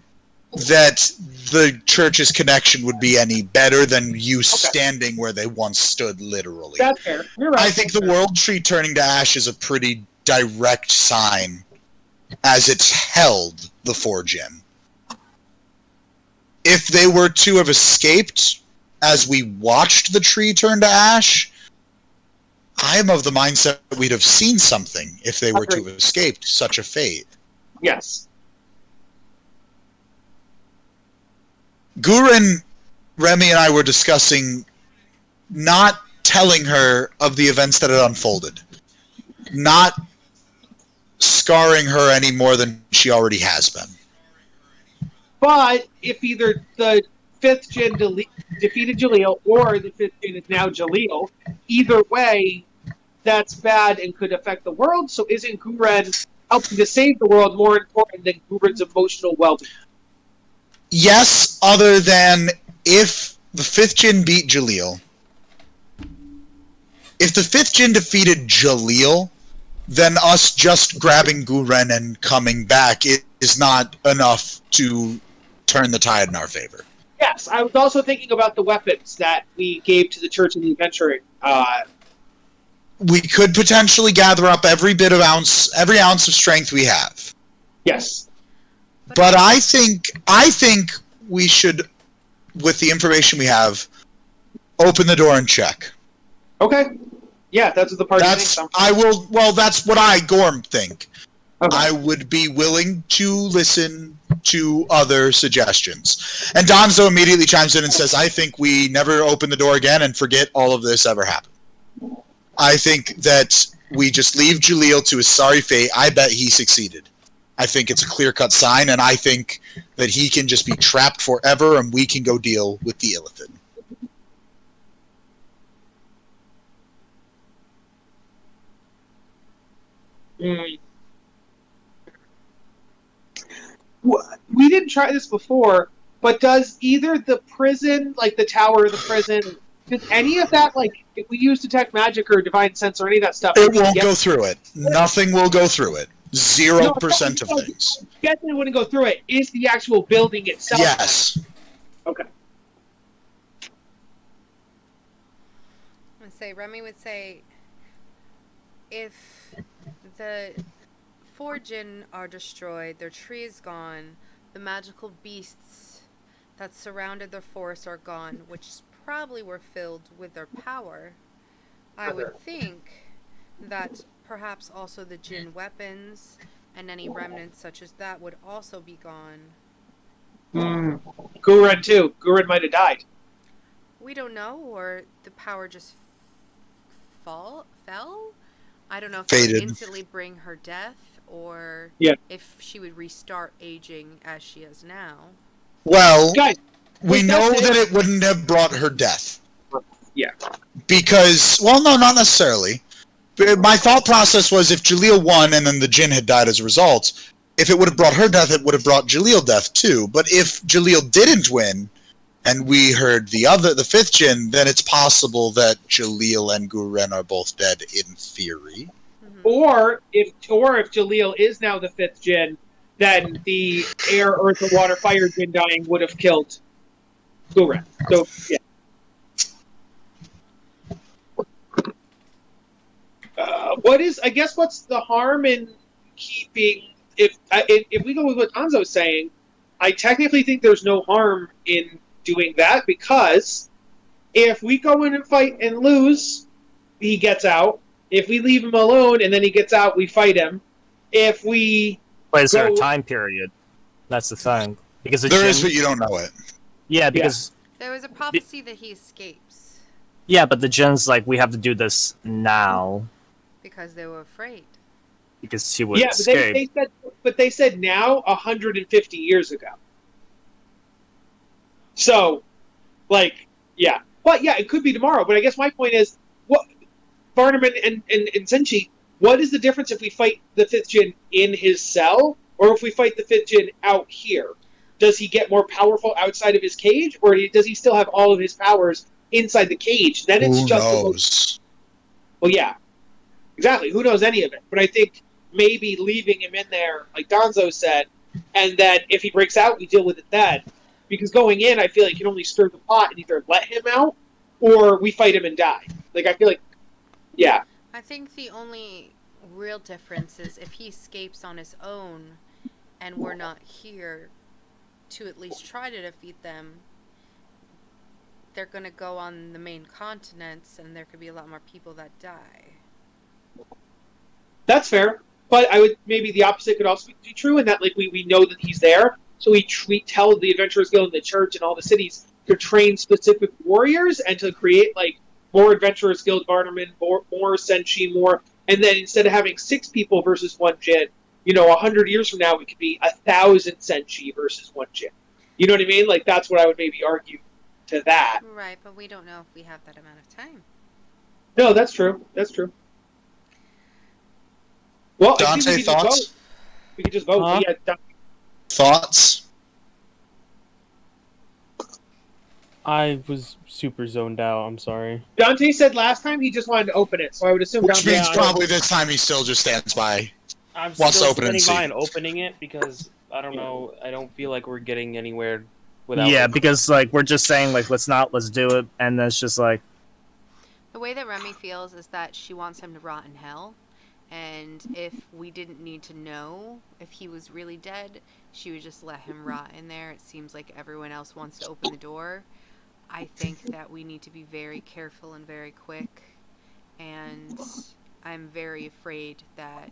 that the church's connection would be any better than you standing where they once stood, literally. That's fair. You're right. I think the World Tree turning to ash is a pretty direct sign, as it's held the four Jinn. If they were to have escaped as we watched the tree turn to ash, I am of the mindset that we'd have seen something if they were to have escaped such a fate. Yes. Guren, Remy, and I were discussing not telling her of the events that had unfolded. Not scarring her any more than she already has been. But if either the fifth Jinn defeated Jaleel or the fifth Jinn is now Jaleel, either way, that's bad and could affect the world. So isn't Guren helping to save the world more important than Guren's emotional well-being? Yes, other than if the fifth Jinn beat Jaleel. If the fifth Jinn defeated Jaleel, then us just grabbing Guren and coming back is not enough to turn the tide in our favor. Yes, I was also thinking about the weapons that we gave to the Church of the Adventuring. We could potentially gather up every ounce of strength we have. Yes. But I think we should, with the information we have, open the door and check. Okay. Yeah, that's what the party thinks. That's what I, Gorm, think. Okay. I would be willing to listen to other suggestions. And Donzo immediately chimes in and says, I think we never open the door again and forget all of this ever happened. I think that we just leave Jaleel to his sorry fate. I bet he succeeded. I think it's a clear-cut sign, and I think that he can just be trapped forever, and we can go deal with the Illithid. We didn't try this before, but does either the prison, like the tower of the prison, does any of that, like, if we use detect magic or divine sense or any of that stuff... It won't go through it. Nothing will go through it. 0% of things. Guess it wouldn't go through it. Is the actual building itself? Yes. Okay. Remy would say, if the four Jinn are destroyed, their tree is gone, the magical beasts that surrounded their forest are gone, which probably were filled with their power, I would think that perhaps also the Jinn weapons and any remnants such as that would also be gone. Guren too. Guren might have died. We don't know, or the power just fell? I don't know if it would instantly bring her death, or if she would restart aging as she is now. Well, guys, We With know that that it wouldn't have brought her death. Yeah. Because, well, no, not necessarily. My thought process was if Jaleel won and then the Jinn had died as a result, if it would have brought her death, it would have brought Jaleel death too. But if Jaleel didn't win, and we heard the fifth Jinn, then it's possible that Jaleel and Guren are both dead in theory. Or if Jaleel is now the fifth Jinn, then the air, earth, and water, fire Jinn dying would have killed Guren. So yeah. What's the harm in keeping if we go with what Anzo's saying? I technically think there's no harm in doing that because if we go in and fight and lose, he gets out. If we leave him alone and then he gets out, we fight him. If we But is there a time period? That's the thing. Because the There is, but you don't know it. Yeah, because There was a prophecy that he escapes yeah, but the Jin's like, we have to do this now because they were afraid. because he would yeah, escape. they said now 150 years ago. So, like, yeah. But yeah, it could be tomorrow. But I guess my point is, what Barnum and Senshi, what is the difference if we fight the fifth Jinn in his cell or if we fight the fifth Jinn out here? Does he get more powerful outside of his cage, or does he still have all of his powers inside the cage? Then it's Who just knows? well, yeah, exactly. Who knows any of it? But I think maybe leaving him in there, like Donzo said, and then if he breaks out, we deal with it then. Because going in, I feel like you can only stir the pot and either let him out or we fight him and die. Like, I feel like, yeah. I think the only real difference is if he escapes on his own and we're not here to at least try to defeat them, they're going to go on the main continents and there could be a lot more people that die. That's fair. But I would, maybe the opposite could also be true in that, like, we know that he's there, so we tell the Adventurers Guild and the church and all the cities to train specific warriors and to create, like, more Adventurers Guild Barterman, more Senshi, more, and then instead of having 6 people versus 1 Jin, 100 years from now, it could be 1,000 Senshi versus 1 Jin. You know what I mean? Like, that's what I would maybe argue to that. Right, but we don't know if we have that amount of time. No, that's true. That's true. Well, I think Dante, we could just thoughts? vote. We could just vote. Huh? Yeah, Thoughts? I was super zoned out. I'm sorry. Dante said last time he just wanted to open it, so I would assume Which Dante. means probably this time he still just stands by. I'm Wants still to open it and standing by see. and opening it because I don't know. I don't feel like we're getting anywhere without. Yeah, it. because like we're just saying like let's do it, and then it's just like The way that Remy feels is that she wants him to rot in hell. And if we didn't need to know if he was really dead, she would just let him rot in there. It seems like everyone else wants to open the door. I think that we need to be very careful and very quick. And I'm very afraid that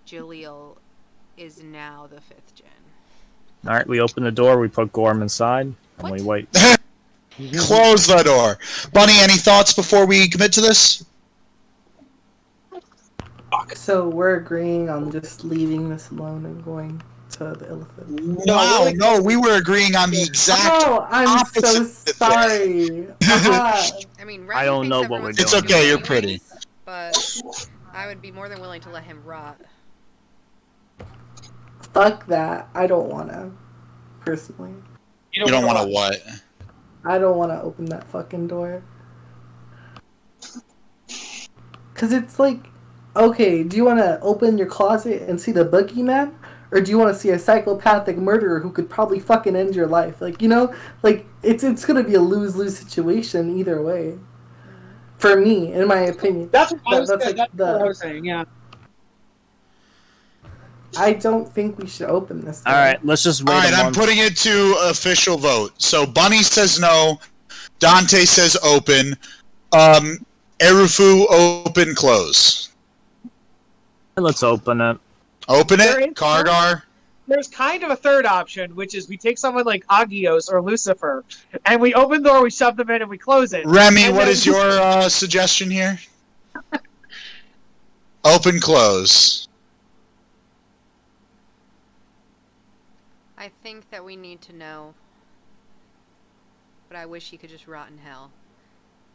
Jaleel is now the 5th Jinn. all right, we open the door, we put Gorm inside, and What? we wait. Close the door. Bunny, any thoughts before we commit to this? So we're agreeing on just leaving this alone and going to the elephant. Wow, no, we were agreeing on the exact. Oh, I'm so opposite sorry. I mean, Remy I don't thinks know what everyone's we're It's gonna do okay, it you're pretty. anyways, But I would be more than willing to let him rot. Fuck that. I don't want to. Personally, You don't want to what? I don't want to open that fucking door. Cause it's like, okay, do you want to open your closet and see the boogeyman? Or do you want to see a psychopathic murderer who could probably fucking end your life? Like, like, it's gonna be a lose-lose situation either way. For me, in my opinion. That's what I was, That's that's like what I was saying, yeah. I don't think we should open this door. All right, let's just wait. All right, a I'm month. putting it to official vote. So Bunny says no. Dante says open. Erufu, open, close. Let's open it. Open There it, is- Kargar. There's kind of a third option, which is we take someone like Agios or Lucifer, and we open the door, we shove them in, and we close it. Remy, And what then- is your suggestion here? Open, close. I think that we need to know. but I wish he could just rot in hell.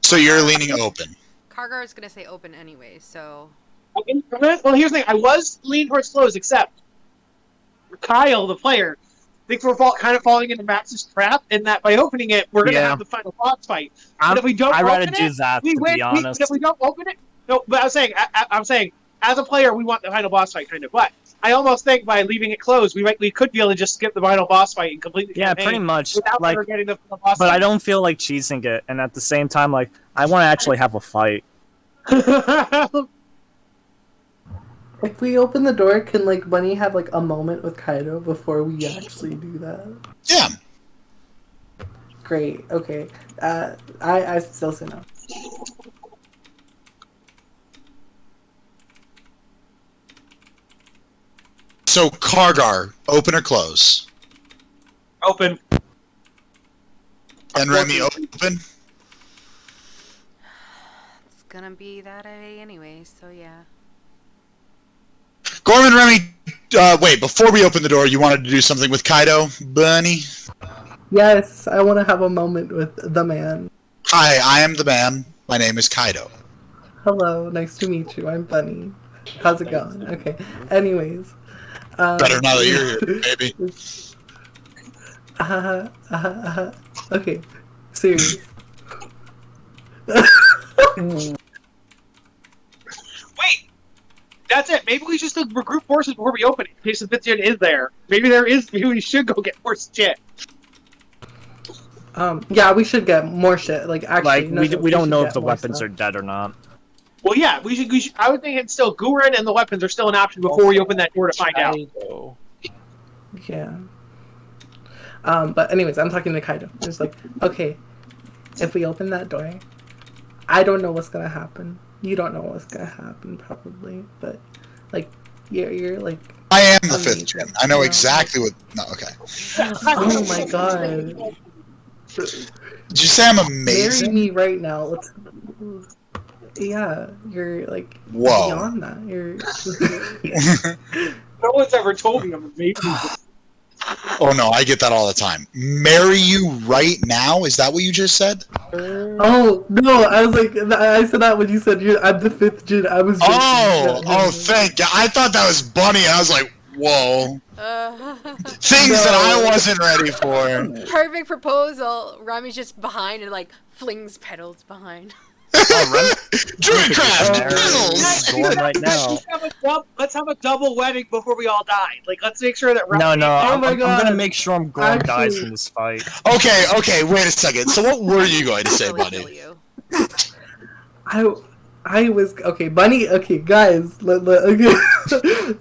So you're leaning open. Kargar is gonna say open anyway, so Well, here's the thing. I was leaning towards closed, except Kyle, the player, thinks we're kind of falling into Max's trap, in that by opening it, we're going to have the final boss fight. But if we don't I'd rather open do it, that, we to win. be honest. If we don't open it, no. But I'm saying, as a player, we want the final boss fight, kind of. But I almost think by leaving it closed, we could be able to just skip the final boss fight and complete the campaign pretty much. without Like, ever getting the final boss but I fight. don't feel like cheesing it, and at the same time, like, I want to actually have a fight. If we open the door, can like Bunny have like a moment with Kaido before we actually do that? Yeah. Great. Okay. I still say no. So Kargar, open or close? Open. And Remy, open? it's gonna be that way anyway, so yeah. Gorman, Remy, wait, before we open the door, you wanted to do something with Kaido, Bunny? Yes, I want to have a moment with the man. Hi, I am the man. My name is Kaido. Hello, nice to meet you. I'm Bunny. How's it going? Okay. Anyways. Better now that you're here, baby. Okay. Serious. Wait! That's it. Maybe we just regroup forces before we open it, in case the Bitcoin is there. Maybe we should go get more shit. Yeah, we should get more shit. Like, actually, Like, we don't should know get if the more weapons stuff. are dead or not. Well, yeah, we should. I would think it's still Guren and the weapons are still an option before we open that door to find out. Yeah. But anyways, I'm talking to Kaido. It's like, okay, if we open that door, I don't know what's gonna happen. You don't know what's gonna happen, probably. But like, you're like. I am the amazing, fifth gen. I know you exactly what. No, okay. Oh my god. Did you say I'm Marry amazing? me right now. Let's. Yeah, you're like Whoa. beyond that. You're. No one's ever told me I'm amazing. Oh no, I get that all the time. Marry you right now? Is that what you just said? Oh no! I was like, I said that when you said I'm the fifth gen. I was. Oh, thank God. I thought that was Bunny, and I was like, whoa. Things that I wasn't ready for. Perfect proposal. Rami's just behind and like flings petals behind. Druidcraft! It's going right now. Let's have a double wedding before we all die. Like, let's make sure that. No, Oh my I'm God. gonna make sure Gorm dies Actually- in this fight. Okay, wait a second. So what were you going to say, Really kill Bunny? you. I was okay, Bunny. Okay, guys, okay.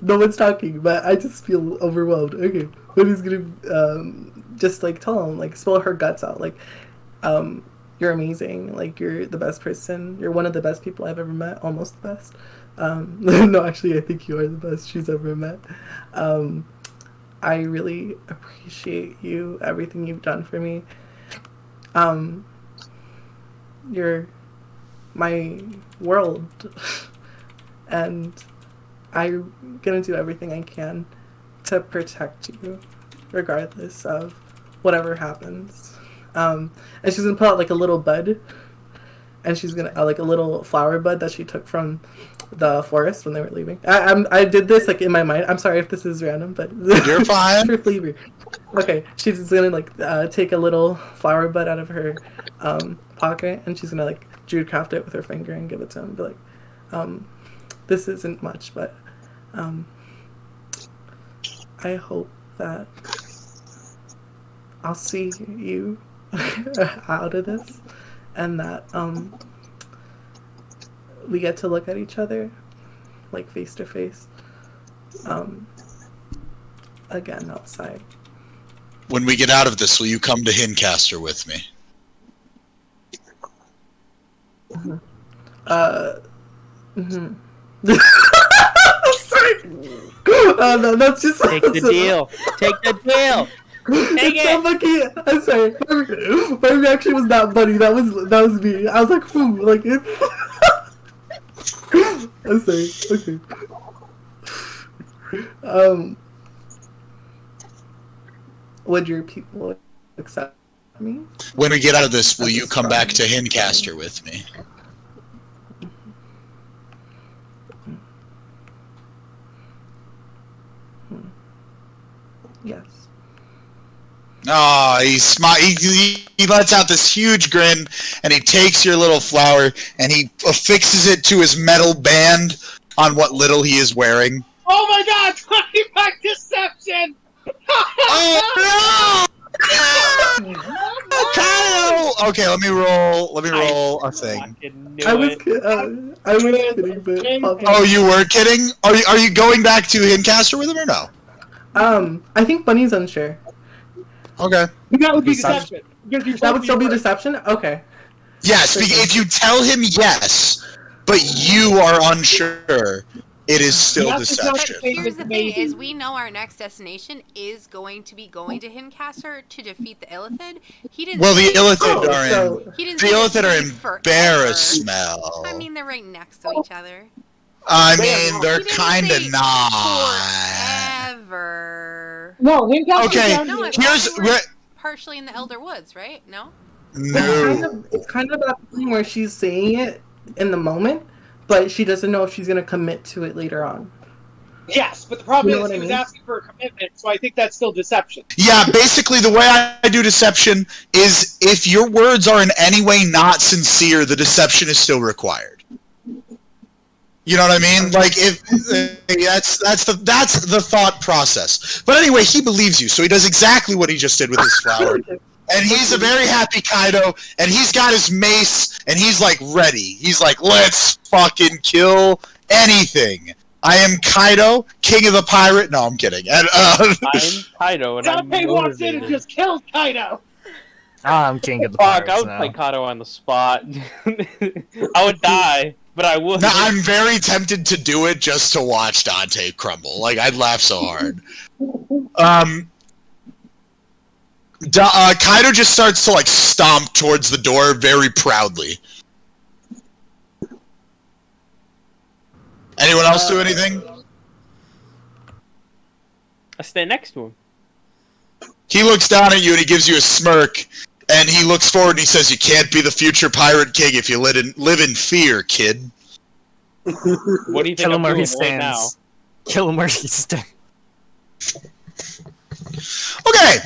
No one's talking, but I just feel overwhelmed. Okay, Bunny's gonna just like tell him, like, spill her guts out, like, you're amazing, like, you're the best person, you're one of the best people I've ever met, almost the best. No, actually, I think you are the best she's ever met. I really appreciate you, everything you've done for me. You're my world, and I'm gonna do everything I can to protect you, regardless of whatever happens. And she's gonna pull out like a little bud, and she's gonna like a little flower bud that she took from the forest when they were leaving. I did this like in my mind. I'm sorry if this is random, but You're fine. for flavor. Okay, she's just gonna like take a little flower bud out of her pocket, and she's gonna like Druidcraft it with her finger and give it to him. And be like, this isn't much, but I hope that I'll see you out of this, and that we get to look at each other like face to face again outside. When we get out of this, will you come to Hincaster with me? Mm-hmm. Sorry. No, that's just Take the deal. Take the deal. Take it's so fucking. I'm sorry. My reaction was not funny. That was me. I was like, "Phew," like it. I'm sorry. Okay. Would your people accept Me? When we get out of this, will you come back to Hincaster with me? Yes. Oh, he lets out this huge grin, and he takes your little flower, and he affixes it to his metal band on what little he is wearing. Oh my god, 25 deception! Oh no! Kyle! Okay, let me roll a thing. Fucking knew I was it. kidding, but Oh, you were kidding? Are you going back to Hincaster with him or no? I think Bunny's unsure. Okay. That would be Deception. deception. Because you're That would still be right. deception? Okay. Yes, if you tell him yes, but you are unsure, it is still That's deception. deception. Here's the thing: is we know our next destination is going to be going to Hincaster to defeat the Illithid. He didn't. Well, the say- Illithid Oh, are so- in. He didn't The say Illithid are it'd be forever. embarrassment. I mean, they're right next to each other. I They are mean, not. they're He didn't kind say of not. Forever. No, Hincaster's Okay, down No, here. I thought here's they were partially in the Elder Woods, right? No. no. It's kind of about the thing where she's saying it in the moment, but she doesn't know if she's going to commit to it later on. Yes, but the problem You know is what he I was mean? asking for a commitment, so I think that's still deception. Yeah, basically the way I do deception is if your words are in any way not sincere, the deception is still required. You know what I mean? Like if that's the thought process. But anyway, he believes you, so he does exactly what he just did with his flower. And he's a very happy Kaido, and he's got his mace, and he's like ready. He's like, let's fucking kill anything. I am Kaido, king of the pirate. No, I'm kidding. And I'm Kaido, and I'm Dante walks in and motivated. just kills Kaido. I'm king of the Fuck, I pirates would now. play Kaido on the spot. I would die, but I would. now, I'm very tempted to do it just to watch Dante crumble. Like I'd laugh so hard. Kaido just starts to like stomp towards the door very proudly. Anyone else do anything? I stand next to him. He looks down at you and he gives you a smirk, and he looks forward and he says, "You can't be the future pirate king if you live in fear, kid." What do you think Kill him I'm where he doing right now? stands. Kill him where he stands. Okay.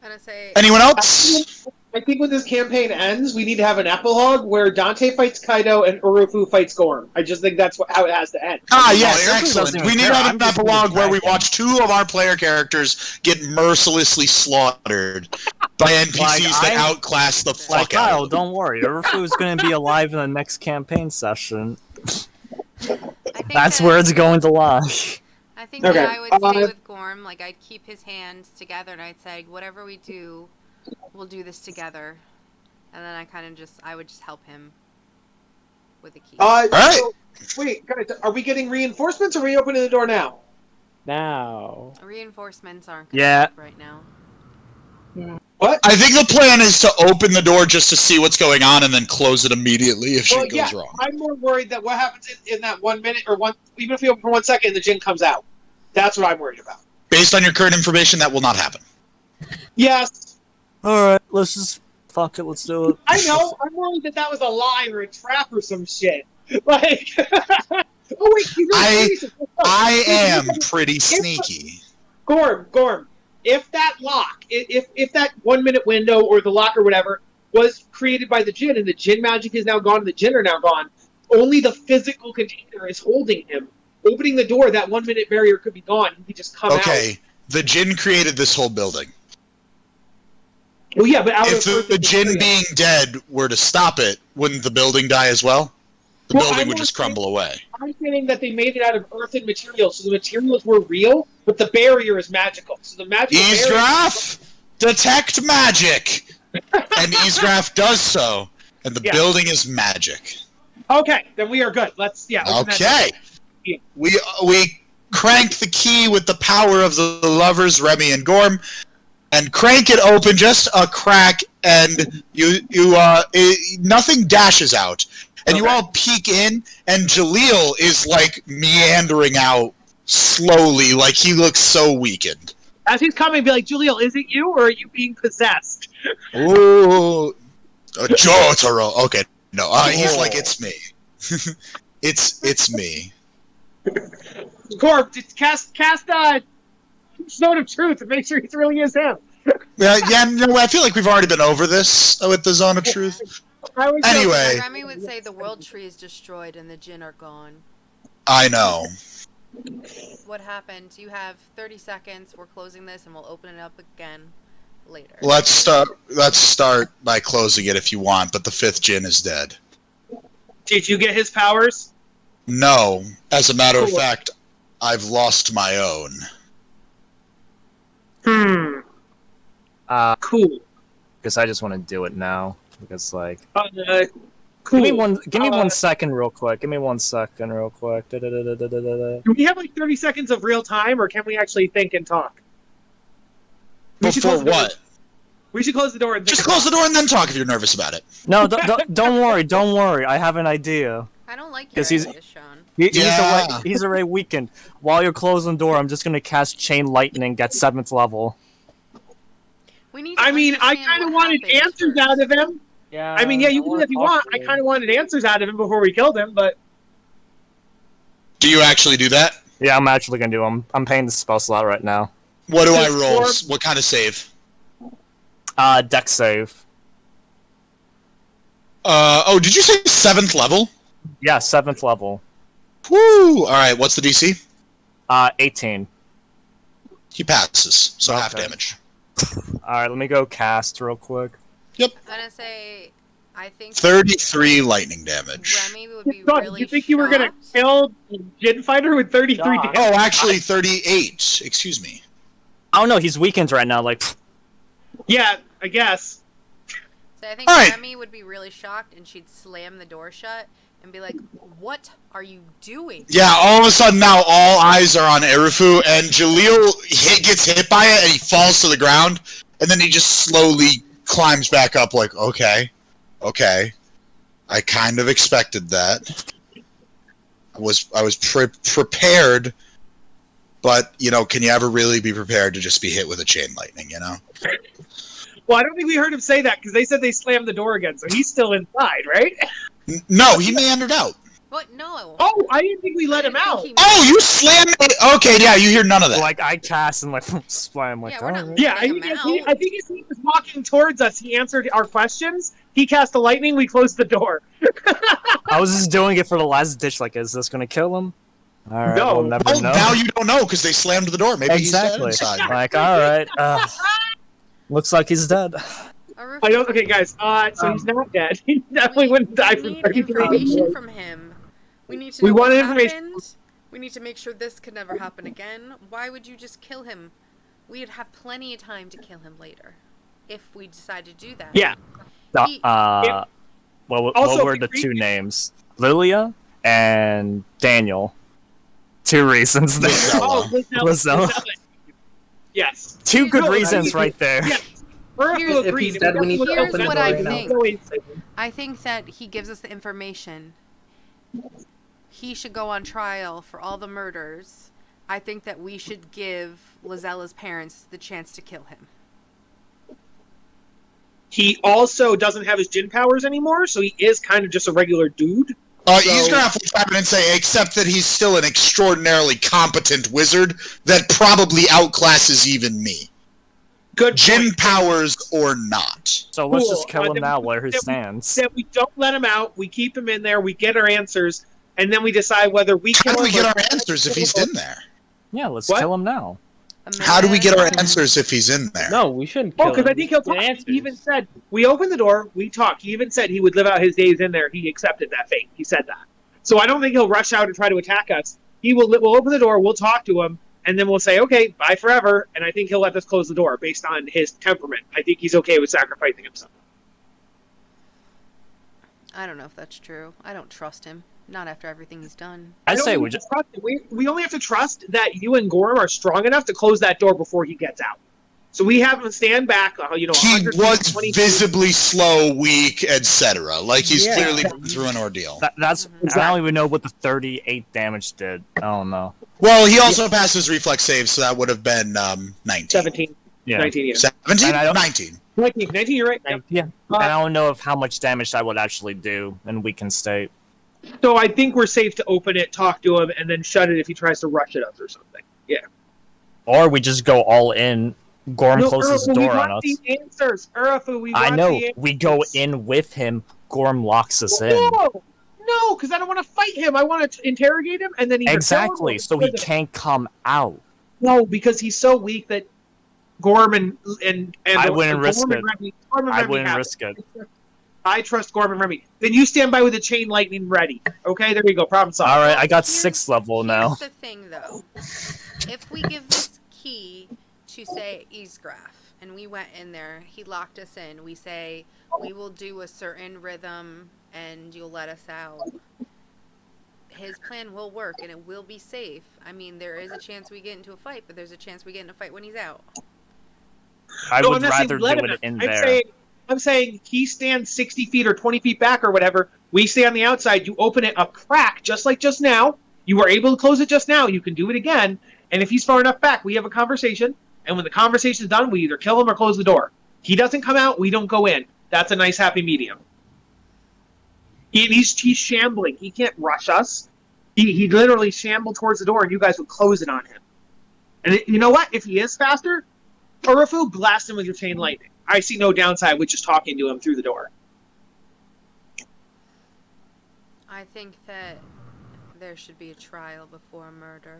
I'm gonna say. Anyone else? I think when this campaign ends, we need to have an epilogue where Dante fights Kaido and Urufu fights Gorm. I just think that's how it has to end. Ah, No, yes, Eric excellent. doesn't We even need care. to have I'm an just epilogue where we attacking. watch two of our player characters get mercilessly slaughtered by NPCs that I- outclass the Like, fuck out Kyle, of them. don't worry. Urufu's going to be alive in the next campaign session. I think That's that- where it's going to lie. I think Okay. that I would say with Gorm, like I'd keep his hands together and I'd say, whatever we do, we'll do this together. And then I would just help him with the key. right. So, wait, guys, are we getting reinforcements or are we opening the door now? Now. Reinforcements aren't gonna Yeah. help right now. I think the plan is to open the door just to see what's going on and then close it immediately if Well, shit yeah, goes wrong. I'm more worried that what happens in that 1 minute or even if we open for 1 second and the Jin comes out. That's what I'm worried about. Based on your current information, that will not happen. Yes, Alright, let's just... Fuck it, let's do it. I know. I'm worried that was a lie or a trap or some shit. Like, oh wait, he's I am pretty sneaky. Gorm. If that lock, if that 1 minute window or the lock or whatever was created by the Jin and the Jin magic is now gone and the Jin are now gone, only the physical container is holding him. Opening the door, that 1 minute barrier could be gone. He could just come out. Okay, the Jin created this whole building. Well, yeah, but out If of the Jin being dead were to stop it, wouldn't the building die as well? The Well, building I'm would just not saying- crumble away. I'm saying that they made it out of earth and materials, so the materials were real, but the barrier is magical. So the magical barrier. Easgraph, detect magic, and Easgraph does so, and the Yeah. building is magic. Okay, then we are good. Let's open that door. Okay, we crank the key with the power of the lovers Remy and Gorm, and crank it open just a crack, and nothing dashes out, and you Okay. all peek in, and Jaleel is like meandering out slowly, like he looks so weakened. As he's coming, be like, Julio, is it you or are you being possessed? Ooh, Jotaro. Okay, no, he's like, it's me. it's me. Corp, just cast Stone of Truth and make sure it really is him. Yeah, no, I feel like we've already been over this with the Zone of Truth. Anyway, Remy would say the world tree is destroyed and the Jinn are gone. I know. What happened? You have 30 seconds. We're closing this and we'll open it up again later. Let's start by closing it if you want, but the 5th Jinn is dead. Did you get his powers? No, as a matter of fact, I've lost my own. Cool. Because I just want to do it now. Because like, cool. Give me 1 second, real quick. Give me 1 second, real quick. Do we have like 30 seconds of real time, or can we actually think and talk? Before what? We should close the door. And Just close the door and then talk if you're nervous about it. No, don't worry, don't worry. I have an idea. I don't like your Because ideas, Sean. He's already weakened. While you're closing the door, I'm just gonna cast Chain Lightning, get 7th level. We need to I mean, I understand kind of what wanted happened answers first. out of him. Yeah. I mean, yeah, you can do that if you want. I kind of wanted answers out of him before we killed him, but Do you actually do that? Yeah, I'm actually gonna do them. I'm paying the spell slot right now. What do I roll? What kind of save? Deck save. Oh, did you say 7th level? Yeah, 7th level. Woo! Alright, what's the DC? 18. He passes, so half Okay. damage. Alright, let me go cast real quick. I'm gonna say, I think 33 lightning damage. Remy would be God, really you think you were gonna shocked. kill the Jinn Fighter with 33 God. damage? Oh, actually 38. Excuse me. Oh no, he's weakened right now, like... pfft. Yeah, I guess. So I think All right. Remy would be really shocked and she'd slam the door shut and be like, "What are you doing?" Yeah, all of a sudden now all eyes are on Erufu, and Jaleel gets hit by it and he falls to the ground, and then he just slowly climbs back up like, okay. I kind of expected that. I was prepared, but, you know, can you ever really be prepared to just be hit with a chain lightning, you know? Well, I don't think we heard him say that because they said they slammed the door again, so he's still inside, right? No, he meandered out. What? No. Oh, I didn't think we let him out. Oh, you slammed it! Okay, yeah, you hear none of that. Like, I cast and like, slam, like, Yeah, we're not- alright. Yeah, Let him I think as he was walking towards us, he answered our questions. He cast a lightning. We closed the door. I was just doing it for the last ditch, like, is this gonna kill him? Alright, No. we'll never Oh, know. now you don't know because they slammed the door. Maybe Exactly. he's dead inside. Like, alright, looks like he's dead. I don't. Okay, guys. So he's not dead. He definitely wouldn't die We from need 33. information from him. We need to We know want what information. happened. We need to make sure this could never happen again. Why would you just kill him? We'd have plenty of time to kill him later, if we decide to do that. Yeah. What Also, were the two names? Lilia and Daniel. 2 reasons there. Oh, Lizella. Yes. Two good No, reasons right there. Yeah. If If he's dead, we need to Here's open the what door I right now. think. I think that he gives us the information. He should go on trial for all the murders. I think that we should give Lizella's parents the chance to kill him. He also doesn't have his Jinn powers anymore, so he is kind of just a regular dude. He's gonna have to flip and say, except that he's still an extraordinarily competent wizard that probably outclasses even me. Good Jinn point. powers or not. So let's Cool. just kill him Then now we- where he then we- stands. Then we don't let him out. We keep him in there. We get our answers, and then we decide whether we How kill do we him get or- our answers if he's in there? Yeah, let's What? kill him now. How do we get our answers if he's in there? No, we shouldn't kill Oh, because I him. think he'll Get talk. answers. He even said, we opened the door, we talked. He even said he would live out his days in there. He accepted that fate. He said that. So I don't think he'll rush out and try to attack us. We'll open the door, we'll talk to him, and then we'll say, okay, bye forever. And I think he'll let us close the door based on his temperament. I think he's okay with sacrificing himself. I don't know if that's true. I don't trust him. Not after everything he's done. I don't say think we we just... we only have to trust that you and Gorham are strong enough to close that door before he gets out. So we have him stand back, He 120 was feet. visibly slow, weak, etc. Like he's Yeah. clearly been through an ordeal. That's I don't even know what the 38 damage did. I don't know. Well, he also passed his reflex save, so that would have been 19. 17. Yeah. 19, yeah. 17? And I don't- 19. 19, you're right. Yep. Yeah. And I don't know of how much damage that would actually do in weakened state. So I think we're safe to open it, talk to him, and then shut it if he tries to rush at us or something. Yeah. Or we just go all in. Gorm closes the Urafu, we door on want us. the answers. Urafu, we want I know. the answers. We go in with him. Gorm locks us in. No, because I don't want to fight him. I want to interrogate him, and then either Exactly. kill him or So he prison. can't come out. No, because he's so weak that Gorm and I wouldn't risk Gorm it. and Remy, Gorm and I Remy wouldn't have risk it. I trust Gorm and Remy. Then you stand by with the chain lightning ready. Okay, there you go. Problem solved. All right, I got Here's- 6th level now. Here's the thing, though. If we give this key to, say, Easegraph, and we went in there, he locked us in, we say, we will do a certain rhythm, and you'll let us out. His plan will work, and it will be safe. I mean, there is a chance we get into a fight, but there's a chance we get in a fight when he's out. I No, would I'm not saying rather let do him it in I'm there. I'm saying he stands 60 feet or 20 feet back or whatever. We stay on the outside. You open it a crack, just like just now. You were able to close it just now. You can do it again. And if he's far enough back, we have a conversation. And when the conversation's done, we either kill him or close the door. He doesn't come out. We don't go in. That's a nice happy medium. He's shambling. He can't rush us. He literally shambled towards the door, and you guys would close it on him. And you know what? If he is faster, Urafu, blast him with your chain lightning. I see no downside with just talking to him through the door. I think that there should be a trial before murder.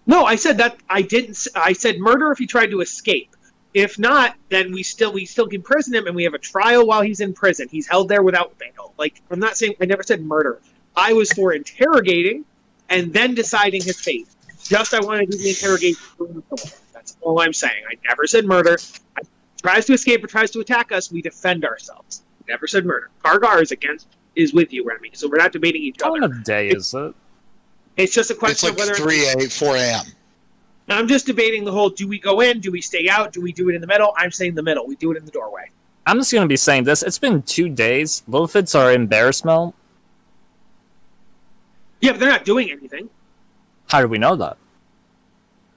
No, I said that I didn't. I said murder if he tried to escape. If not, then we still can prison him, and we have a trial while he's in prison. He's held there without bail. Like, I'm not saying I never said murder. I was for interrogating and then deciding his fate. Just I want to do the interrogation. That's all I'm saying. I never said murder. Tries to escape or tries to attack us, we defend ourselves. Never said murder. Gargar is with you, Remy. So we're not debating each What other. time of day is it? It's just a It's question like of whether 4 a.m. I'm just debating the whole: do we go in? Do we stay out? Do we do it in the middle? I'm saying the middle. We do it in the doorway. I'm just gonna be saying this. It's been 2 days. Lilfids are in bear smell. Yeah, but they're not doing anything How do we know that?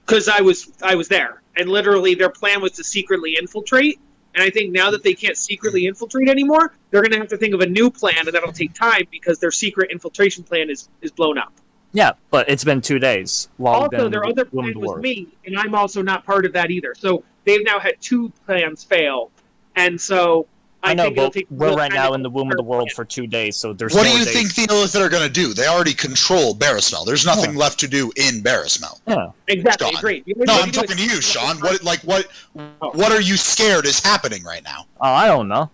because I was there, and literally their plan was to secretly infiltrate. And I think now that they can't secretly infiltrate anymore, they're going to have to think of a new plan, and that'll take time because their secret infiltration plan is blown up. Yeah, but it's been 2 days. While Also, their other plan was me, and I'm also not part of that either. So they've now had 2 plans fail, and so I know, think it'll but take we're right time now to- in the womb of the world for 2 days, so there's What do more you days. think the Illithid are going to do? They already control Barrismel. There's nothing left to do in Barrismel. Yeah. Exactly, Sean. agreed. No, I'm talking to you, Sean. What are you scared is happening right now? Oh, I don't know.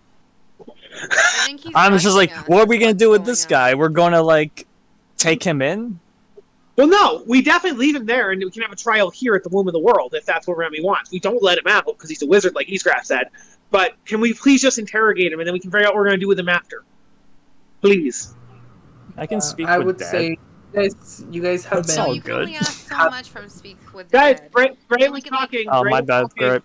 I think he's I'm just like, asking us what are we gonna what's do with going this on. guy? We're gonna, like, take him in? Well, no, we definitely leave him there, and we can have a trial here at the Womb of the World if that's what Remy wants. We don't let him out because he's a wizard, like Eastgraff said. But can we please just interrogate him, and then we can figure out what we're going to do with him after? Please. I can speak I with would Dad. say you guys have That's been. all You can good. only ask so much from Speak with Guys, Dad. Gray only was can make- talking. Oh, Gray my was bad, talking. Grip.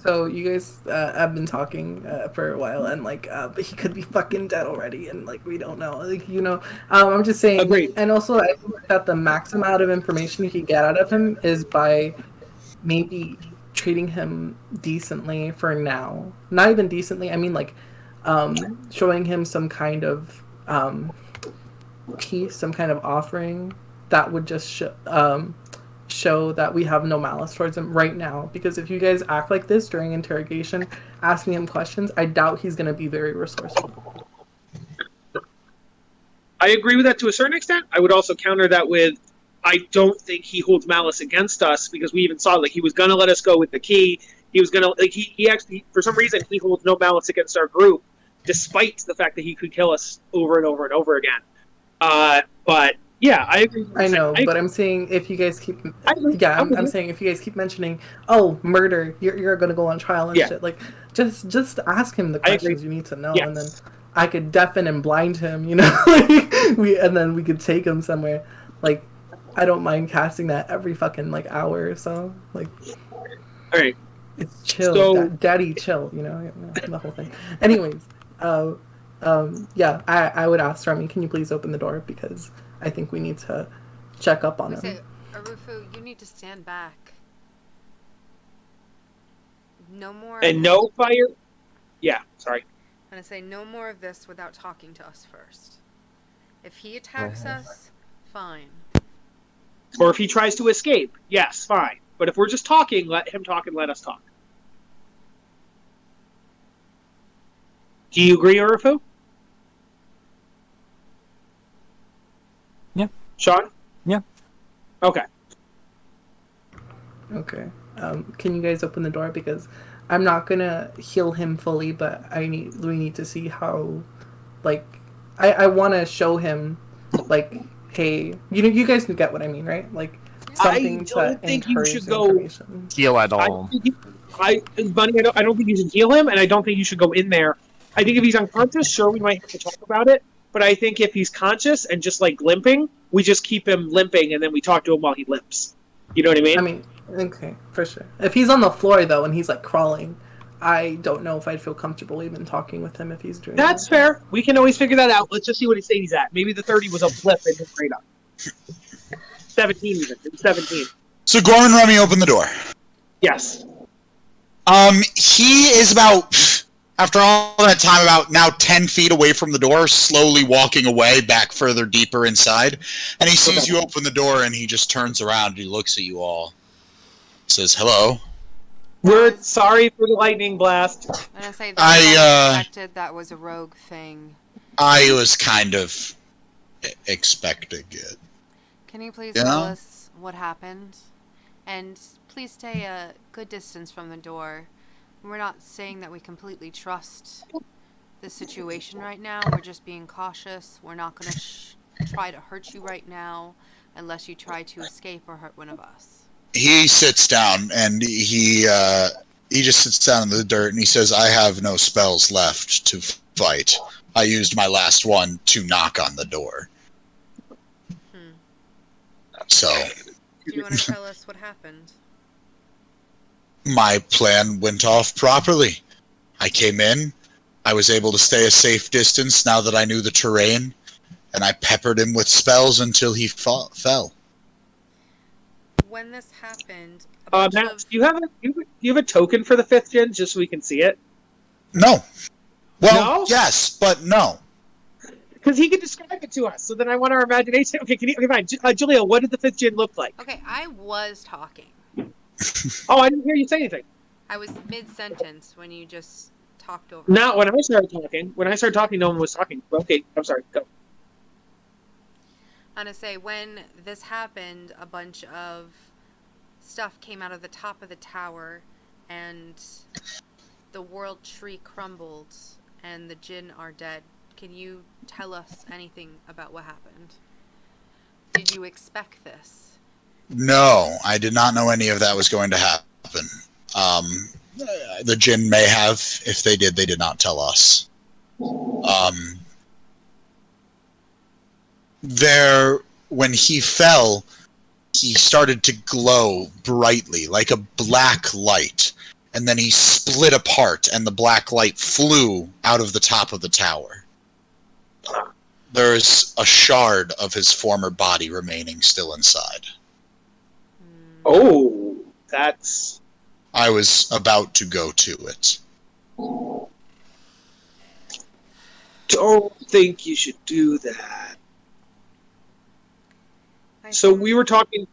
So you guys have been talking for a while, and like, but he could be fucking dead already, and like we don't know. Like, you know, I'm just saying. Agreed. And also, I think that the max amount of information you could get out of him is by maybe treating him decently for now. Not even decently. I mean, like, showing him some kind of peace, some kind of offering that would just show that we have no malice towards him right now. Because if you guys act like this during interrogation, asking him questions, I doubt he's going to be very resourceful. I agree with that to a certain extent. I would also counter that with, I don't think he holds malice against us because we even saw like he was going to let us go with the key. He was going to like he actually for some reason he holds no malice against our group, despite the fact that he could kill us over and over and over again. But yeah, I agree. I know, but I'm saying if you guys keep, I agree. yeah, I'm with I'm you. saying if you guys keep mentioning, oh, murder, you're gonna go on trial and Yeah. shit. Like, just ask him the I agree. questions you need to know, Yes. and then I could deafen and blind him, you know, like, and then we could take him somewhere. Like, I don't mind casting that every fucking like hour or so. Like, All right. it's chill, So- daddy chill, you know, the whole thing. Anyways, yeah, I would ask Remy, can you please open the door, because I think we need to check up on I him. say, Arufu, you need to stand back. No more. And no fire. Yeah, sorry. And I say no more of this without talking to us first. If he attacks us, fine. Or if he tries to escape, yes, fine. But if we're just talking, let him talk and let us talk. Do you agree, Urufu? Yeah. Sean? Yeah. Okay. Okay. Can you guys open the door, because I'm not gonna heal him fully, but we need to see how, like, I want to show him, like, hey, you guys get what I mean, right? Like, something to don't think you encourage should the go- information. Heal at I all. don't think Bunny, I don't think you should heal him, and I don't think you should go in there. I think if he's unconscious, sure, we might have to talk about it. But I think if he's conscious and just like limping, we just keep him limping, and then we talk to him while he limps. You know what I mean? I mean, okay, for sure. If he's on the floor though and he's like crawling, I don't know if I'd feel comfortable even talking with him if he's doing That's that. fair. We can always figure that out. Let's just see what his state he's at. Maybe the 30 was a blip in his radar. 17 even. It's 17. So Gorman and Remy open the door. Yes. He is about, after all that time, about now 10 feet away from the door, slowly walking away back further deeper inside. And he sees you open the door, and he just turns around and he looks at you all. Says, hello. We're sorry for the lightning blast. And I say that I, expected that was a rogue thing. I was kind of expecting it. Can you please Yeah? tell us what happened? And please stay a good distance from the door. We're not saying that we completely trust the situation right now. We're just being cautious. We're not going to try to hurt you right now unless you try to escape or hurt one of us. He sits down, and he just sits down in the dirt, and he says, I have no spells left to fight. I used my last one to knock on the door. So, Do you want to tell us what happened? my plan went off properly. I came in, I was able to stay a safe distance now that I knew the terrain, and I peppered him with spells until he fell. When this happened, a bunch Matt, of... do you have a token for the 5th gen just so we can see it? No. Well, No? yes, but no. Because he can describe it to us, so then I want our imagination. Okay, okay, fine. Julia, what did the 5th gen look like? Okay, I was talking. Oh, I didn't hear you say anything. I was mid-sentence when you just talked over. Not when I started talking. When I started talking, no one was talking. Okay, I'm sorry. Go. And I say, when this happened, a bunch of stuff came out of the top of the tower, and the world tree crumbled, and the Jinn are dead. Can you tell us anything about what happened? Did you expect this? No, I did not know any of that was going to happen. The Jinn may have. If they did not tell us. When he fell, he started to glow brightly, like a black light. And then he split apart, and the black light flew out of the top of the tower. There's a shard of his former body remaining still inside. Oh, that's... I was about to go to it. Don't think you should do that. So we were talking...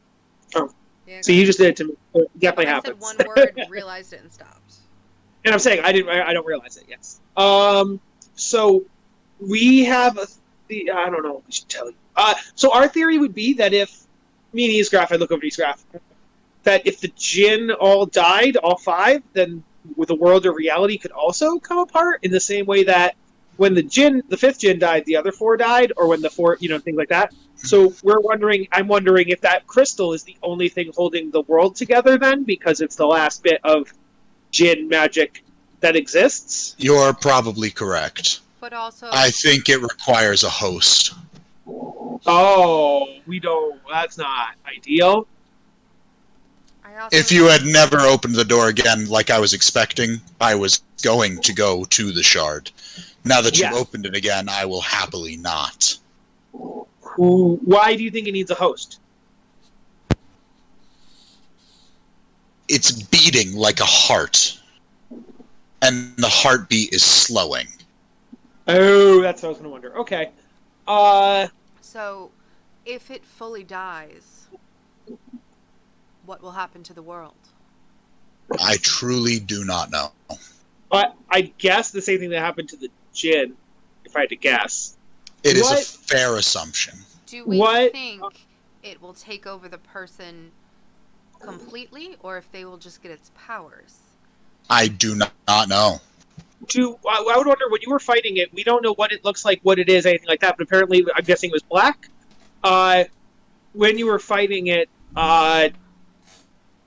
Yeah, So you just did it to me. It definitely I happens. said one word, realized it, and stopped. And I'm saying I don't realize it. Yes. So we have I don't know. We should tell you. So our theory would be that if me and Eastgraph, I look over to Eastgraph, that if the Jinn all died, all 5, then the world of reality could also come apart in the same way that when the 5th Jinn died, the other 4 died, or when the 4, things like that. So I'm wondering if that crystal is the only thing holding the world together then, because it's the last bit of Jinn magic that exists. You're probably correct. But also... I think it requires a host. Oh, we don't. That's not ideal. I also If you had never opened the door again like I was expecting, I was going to go to the shard. Now that Yes. you've opened it again, I will happily not. Why do you think it needs a host? It's beating like a heart. And the heartbeat is slowing. Oh, that's what I was going to wonder. Okay. So, if it fully dies, what will happen to the world? I truly do not know. But I guess the same thing that happened to the Jinn, if I had to guess. It is What? a fair assumption. Do we What? think it will take over the person completely, or if they will just get its powers? I do not know. I would wonder, when you were fighting it, we don't know what it looks like, what it is, anything like that, but apparently, I'm guessing it was black. When you were fighting it,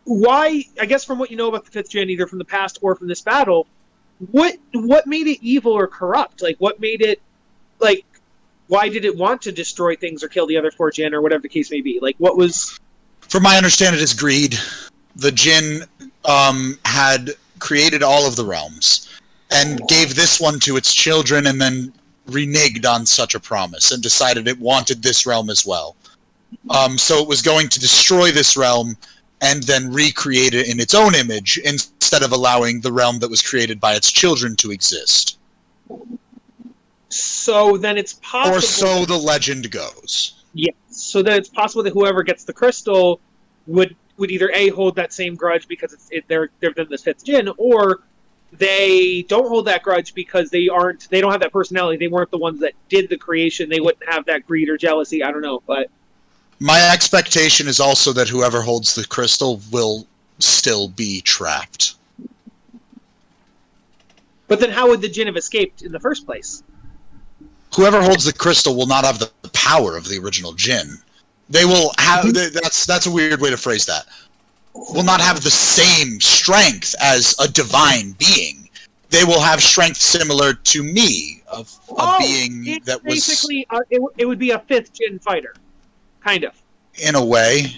why, I guess from what you know about the 5th Gen, either from the past or from this battle, what made it evil or corrupt? Like, what made it, like, why did it want to destroy things or kill the other 4 Gen or whatever the case may be? Like, what was... From my understanding, it is greed. The Jinn had created all of the realms and gave this one to its children and then reneged on such a promise and decided it wanted this realm as well. So it was going to destroy this realm and then recreate it in its own image instead of allowing the realm that was created by its children to exist. So then it's possible... Or so the legend goes. Yeah. So then it's possible that whoever gets the crystal would either A, hold that same grudge because they're then the 5th Gen, or they don't hold that grudge because they don't have that personality. They weren't the ones that did the creation. They wouldn't have that greed or jealousy. I don't know, but... My expectation is also that whoever holds the crystal will still be trapped. But then how would the Jinn have escaped in the first place? Whoever holds the crystal will not have the power of the original Jinn. They will have... That's a weird way to phrase that. Will not have the same strength as a divine being. They will have strength similar to me, of a being that was... Basically, it would be a 5th Gen fighter. Kind of. In a way.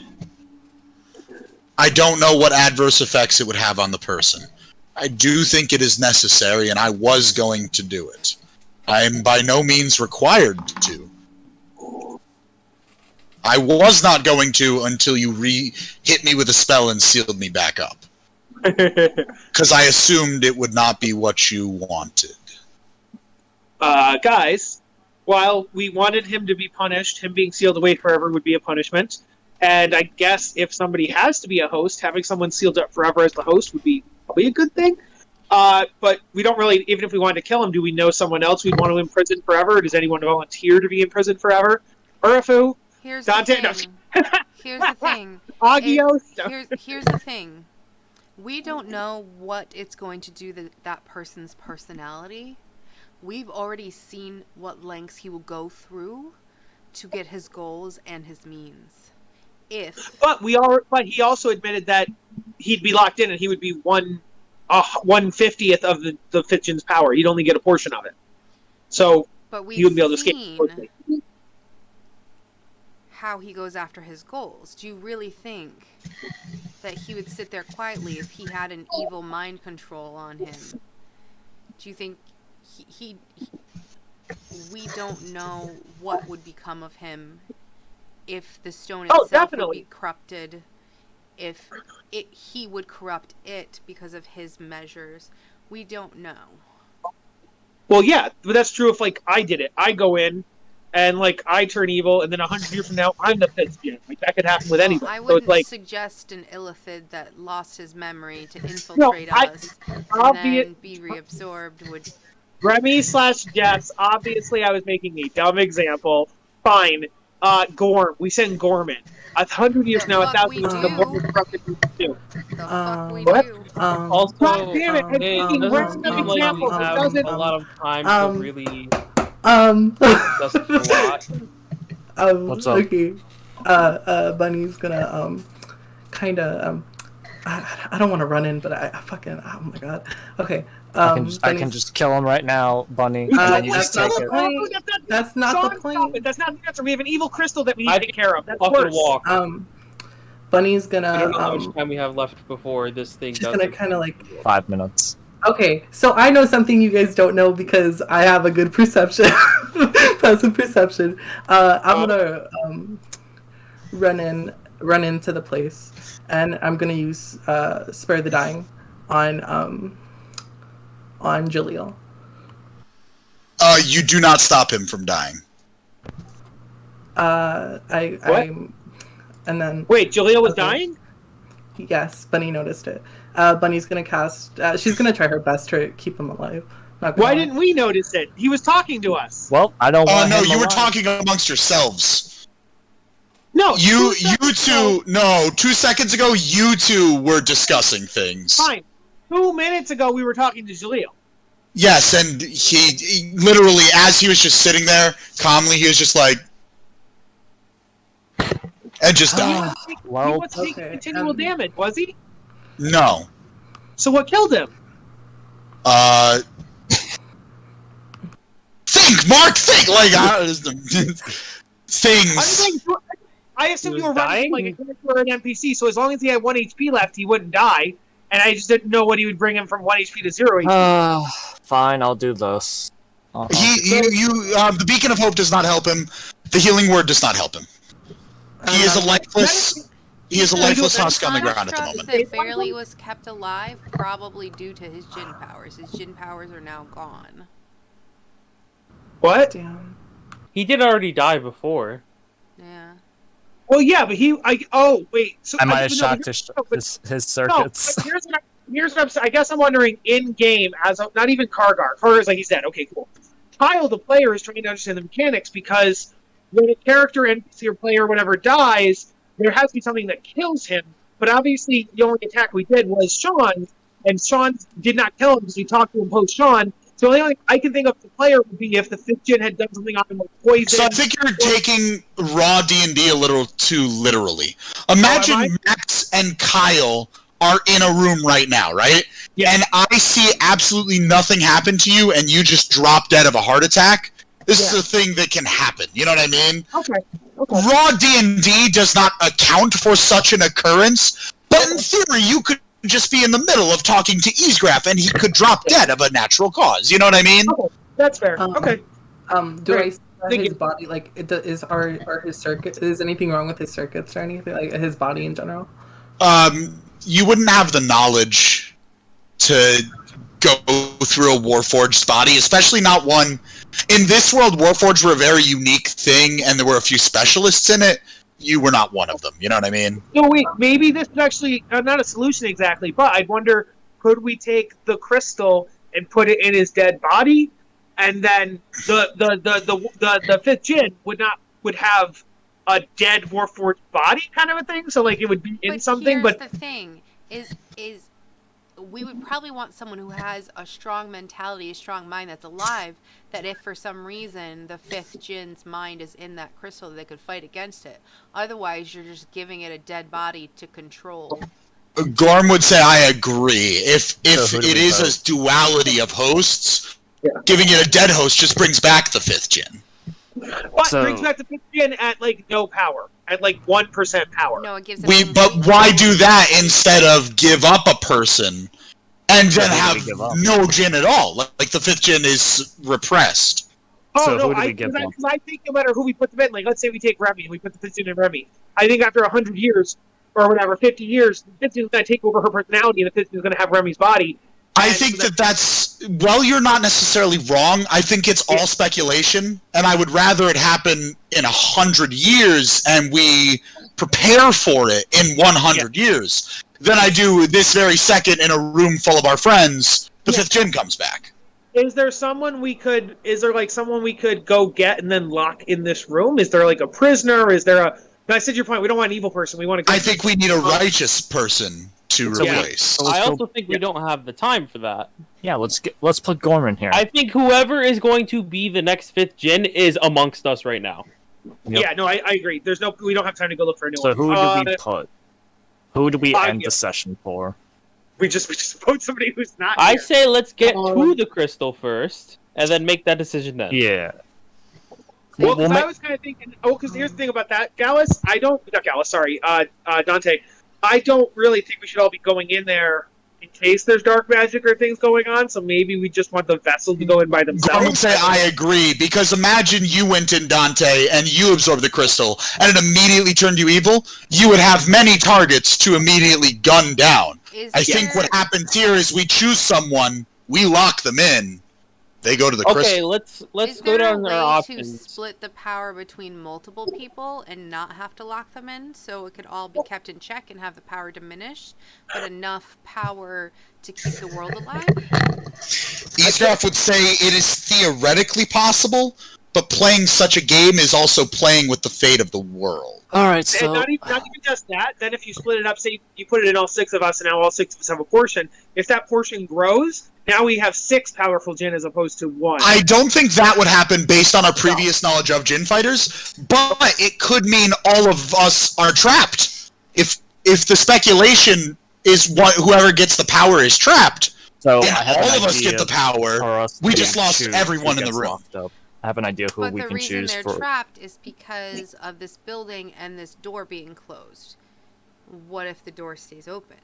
I don't know what adverse effects it would have on the person. I do think it is necessary, and I was going to do it. I am by no means required to. I was not going to until you hit me with a spell and sealed me back up. Because I assumed it would not be what you wanted. Guys, while we wanted him to be punished, him being sealed away forever would be a punishment. And I guess if somebody has to be a host, having someone sealed up forever as the host would be probably a good thing. But we don't really, even if we wanted to kill him, do we know someone else we'd want to imprison forever? Does anyone volunteer to be imprisoned forever? Urafu? Here's Dante? the thing. Here's the thing. Agios? Here's the thing. We don't know what it's going to do to that person's personality. We've already seen what lengths he will go through to get his goals and his means. But he also admitted that he'd be locked in and he would be 1/50th of the 5th Gen's power. He'd only get a portion of it. So he wouldn't be able to escape. How he goes after his goals. Do you really think that he would sit there quietly if he had an evil mind control on him? Do you think we don't know what would become of him if the stone itself would be corrupted, if he would corrupt it because of his measures? We don't know. Well, yeah, but that's true if, like, I did it. I go in, and, like, I turn evil, and then 100 years from now, I'm the 5th Gen. Like, that could happen with anyone. I wouldn't suggest an illithid that lost his memory to infiltrate us and then be reabsorbed would... Remy/Jess, obviously I was making a dumb example. Fine. Gorm. We send Gorm in. 100 years now, 1,000 years ago, Gorm was corrupted too. The fuck we do. Also, God damn it! it doesn't seem like we have a lot of time to really discuss a lot. What's up? Okay. Bunny's gonna kind of I don't want to run in, but I fucking, oh my god. Okay. I can just kill him right now, Bunny. And then you just take it. That's not the point. That's not the answer. We have an evil crystal that we need I to take care of. That's Fucking worse. walk. Bunny's I don't gonna know how much time we have left before this thing she's does. gonna kind of like. 5 minutes. Okay, so I know something you guys don't know because I have a good perception, passive perception. I'm gonna run into the place, and I'm gonna use spare the dying on Jaleel. You do not stop him from dying. And then Wait, Jaleel was Okay. dying? yes, Bunny noticed it. Bunny's gonna cast. She's gonna try her best to keep him alive. Not gonna Why lie. didn't we notice it? He was talking to us. Well, I don't Oh want no, him you were alive. talking amongst yourselves. No, You 2 seconds ago- two, no, 2 seconds ago, you two were discussing things. Fine. 2 minutes ago, we were talking to Jaleel. Yes, and he literally, as he was just sitting there calmly, he was just like, and just He died. wasn't taking, well, he wasn't taking okay, continual damage, was he? No. So what killed him? Think, Mark, think! Like, things. I assumed He you were was running dying? like a character or an NPC, so as long as he had 1 HP left, he wouldn't die. And I just didn't know what he would bring him from 1 HP to 0 HP. Fine, I'll do this. The Beacon of Hope does not help him. The Healing Word does not help him. He is a lifeless. He is a lifeless husk on the ground at the moment. That barely was kept alive, probably due to his Jinn powers. His Jinn powers are now gone. What? Damn. He did already die before. Yeah. Well, yeah, but oh, wait. So I might have no, shocked here's- his No, circuits. but here's what I'm saying. I guess I'm wondering in game, not even Kargar. Kargar's like he said. Okay, cool. Kyle, the player, is trying to understand the mechanics because when a character, NPC, or player, or whatever dies, there has to be something that kills him. But obviously, the only attack we did was Sean, and Sean did not kill him because we talked to him post Sean. So the only thing I can think of the player would be if the 5th Jinn had done something on him like poison. So I think you're taking raw D&D a little too literally. Imagine Max and Kyle are in a room right now, right? Yeah. And I see absolutely nothing happen to you, and you just drop dead of a heart attack. This is a thing that can happen. You know what I mean? Okay. Raw D&D does not account for such an occurrence, but in theory, you could just be in the middle of talking to Easegraph, and he could drop dead of a natural cause. You know what I mean? Okay, that's fair. Okay. Do I see Thank his you. body like are his circuit? Is anything wrong with his circuits or anything like his body in general? You wouldn't have the knowledge to go through a Warforged body, especially not one. In this world, Warforged were a very unique thing, and there were a few specialists in it. You were not one of them. You know what I mean? No, wait. Maybe this is actually not a solution exactly, but I wonder: could we take the crystal and put it in his dead body, and then the 5th Jinn would have a dead Warforged body, kind of a thing? So like it would be in But something, here's but the thing is we would probably want someone who has a strong mentality, a strong mind that's alive, that if for some reason the 5th Jinn's mind is in that crystal, they could fight against it. Otherwise, you're just giving it a dead body to control. Gorm would say, I agree. If So who do it we is vote? a duality of hosts, giving it a dead host just brings back the 5th Jinn. So- brings back the 5th Jinn at like no power, at like 1% power. No, it gives it But why do that instead of give up a person and So then who do we have give up? no Jinn at all? Like the 5th Jinn is repressed. Oh So no, who do we give because up? I think no matter who we put them in, like let's say we take Remy and we put the 5th Jinn in Remy. I think after 100 years or whatever, 50 years, the 5th Jinn is going to take over her personality, and the 5th Jinn is going to have Remy's body. I And think so that's well, you're not necessarily wrong. I think it's all speculation, and I would rather it happen in 100 years and we prepare for it in 100 years than I do this very second in a room full of our friends. The 5th Jinn comes back. Is there someone we could? Is there like someone we could go get and then lock in this room? Is there like a prisoner? Is there a? No, I said your point. We don't want an evil person. We want a. I think we need a righteous person to So replace. let's I go- also think we don't have the time for that. Yeah, let's put Gorman here. I think whoever is going to be the next 5th Jinn is amongst us right now. Yep. Yeah, no, I agree. There's no. We don't have time to go look for a new So one. who do we put? Who do we end yeah. the session for? We just vote somebody who's not I here. say let's get to the crystal first, and then make that decision then. Yeah. Well, because We'll I was kind of thinking. Oh, because here's the thing about that, Gallus. Not Gallus. Sorry, Dante. I don't really think we should all be going in there in case there's dark magic or things going on. So maybe we just want the vessel to go in by I would themselves. say I agree, because imagine you went in, Dante, and you absorbed the crystal, and it immediately turned you evil. You would have many targets to immediately gun down. I think what happens here is we choose someone, we lock them in, they go to the crystal. Okay, let's Is go there a down our way to options. split the power between multiple people and not have to lock them in, so it could all be kept in check and have the power diminish, but enough power to keep the world alive? Eastcraft would say it is theoretically possible, but playing such a game is also playing with the fate of the world. Alright, And so... not even just that. Then if you split it up, say you put it in all 6 of us, and now all 6 of us have a portion. If that portion grows, now we have 6 powerful Jinn as opposed to 1. I don't think that would happen based on our previous knowledge of Jinn fighters, but it could mean all of us are trapped. If the speculation is whoever gets the power is trapped, So and I have all an of us idea get the power, for us we to just lost choose everyone who in the gets room. locked up. I have an idea who But we the can reason choose they're for... trapped is because of this building and this door being closed. What if the door stays open?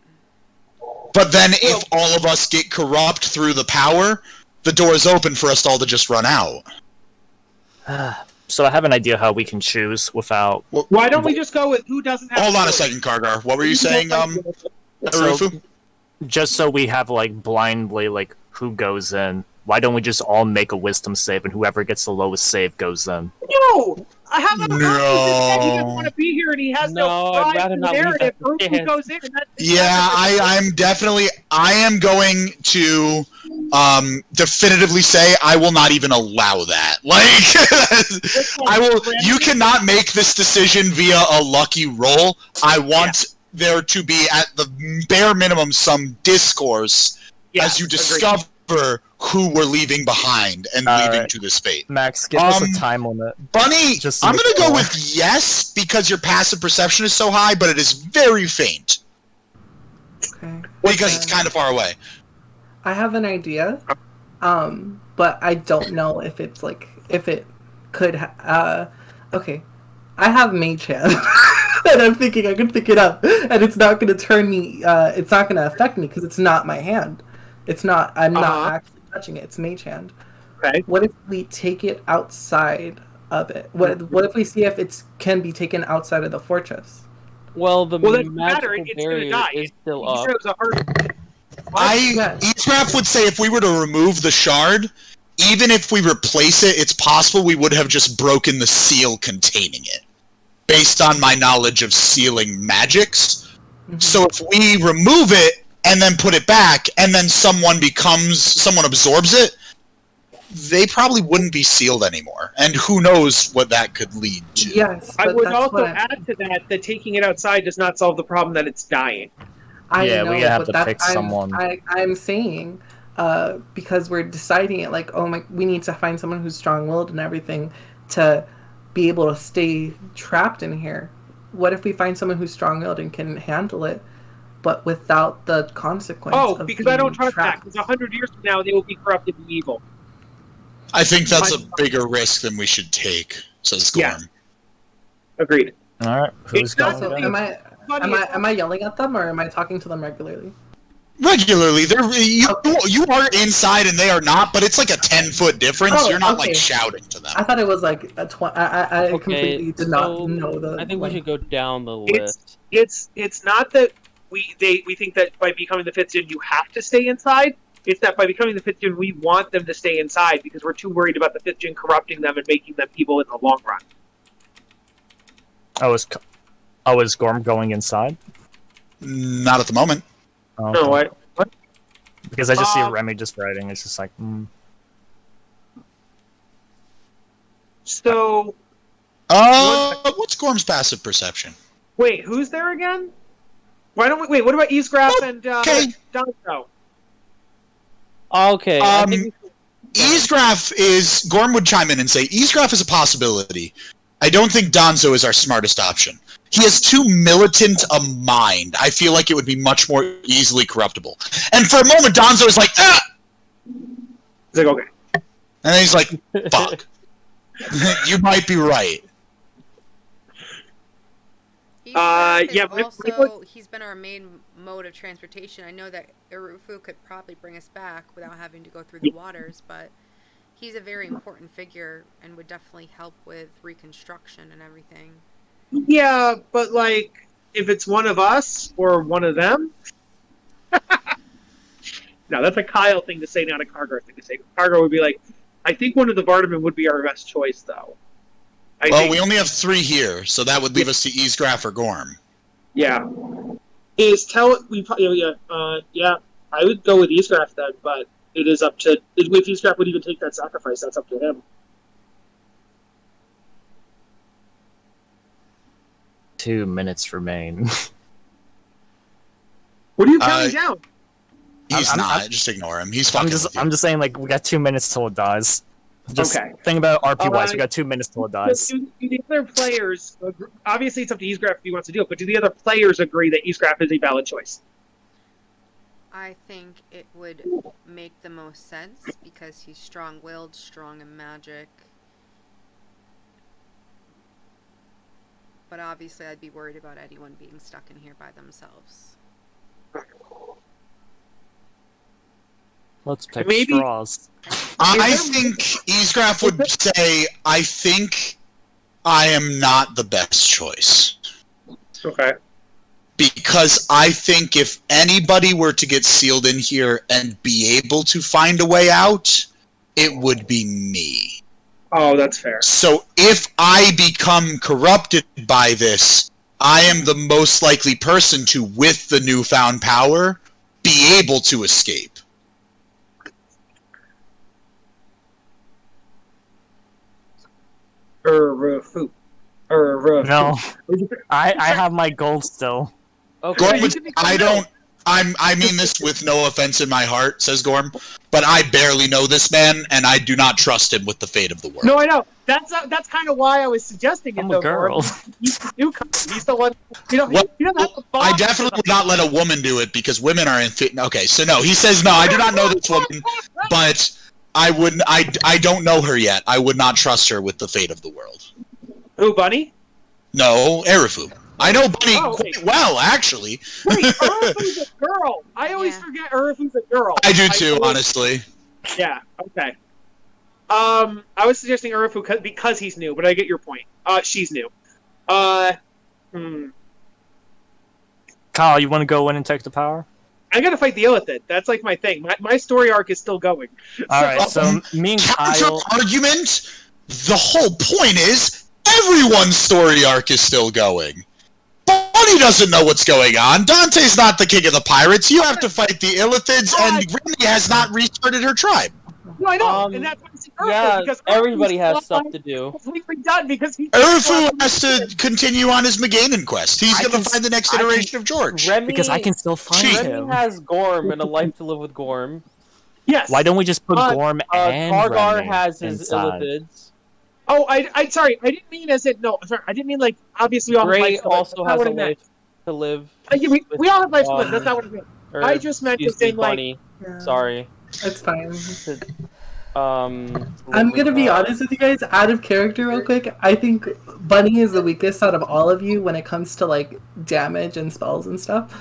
But then if all of us get corrupt through the power, the door is open for us all to just run out. So I have an idea how we can choose without... Why don't we just go with who doesn't have... Hold on a second, Kargar. What were you saying, Arufu? Just so we have, like, blindly, like, who goes in, why don't we just all make a wisdom save, and whoever gets the lowest save goes in? No! I have a No. He doesn't want to be here, and he has No, no I'd pride rather in not the leave narrative. that to Who chance. goes in, and that's Yeah, I am going to definitively say I will not even allow that. Like, I will. You cannot make this decision via a lucky roll. I want there to be, at the bare minimum, some discourse as you discover who we're leaving behind and leaving to this fate. Max, give us a time limit. Bunny, Just I'm look going to go for- with yes, because your passive perception is so high, but it is very faint, Okay. because it's kind of far away. I have an idea, but I don't know if it's like if it could. Okay, I have Mage Hand, and I'm thinking I can pick it up, and it's not going to turn me. It's not going to affect me because it's not my hand. It's not. I'm not actually touching it. It's Mage Hand. Okay. What if we take it outside of it? What if we see if it can be taken outside of the fortress? Well, the Well, it doesn't magical matter. It's going to barrier die. is still He up. said it was a hard... Eastcraft would say if we were to remove the shard, even if we replace it, it's possible we would have just broken the seal containing it, based on my knowledge of sealing magics. So if we remove it and then put it back, and then someone absorbs it, they probably wouldn't be sealed anymore. And who knows what that could lead to. Yes, I but would that's also what add to that taking it outside does not solve the problem that it's dying. I Yeah, know, we have but to that's, pick someone. I'm saying, because we're deciding it, like, oh my, we need to find someone who's strong-willed and everything to be able to stay trapped in here. What if we find someone who's strong-willed and can handle it, but without the consequence? Oh, because I don't trust that. trapped? Because 100 years from now, they will be corrupted and evil. I think that's a bigger risk than we should take, says Gorm. Yeah. Agreed. Alright, who's It's not going So again? am I yelling at them or am I talking to them regularly? Regularly, you are inside and they are not, but it's like a 10-foot difference. Oh, You're not okay. like shouting to them. I thought it was like a I Okay, completely did not know the. I think we length. should go down the list. It's not that we think that by becoming the fifth Jinn you have to stay inside. It's that by becoming the fifth Jinn we want them to stay inside because we're too worried about the fifth Jinn corrupting them and making them evil in the long run. Is Gorm going inside? Not at the moment. Oh, No, okay. what? Because I just see Remy just writing. It's just like, So What's Gorm's passive perception? wait, who's there again? Why don't we wait? What about Eastgraph and Okay. Donzo? Okay. I think Eastgraph is... Gorm would chime in and say, Eastgraph is a possibility. I don't think Donzo is our smartest option. He has too militant a mind. I feel like it would be much more easily corruptible. And for a moment, Donzo is like, ah! He's like, okay. And then he's like, fuck. You might be right. He's been our main mode of transportation. I know that Irufu could probably bring us back without having to go through the waters, but he's a very important figure and would definitely help with reconstruction and everything. Yeah, but like, if it's one of us or one of them, no, that's a Kyle thing to say, not a Kargar thing to say. Kargar would be like, I think one of the Vardaman would be our best choice, though. We only have 3 here, so that would leave us to Easegraph or Gorm. Yeah. I would go with Easegraph then, but it is up to if Easegraph would even take that sacrifice. That's up to him. 2 minutes remain. What are you counting down? He's not. Just ignore him. He's fucking I'm just saying, like, we got 2 minutes till it dies. Just think about RP-wise. We got 2 minutes till it dies. Do the other players, obviously it's up to Easegraph if he wants to do it, but do the other players agree that Easegraph is a valid choice? I think it would make the most sense because he's strong-willed, strong in magic. But obviously I'd be worried about anyone being stuck in here by themselves. Let's pick straws. I think Easegraph would say, I think I am not the best choice. Okay. Because I think if anybody were to get sealed in here and be able to find a way out, it would be me. Oh, that's fair. So if I become corrupted by this, I am the most likely person to, with the newfound power, be able to escape. No, I have my gold still. Okay. Gorm, I mean this with no offense in my heart, says Gorm, but I barely know this man, and I do not trust him with the fate of the world. No, I know. That's kind of why I was suggesting it. I'm a girl. He's the newcomer. He's the one. You know, Well, he doesn't have to I definitely would not let a woman do it because women are okay, so no, he says no. I do not know this woman, but I wouldn't. I don't know her yet. I would not trust her with the fate of the world. Who, Bunny? No, Erifu. I know Bunny wait. quite well, actually. Wait, Urifu's a girl. I always forget Urifu's a girl. I do too, honestly. Yeah. Okay. I was suggesting Urifu because he's new, but I get your point. She's new. Kyle, you want to go in and take the power? I gotta fight the Illithid. That's like my thing. My story arc is still going. Alright, so me and Kyle... Argument? The whole point is, everyone's story arc is still going. Bunny doesn't know what's going on. Dante's not the king of the pirates. You have to fight the Illithids, and Remy has not restarted her tribe. No, I know, and that's why I said Urifu, because everybody has stuff to do. Completely done because he's Urifu has to continue on his Maganin quest. He's going to find the next iteration of George. Because I can still find him. Remy has Gorm and a life to live with Gorm. Yes. Why don't we just put Gorm and Kargar Remy has his inside? Illithids. Oh, I sorry. I didn't mean as it. No, sorry. I didn't mean like obviously all Gray have also has a life to live. We all have life to live. That's not what I meant. I just meant to say Bunny. Yeah. Sorry. It's fine. I'm gonna be honest with you guys, out of character real quick. I think Bunny is the weakest out of all of you when it comes to like damage and spells and stuff.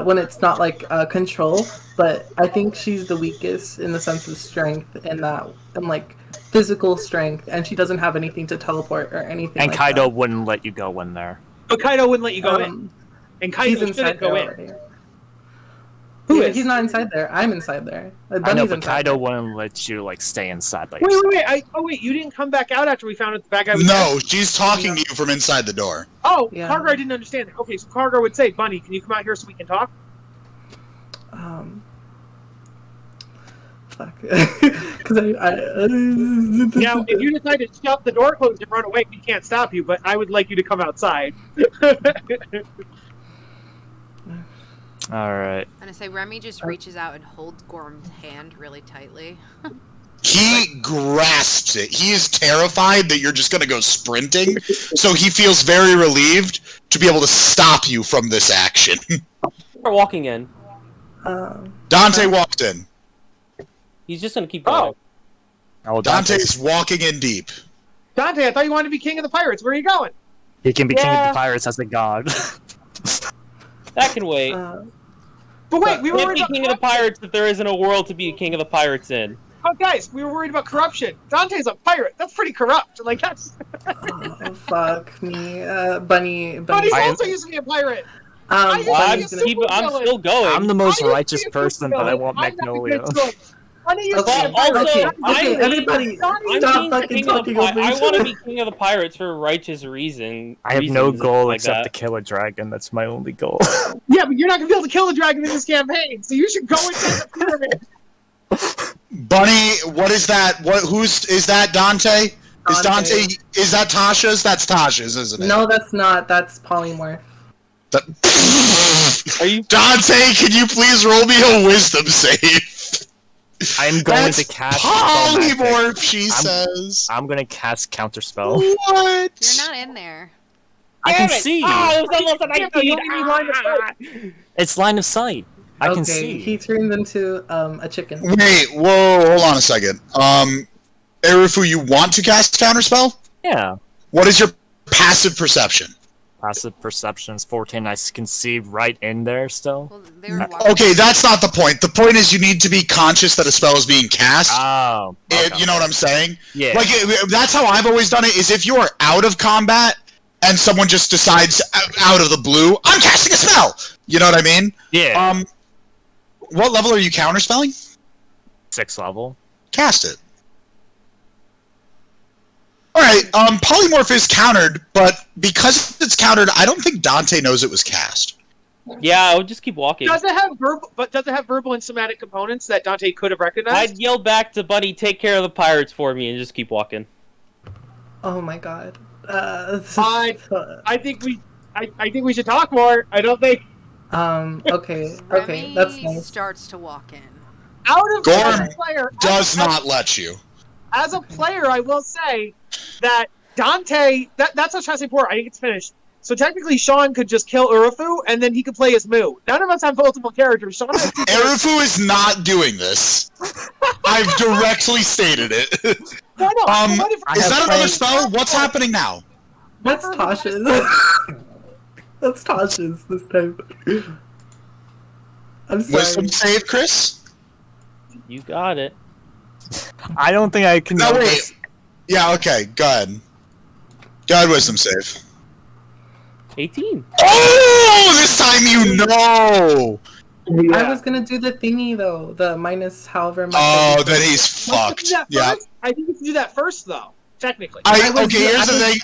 When it's not like control, but I think she's the weakest in the sense of strength and like physical strength, and she doesn't have anything to teleport or anything. And like Kaido that. wouldn't let you go in there. But Kaido wouldn't let you go in. And Kaido shouldn't go in. Already. Who is? He's not inside there. I'm inside there. I know, but Kaido wouldn't let you like stay inside. Like, Wait! You didn't come back out after we found out the bad guy was No, dead? she's talking to you from inside the door. Oh, Yeah. Kargar, I didn't understand that. Okay, so Kargar would say, Bunny, can you come out here so we can talk? Fuck. Because Now, if you decide to shut the door closed and run away, we can't stop you, but I would like you to come outside. all right. And I say Remy just reaches out and holds Gorm's hand really tightly. He grasps it. He is terrified that you're just going to go sprinting, so he feels very relieved to be able to stop you from this action. We're walking in. Dante walked in. He's just gonna keep going. Oh, Dante's walking in deep. Dante, I thought you wanted to be king of the pirates. Where are you going? He can be king of Yeah. the pirates as a god. That can wait. But wait, we were Can't worried be about king of the pirates if there isn't a world to be king of the pirates in. Oh, guys, we were worried about corruption. Dante's a pirate. That's pretty corrupt. Like, that's... Oh, fuck me. Bunny. But he's I am- also used to be a pirate. I'm Bunny's gonna- still going. I'm the most I used to be righteous a person, good but I villain. want I'm not a Magnolia. good villain. Bunny used to be a Well, pirate. also, Okay, everybody, I'm stop being fucking king of the talking pi- over I each want to other. be king of the pirates for righteous reason. I have no reasons goal like except that. to kill a dragon. That's my only goal. Yeah, but you're not going to be able to kill a dragon in this campaign, so you should go and get the pyramid. Bunny, what is that? Is that Dante? Is Dante? Is that Tasha's? That's Tasha's, isn't it? No, that's not. That's polymorph. Are you? Dante, can you please roll me a wisdom save? I'm going That's to cast polymorph, she says. I'm gonna cast counterspell. What? You're not in there. I can Damn it! see. Oh, it was almost a Yeah, but you 19. only need line of sight. It's line of sight. I can Okay, see. he turned into a chicken. Wait, whoa, hold on a second. Erufu, you want to cast counterspell? Yeah. What is your passive perception? Passive perception's 14. I can see right in there still. Well, they were walking. Okay, that's not the point. The point is you need to be conscious that a spell is being cast. Oh. Okay. You know what I'm saying? Yeah. Like, that's how I've always done it, is if you're out of combat and someone just decides out of the blue, I'm casting a spell! You know what I mean? Yeah. What level are you counterspelling? 6th level. Cast it. Alright, polymorph is countered, but because it's countered, I don't think Dante knows it was cast. Yeah, I would just keep walking. Does it have verbal and somatic components that Dante could have recognized? I'd yell back to Bunny, "Take care of the pirates for me," and just keep walking. Oh my god. I think we should talk more. I don't think Okay, Remy that's nice. starts to walk in. out of Gorm as a player Does not let you. As a player, I will say that Dante. That's what I was trying to say before. I think it's finished. So technically, Sean could just kill Urufu, and then he could play as Moo. None of us have multiple characters. Sean has two characters. Erufu is not doing this. I've directly stated it. No, no. What if- Is have that another played- spell? What's happening now? That's Tasha's. That's Tasha's this time. I'm sorry. Wisdom save, Chris? You got it. I don't think I can. No, know wait. this. Yeah, okay, go ahead. Go ahead, wisdom save. 18. Oh, this time you know! I was gonna do the thingy though, the minus however much. Oh, then he's Let's do fucked. that Yeah. first. I think we can do that first, though. Technically. Okay, here's the thing.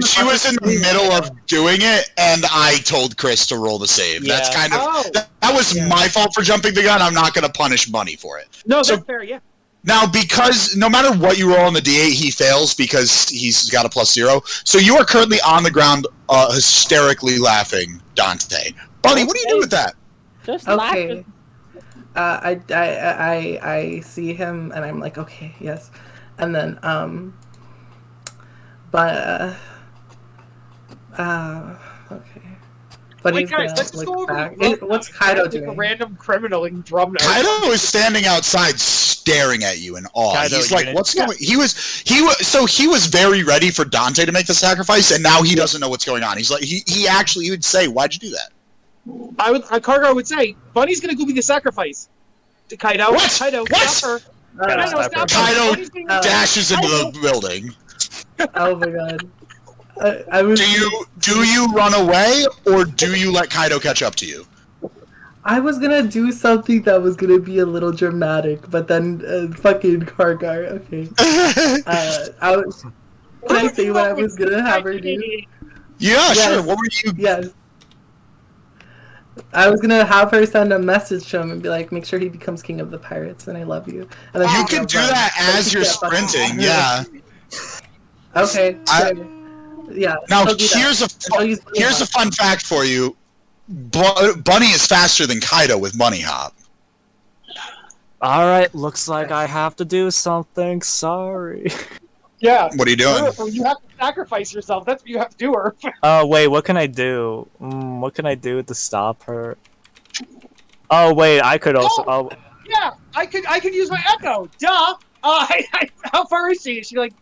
She was in the process middle of doing it, and I told Chris to roll the save. That's Yeah. kind of... Oh. That was my fault for jumping the gun. I'm not going to punish Bunny for it. No, So- that's fair. Yeah. Now, because no matter what you roll on the D8, he fails because he's got a +0. So you are currently on the ground hysterically laughing, Dante. Bunny, what do you do with that? Just Okay. laughing. I see him and I'm like, okay, yes, and then okay. But Wait, he's guys, gonna let's just go look over back. the What's A Kaido doing? random criminal in drum notes. Kaido is standing outside staring at you in awe. Kaido, He's you're like, gonna- what's going... He was very ready for Dante to make the sacrifice, and now he doesn't know what's going on. He's like, he would say, why'd you do that? Kargar would say, Bunny's gonna go be the sacrifice. To Kaido. What? Kaido, What? stop her. Kaido, Kaido, stop her. stop her. Kaido Bunny's being- dashes into the building. Oh my god. I was. Do you run away, or do you let Kaido catch up to you? I was gonna do something that was gonna be a little dramatic, but then fucking Kargar. Okay. I was. Can I say what I was gonna have her do? Yeah, Yes. sure. What were you... Yes. I was gonna have her send a message to him and be like, make sure he becomes king of the pirates, and I love you. And then You she's can gonna do run. that Then as she you're gets fucking sprinting, mad. yeah. Okay. I- sure. Yeah. Now, she'll do that. She'll use Bunny here's a Hop. fun fact for you. Bunny is faster than Kaido with Bunny Hop. Alright, looks like I have to do something. Sorry. Yeah. What are you doing? You have to sacrifice yourself. That's what you have to do her. Oh, wait, what can I do? What can I do to stop her? Oh, wait, I could also. Oh, Yeah, I could use my echo. Duh. How far is she? Is she like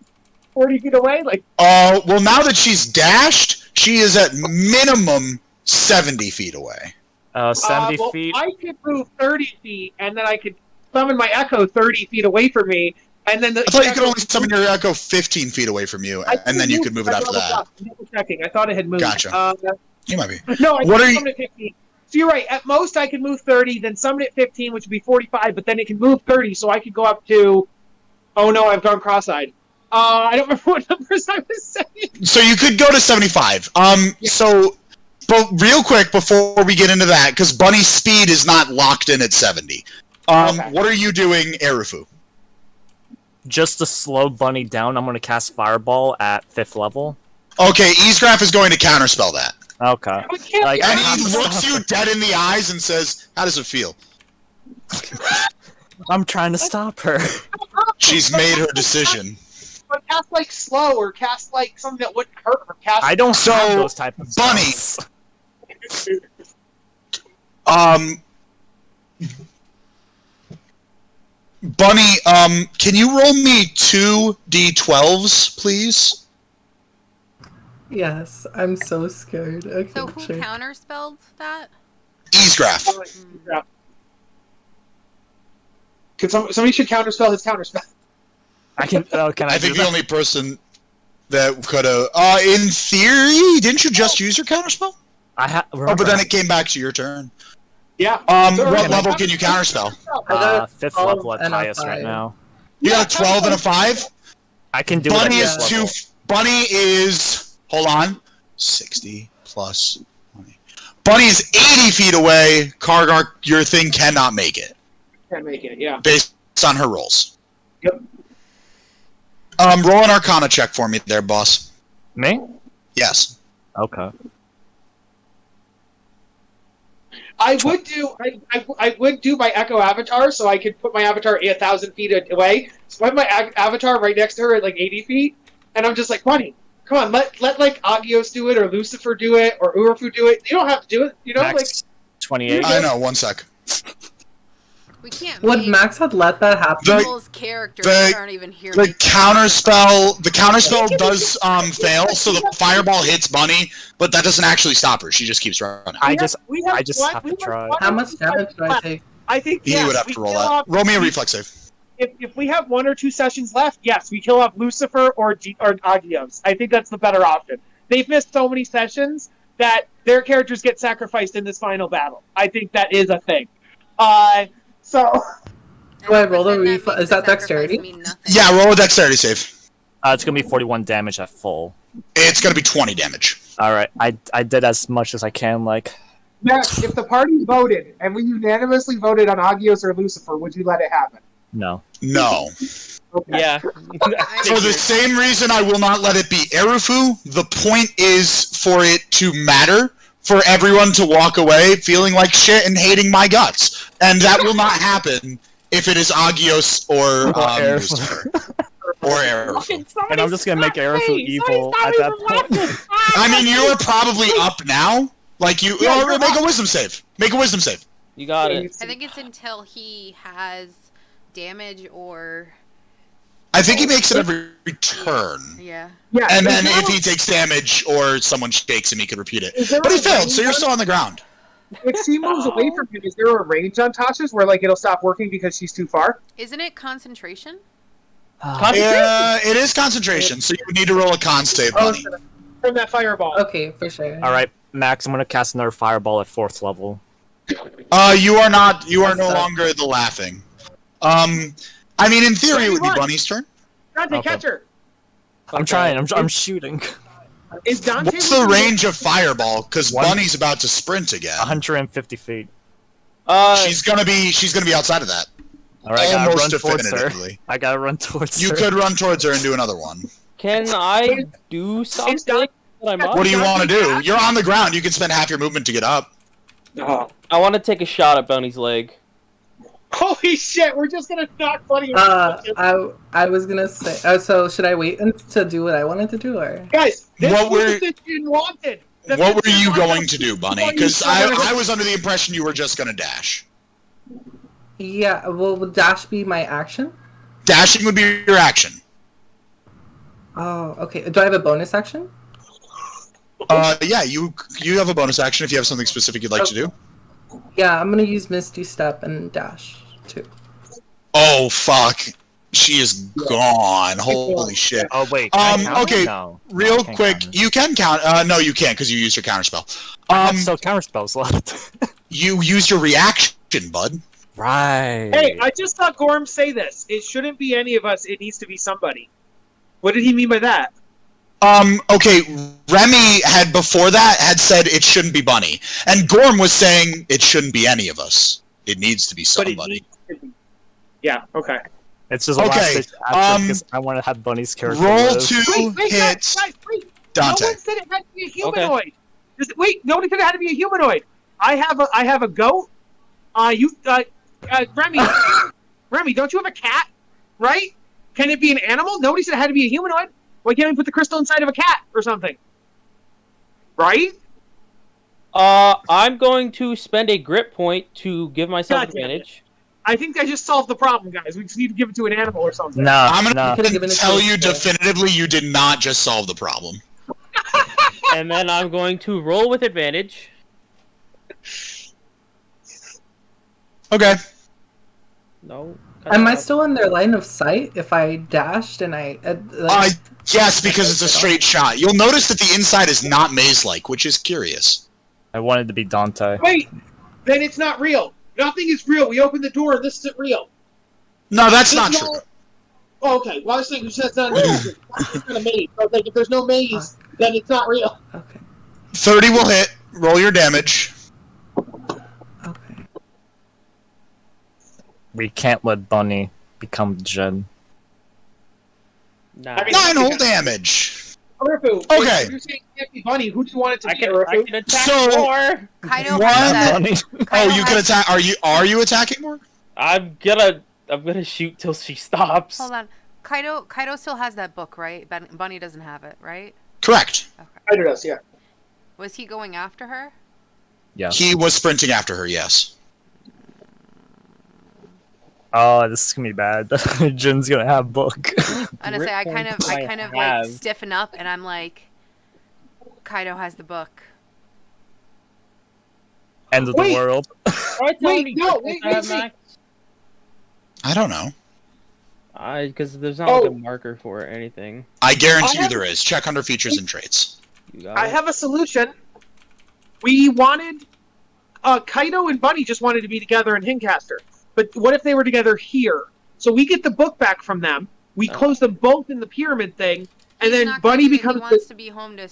40 feet away? Like. Well, now that she's dashed, she is at minimum 70 feet away. 70 well, feet? I could move 30 feet, and then I could summon my echo 30 feet away from me, and then I thought you could only summon your echo 15 feet away from you, and then you could move it after that. Checking. I thought it had moved. Gotcha. You might be. No, I What are you? summon it 15. So you're right. At most, I could move 30, then summon it 15, which would be 45, but then it can move 30, so I could go up to... Oh no, I've gone cross-eyed. I don't remember what numbers I was saying. So you could go to 75. So, but real quick before we get into that, because Bunny's speed is not locked in at 70. Okay. What are you doing, Erufu? Just to slow Bunny down, I'm gonna cast Fireball at 5th level. Okay, Easegraph is going to counterspell that. Okay. Like, And I have he to looks stop you her. dead in the eyes and says, "How does it feel?" I'm trying to stop her. She's made her decision. But cast like slow, or cast like something that wouldn't hurt her. Cast. I don't So, have those type of Bunny. spells. Bunny, can you roll me 2 d12s, please? Yes, I'm so scared. Okay, So who sure. counterspelled that? Easegraph. Yeah. Somebody should counterspell his counterspell. I can. Oh, can I? I do think the that? only person that could have. In theory, didn't you just use your counterspell? I have. Oh, but then it came back to your turn. Yeah. What level can you counterspell? I got 5th 12 level at and a highest right 5. now. You got a 12 and a 5? I can do Bunny it is at 5th level. Bunny is. Hold on. 60 plus 20. Bunny is 80 feet away. Kargar, your thing cannot make it. Can't make it. Yeah. Based on her rolls. Yep. Roll an Arcana check for me there, boss. Me? Yes. Okay. I would do my Echo Avatar, so I could put my avatar 1,000 feet away. So I have my avatar right next to her at like 80 feet, and I'm just like, Bunny, come on, let like Agios do it, or Lucifer do it, or Urufu do it. You don't have to do it, you know. Max 28. I know, 1 sec. We can't Would make Max had let that happen? people's characters that aren't even here. The make counterspell does fail, so the fireball hits Bunny, but that doesn't actually stop her. She just keeps running. I just have to try. How much damage do I take? I think He yes, would have we to roll kill that. off- Roll me a reflex save. If we have 1 or 2 sessions left, yes, we kill off Lucifer or Agios. I think that's the better option. They've missed so many sessions that their characters get sacrificed in this final battle. I think that is a thing. So. Do I roll But a then that reflex? makes Is that the sacrifice dexterity? mean nothing. Yeah, roll a dexterity save. It's gonna be 41 damage at full. It's gonna be 20 damage. All right. I did as much as I can. Like. Max, if the party voted and we unanimously voted on Agios or Lucifer, would you let it happen? No. No. Okay. Yeah. For the same reason I will not let it be Erufu, the point is for it to matter, for everyone to walk away feeling like shit and hating my guts. And that will not happen if it is Agios or Erufu. Lucifer. Or Erufu. And I'm just gonna make Erufu evil at that point. I mean, you are probably up now. Like, you... or make a wisdom save. Make a wisdom save. You got it. I think it's until he has damage or I think he makes it every turn. yeah. Yeah. And then is if there he takes damage or someone shakes him, he could repeat it. Is there But he a failed, so range you're on- still on the ground. if she moves away from him, is there a range on Tasha's where like it'll stop working because she's too far? Isn't it concentration? Yeah, it is concentration, so you would need to roll a con save, Oh, Bunny. from that fireball. Okay, for sure. All right, Max. I'm gonna cast another fireball at 4th level. You are not. You are no That's longer the laughing. I mean, in theory, it would be Bunny's turn. Dante, Okay. catch her. I'm trying. I'm shooting. Is Dante? What's the range of fireball? Because One- Bunny's about to sprint again. 150 feet. She's gonna be outside of that. All right, I gotta Almost run towards her. definitively. I gotta run towards You her. could run towards her and do another one. Can I do something done. that I'm up? What do you want to do? You're on the ground. You can spend half your movement to get up. Oh. I want to take a shot at Bunny's leg. Holy shit, we're just gonna knock Bunny. I was gonna say. Oh, so should I wait to do what I wanted to do, or? Guys, this What was were- the Fitchin wanted. The What were Fitchin you wanted going us to do, Bunny? destroy Because each other. I was under the impression you were just going to dash. Yeah. Well, would dash be my action? Dashing would be your action. Oh, okay. Do I have a bonus action? Yeah, you have a bonus action if you have something specific you'd like to do. Yeah, I'm gonna use Misty Step and dash too. Oh, fuck. She is gone. Holy shit. Oh wait. Can I counter? Okay, No. real No, I can't quick, counter. you can count. No, you can't because you used your counter spell. I have still counter spells left. You used your reaction, bud. Right. Hey, I just saw Gorm say this. It shouldn't be any of us. It needs to be somebody. What did he mean by that? Okay, Remy had before that had said it shouldn't be Bunny, and Gorm was saying it shouldn't be any of us. It needs to be But it somebody. needs to be. Yeah. Okay. It's just a Okay, last ditch action because I want to have Bunny's character Roll live. 2 Wait, hits, guys, wait. Dante. No one said it had to be a humanoid. Wait, nobody said it had to be a humanoid. I have a goat. Remy, Remy, don't you have a cat? Right? Can it be an animal? Nobody said it had to be a humanoid. Why can't we put the crystal inside of a cat or something? Right? I'm going to spend a grip point to give myself God damn it. advantage. I think I just solved the problem, guys. We just need to give it to an animal or something. No, I'm no. Could've given it to tell us, you yeah. definitively you did not just solve the problem. And then I'm going to roll with advantage. Okay. No. Am I still in their line of sight if I dashed and I? Yes, because it's a straight shot. You'll notice that the inside is not maze-like, which is curious. I wanted to be Dante. Wait, then it's not real. Nothing is real. We opened the door and this isn't real. No, that's This not is true. all- Oh, okay. Well, I was thinking you said it's not real. It's not a maze. I was like, if there's no maze, then it's not real. Okay. 30 will hit. Roll your damage. Okay. We can't let Bunny become Jen. Nah. I mean- 9 whole damage. Urifu, Okay. if you're saying it can't be Bunny, who do you want it to I be, can Urifu? attack So- more. Kaido One has that. Bunny. Oh, Kaido you can has- attack. Are you attacking more? I'm gonna shoot till she stops. Hold on. Kaido still has that book, right? Bunny doesn't have it, right? Correct. I do this, yeah. Was he going after her? Yeah. He was sprinting after her. Yes. Oh, this is gonna be bad. Jen's gonna have book. Honestly, I kind of have. like stiffen up, and I'm like, Kaido has the book. End of Wait. the world. Wait, no, wait, Max? I don't know. Because there's not Oh. like a marker for it or anything. I guarantee I you have- there is. Check under features and traits. You got I it? have a solution. We wanted... Kaido and Bunny just wanted to be together in Hincaster. But what if they were together here? So we get the book back from them. We close them both in the pyramid thing. And He's then not gonna Bunny do it. becomes... He wants to be home to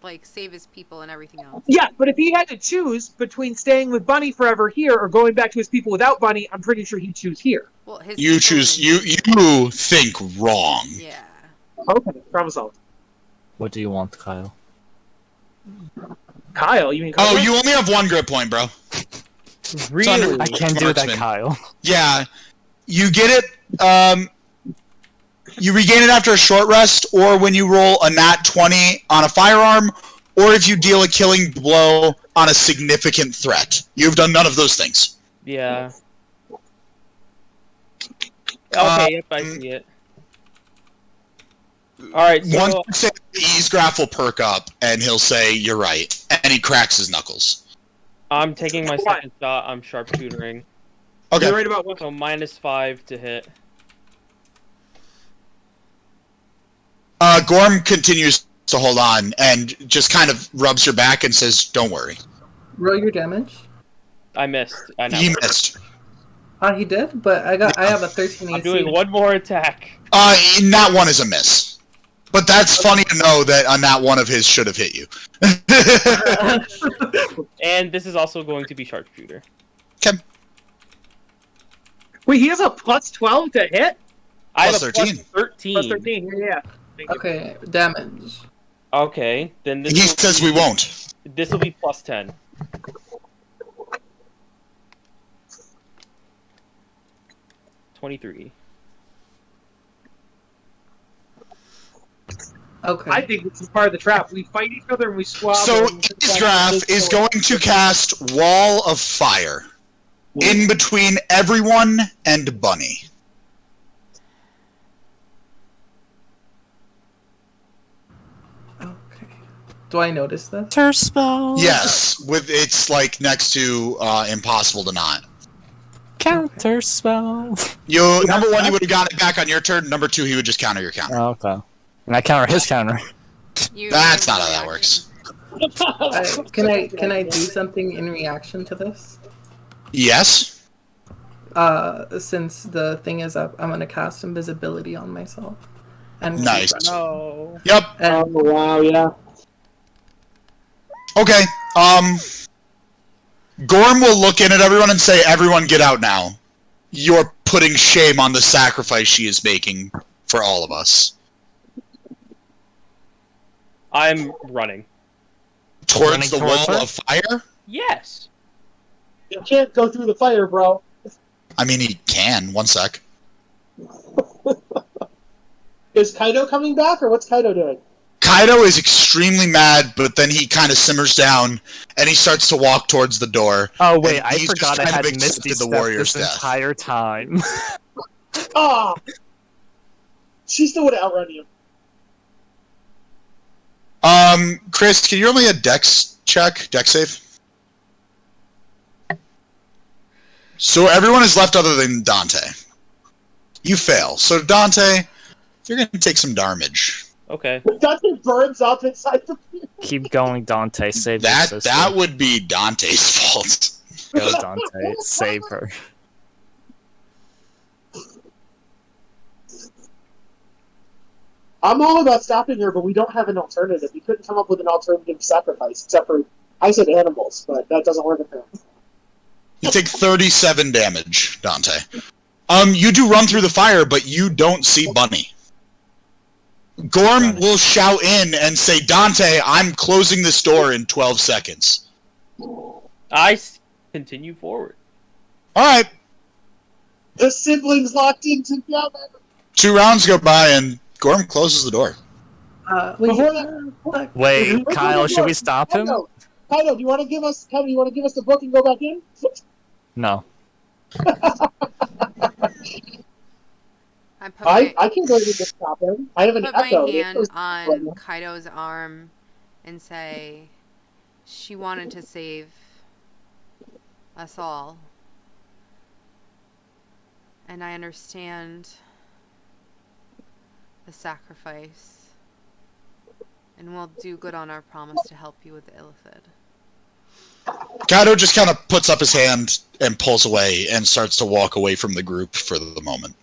like save his people and everything else. Yeah, but if he had to choose between staying with Bunny forever here or going back to his people without Bunny, I'm pretty sure he'd choose here. Well, his You people choose. and- You think wrong. Yeah. Okay, problem solved. What do you want, Kyle? Kyle, you mean Kyle? Oh, you only have 1 grip point, bro. Really? I can't do that, Marksman. Kyle. Yeah, you get it. You regain it after a short rest, or when you roll a nat 20 on a firearm, or if you deal a killing blow on a significant threat. You've done none of those things. Yeah. Okay, yep, I see it. Alright, so Once you say the ease graph will perk up, and he'll say, "You're right," and he cracks his knuckles. I'm taking my second shot. I'm sharpshootering. Okay. You're right about what? So -5 to hit. Gorm continues to hold on and just kind of rubs your back and says, "Don't worry." Roll your damage. I missed. I know. He missed. He did, but I have a 13 AC. I'm doing one more attack. Nat 1 is a miss. But that's funny to know that a nat 1 of his should have hit you. And this is also going to be sharpshooter. Wait, he has a plus 12 to hit? I have Plus a 13. plus 13. Plus 13, yeah. Thank you. Okay, damage. Okay, then this He will says be, we won't. This will be plus 10. 23. Okay. I think this is part of the trap. We fight each other and we squabble. So and Isgraf is going to cast Wall of Fire in between everyone and Bunny. Okay. Do I notice this? Counter spell. Yes, with it's like next to impossible to not. Counter spell. You number one, you would have got it back on your turn. Number two, he would just counter your counter. Oh, okay. And I counter his counter. That's not how that works. Can I do something in reaction to this? Yes. Since the thing is up, I'm gonna cast invisibility on myself. And Nice. No. Yep. And wow, yeah. Okay. Gorm will look in at everyone and say, "Everyone, get out now. You're putting shame on the sacrifice she is making for all of us." I'm running. Towards Running the towards wall her? of fire? Yes. You can't go through the fire, bro. I mean, he can. One sec. Is Kaido coming back, or what's Kaido doing? Kaido is extremely mad, but then he kind of simmers down, and he starts to walk towards the door. Oh wait, And I he's forgot just I kind had of Misty accepted the Step warrior's this death. entire time. Ah! She still would have outrun you. Chris, can you roll me a dex check? Dex save? So everyone is left other than Dante. You fail. So Dante, you're going to take some damage. Okay. Dante burns up inside the Keep going, Dante. Save your That sister. that would be Dante's fault. Go, Dante. Save her. I'm all about stopping her, but we don't have an alternative. We couldn't come up with an alternative sacrifice, except for, I said animals, but that doesn't work apparently. You take 37 damage, Dante. You do run through the fire, but you don't see Bunny. Gorm will shout in and say, "Dante, I'm closing this door in 12 seconds." Continue forward. Alright. The siblings locked in together. 2 rounds go by and Gorm closes the door. Wait, Kyle, should we stop him? Kaido, do you want to give us? Kaido, you want to give us the book and go back in? No. I can go to the stop him. I have an put my echo. hand on Kaido's arm and say, "She wanted to save us all, and I understand the sacrifice, and we'll do good on our promise to help you with the Illithid." Kaido just kind of puts up his hand and pulls away and starts to walk away from the group for the moment.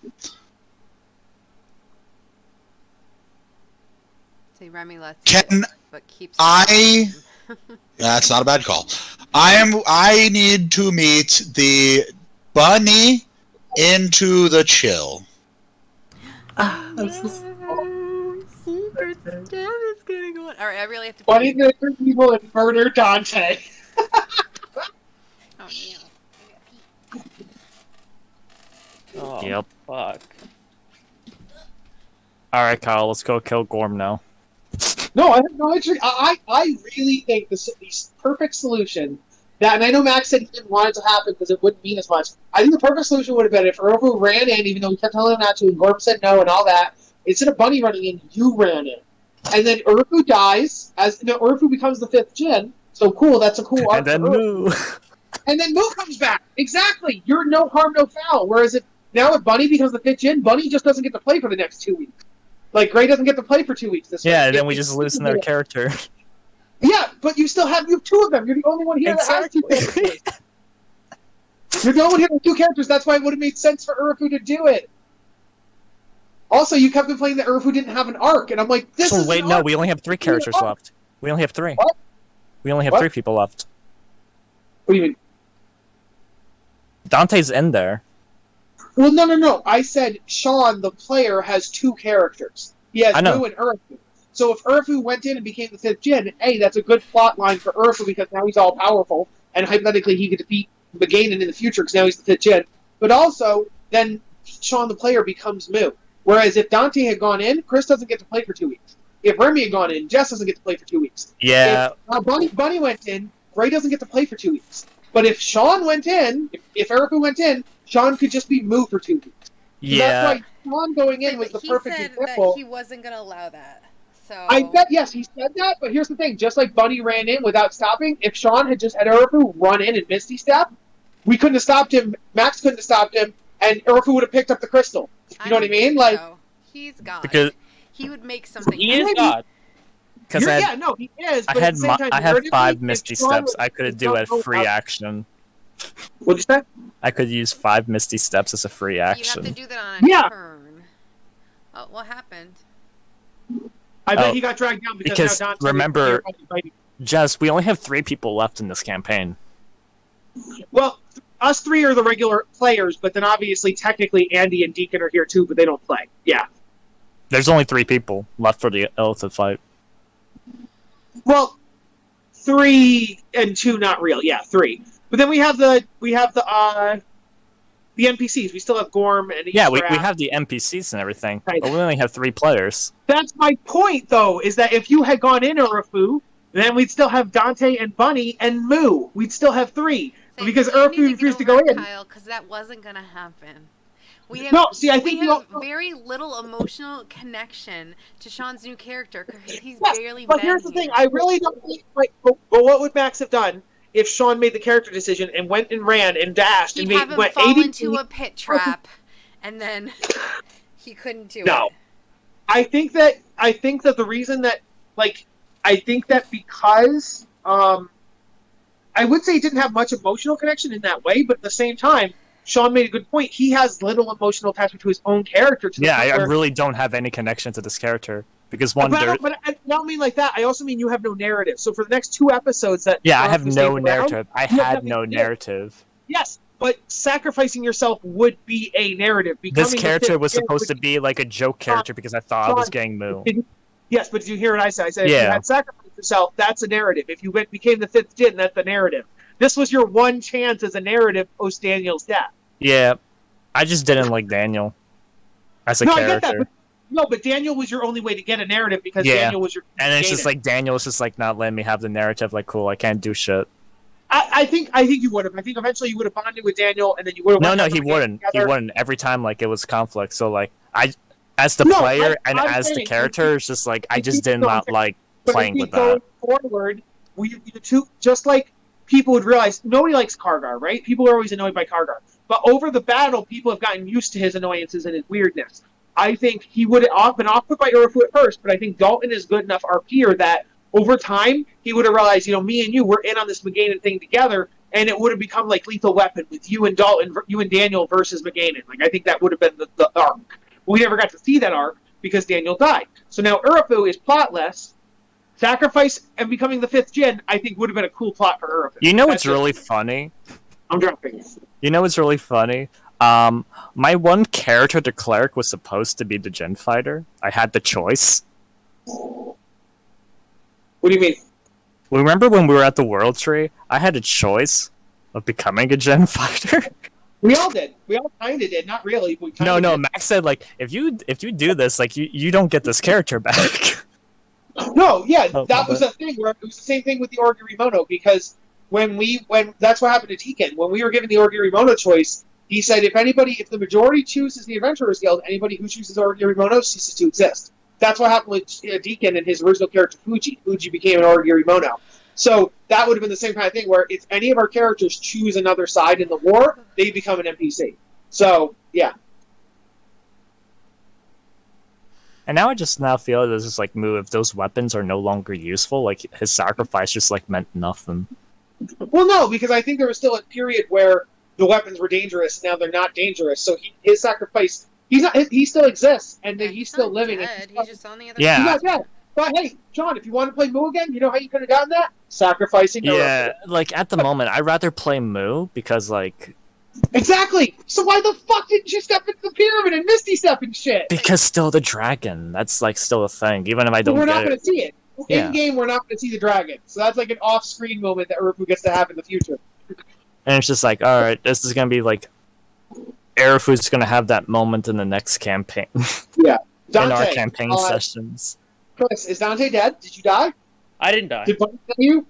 Say, Remy, let's Can but keeps That's not a bad call. I need to meet the bunny into the chill. I'm so secret stuff is going on. All right, I really have to. Bunny's gonna turn people and murder Dante. Oh no. Oh, Yep. fuck. Alright, Kyle, let's go kill Gorm now. No, I have no interest. I really think the perfect solution that, and I know Max said he didn't want it to happen because it wouldn't mean as much. I think the perfect solution would have been if Urufu ran in, even though we kept telling him not to, and Gorm said no and all that. Instead of Bunny running in, you ran in. And then Urufu dies, Urufu becomes the 5th Jin, so cool, that's a cool arc. And then for Urufu. Moo. And then Moo comes back. Exactly. You're no harm, no foul. Whereas if Bunny becomes the 5th Jin, Bunny just doesn't get to play for the next 2 weeks. Like, Gray doesn't get to play for 2 weeks this Yeah, week. and then we just loosen their character. Yeah, but you have 2 of them. You're the only one here that has 2 characters. You're the only one here with 2 characters. That's why it would have made sense for Urufu to do it. Also, you kept complaining that Urufu didn't have an arc, and I'm like, this is Wait, an no, arc. we only have 3 characters left. We only have 3. What? We only have What? 3 people left. What do you mean? Dante's in there. Well, no. I said Sean, the player, has 2 characters. He has I know. Moo and Urufu. So if Urufu went in and became the 5th Jin, hey, that's a good plot line for Urufu because now he's all powerful, and hypothetically he could defeat Magainen in the future because now he's the 5th Jin. But also, then Sean the player becomes Moo. Whereas if Dante had gone in, Chris doesn't get to play for 2 weeks. If Remy had gone in, Jess doesn't get to play for 2 weeks. Yeah. If Bunny went in, Gray doesn't get to play for 2 weeks. But if Sean went in, if Erica went in, Sean could just be Moo for 2 weeks. So Yeah. that's why Sean going in was the perfect He example. said that he wasn't going to allow that. So I bet, yes, he said that, but here's the thing. Just like Bunny ran in without stopping, if Sean had just had Erica run in and Misty step, we couldn't have stopped him, Max couldn't have stopped him, and Erica would have picked up the crystal. You know what I mean? Like, so. He's God. Because he would make something He is happen. God. because yeah, no, he is. But I at had the same time, I have narratively, 5 if Misty Sean steps was- I could if do Sean as was free out- action. What'd you say? I could use 5 Misty steps as a free You have to action. do that on a Yeah. turn. Oh, what happened? I bet Oh, he got dragged down because because now Dante remember- was fighting. Jess, we only have 3 people left in this campaign. Well, us 3 are the regular players, but then obviously, technically, Andy and Deacon are here too, but they don't play. Yeah. There's only 3 people left for the Illithid fight. Well, 3 and 2 not real. Yeah, 3. But then we have the NPCs. We still have Gorm and Yeah, we Easter have the NPCs and everything, Right. but we only have 3 players. That's my point, though, is that if you had gone in Urafu, then we'd still have Dante and Bunny and Moo. We'd still have 3. Say, Because you need Urafu refused to go over it, in. Kyle, because that wasn't going to happen. We have, No, see, I think we you have don't- very little emotional connection to Sean's new character because he's Yes, barely but been here's the thing. here. I really don't think... But what would Max have done if Sean made the character decision and went and ran and dashed He'd and have him went fall 80 into a pit trap, and then he couldn't do No. it. I think that the reason that, like, I think that because I would say he didn't have much emotional connection in that way, but at the same time, Sean made a good point. He has little emotional attachment to his own character. To the Yeah, point I where, really don't have any connection to this character because one, but there, I don't mean like that. I also mean you have no narrative. So for the next 2 episodes that yeah, I Sean have was no staying around, narrative. I you have had nothing no to do. narrative. Yes, but sacrificing yourself would be a narrative. This Becoming the character fifth was character supposed to be like a joke character because I thought I was Sean- getting Moo. Yes, but did you hear what I said? I said if Yeah. you had sacrificed yourself, that's a narrative. If you became the 5th Jin, that's the narrative. This was your one chance as a narrative post Daniel's death. Yeah, I just didn't like Daniel as a No, character. I get that. But Daniel was your only way to get a narrative because Yeah. Daniel was your. And it's just creator. like Daniel was just like not letting me have the narrative. Like, cool, I can't do shit. I think you would have. I think eventually you would have bonded with Daniel, and then you would have. No, he wouldn't. He wouldn't. Every time, like it was conflict. So like as the No, player and I'm as the saying, character, it's just like I just did no, not like But I playing think with that. going forward, you two, just like people would realize, nobody likes Kargar, right? People are always annoyed by Kargar. But over the battle, people have gotten used to his annoyances and his weirdness. I think he would have been off-put by Urafu at first, but I think Dalton is good enough RPer that over time, he would have realized, me and you, we're in on this McGanon thing together, and it would have become like Lethal Weapon with you and Dalton, you and Daniel versus McGanon. Like, I think that would have been the arc. We never got to see that arc because Daniel died. So now Urafu is plotless. Sacrifice and becoming the 5th Jin, I think, would have been a cool plot for Urafu. You know That's what's really funny? I'm dropping it. You know what's really funny? My one character, the cleric, was supposed to be the Gen fighter. I had the choice. What do you mean? Remember when we were at the World Tree? I had a choice of becoming a Gen fighter. We all did. We all kind of did. Not really. But we kinda No, did. Max said like if you do this, like you don't get this character back. No, yeah, Oh, that was my a thing where it was the same thing with the Orgurimono because when that's what happened to Tekken. When we were given the Orgurimono choice, he said if the majority chooses the Adventurers Guild, anybody who chooses Orgurimono ceases to exist. That's what happened with Deacon and his original character Fuji. Fuji became an Orgurimono. So that would have been the same kind of thing where if any of our characters choose another side in the war, they become an NPC. So, yeah. And now I just feel there's this like move if those weapons are no longer useful, like his sacrifice just like meant nothing. Well, no, because I think there was still a period where the weapons were dangerous. Now they're not dangerous. So his sacrifice, he still exists, and then he's still not living. Dead. And He's just on the other Yeah. he's side. not dead. But hey, John, if you want to play Moo again, you know how you could have gotten that? Sacrificing. Yeah, like at the moment, I'd rather play Moo because like Exactly. So why the fuck didn't you step into the pyramid and Misty step and shit? because still the dragon. That's like still a thing, even if I But don't we're not get going it. to see it. Yeah. In game, we're not going to see the dragon. So that's like an off-screen moment that Urafu gets to have in the future. And it's just like, all right, this is gonna be like Arafu's gonna have that moment in the next campaign. Yeah. in our Dante, campaign sessions. Chris, is Dante dead? Did you die? I didn't die. Did Bunny kill you?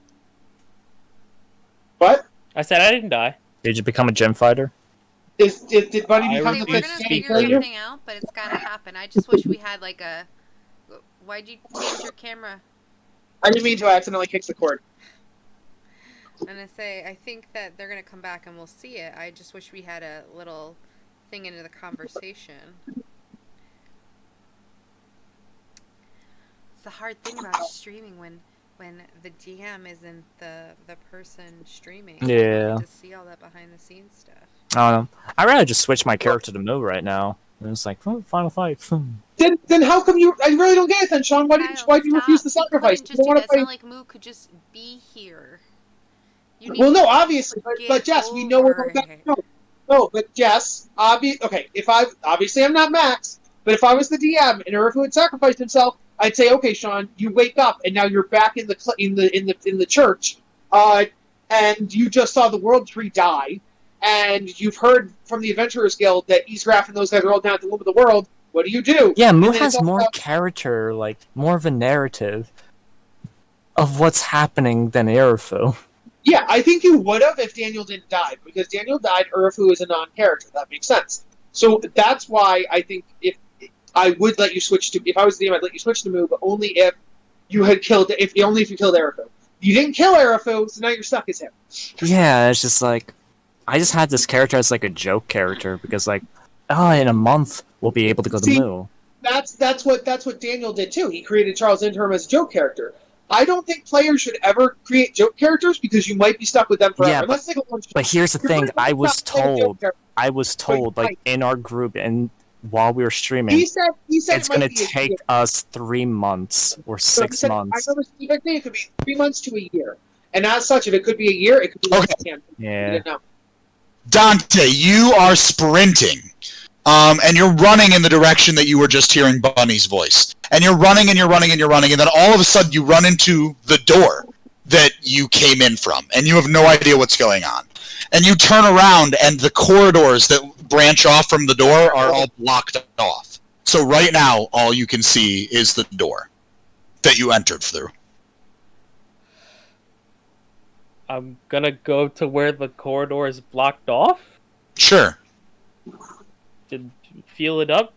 What? I said I didn't die. Did you become a gym fighter? Did Bunny I become Okay, the we're refuse gonna to figure kill you? something out, but it's gotta happen. I just wish we had like a. Why'd you change your camera? I didn't mean to. I accidentally kicked the cord. I'm gonna say I think that they're gonna come back and we'll see it. I just wish we had a little thing into the conversation. It's the hard thing about streaming when the DM isn't the person streaming. You Yeah. don't get to see all that behind the scenes stuff. I don't know. I'd rather just switch my character to Moo right now. And it's like, final fight. Then how come you? I really don't get it. Then Sean, why did Kyle, you refuse the stop. sacrifice? You couldn't You just don't do want that. to It's not fight. like Moo could just be here. You need Well, to no, obviously, but get Jess, we know we're over going it. No, but Jess, okay, obviously I'm not Max, but if I was the DM and Urifu had sacrificed himself, I'd say, okay, Sean, you wake up and now you're back in the church, and you just saw the World Tree die, and you've heard from the Adventurers Guild that Eastgraph and those guys are all down at the Womb of the World. What do? Yeah, Moo And then has it's all more about- character, like, more of a narrative of what's happening than Arafu. Yeah, I think you would have if Daniel didn't die, because Daniel died, Urifu is a non-character. That makes sense. So that's why I think if I would let you switch to, if I was the DM, I'd let you switch to Moo, but only if you had killed, if you killed Urifu. You didn't kill Urifu, so now you're stuck as him. Yeah, it's just like, I just had this character as like a joke character because like, oh, in a month we'll be able to go to See, Moo. That's what Daniel did too. He created Charles Interim as a joke character. I don't think players should ever create joke characters because you might be stuck with them forever. Yeah, unless they go one shot. But here's the You're thing, probably I was not playing joke told, characters. like in our group and while we were streaming, He said it's it gonna might be a take year. us 3 months or So he 6 said, months. I remember Steve saying it could be 3 months to a year. And as such, if it could be a year, it could be less than 10. Yeah. You didn't know. Dante, you are sprinting. And you're running in the direction that you were just hearing Bunny's voice. And you're running and you're running and you're running, and then all of a sudden you run into the door that you came in from, and you have no idea what's going on. And you turn around, and the corridors that branch off from the door are all blocked off. So right now, all you can see is the door that you entered through. I'm gonna go to where the corridor is blocked off. Sure. To feel it up.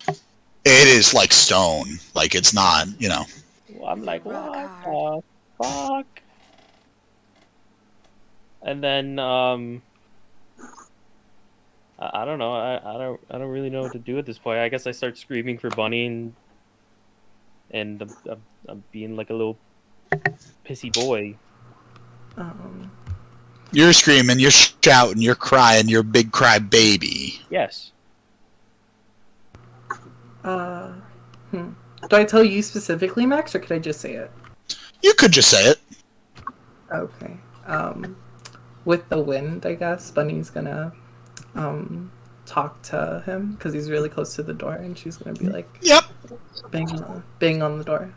It is like stone. Like, it's not, you know. Well, I'm like, Rock what hard. the fuck? And then I don't know. I don't really know what to do at this point. I guess I start screaming for Bunny, and I'm being like a little pissy boy. You're screaming, you're shouting, you're crying, you're a big cry baby. Yes. Do I tell you specifically, Max, or could I just say it? You could just say it. Okay. With the wind, I guess Bunny's gonna talk to him because he's really close to the door, and she's gonna be like, Yep. bang on the door.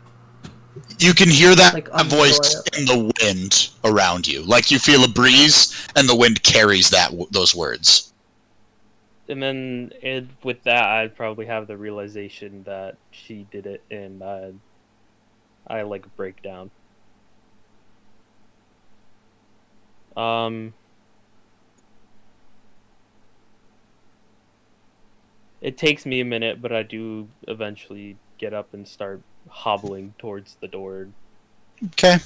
You can hear that Like on the voice door. in the wind around you. Like you feel a breeze, and the wind carries those words. And then with that, I'd probably have the realization that she did it, and I like break down. It takes me a minute, but I do eventually get up and start hobbling towards the door. Okay.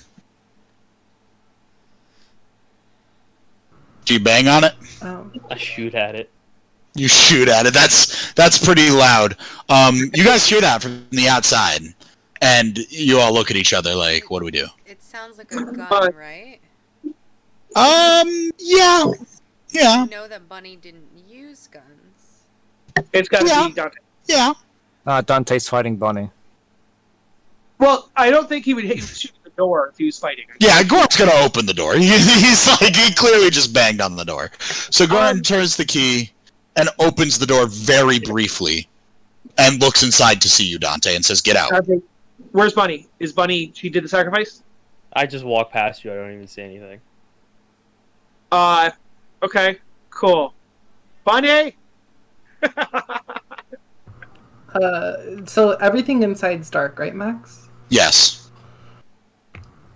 Do you bang on it? I shoot at it. You shoot at it. That's pretty loud. You guys hear that from the outside, and you all look at each other like, "What do we do?" It sounds like a gun, right? Yeah. You know that Bunny didn't use guns. It's got to Yeah. be Dante. Yeah. Dante's fighting Bunny. Well, I don't think he would shoot the door if he was fighting. Yeah, Gorm's gonna open the door. He's like, he clearly just banged on the door. So Gorm turns the key and opens the door very briefly and looks inside to see you, Dante, and says, "Get out." Dante, where's Bunny? Is Bunny, she did the sacrifice? I just walk past you. I don't even say anything. Okay, cool. Bunny, So everything inside's dark, right, Max? Yes.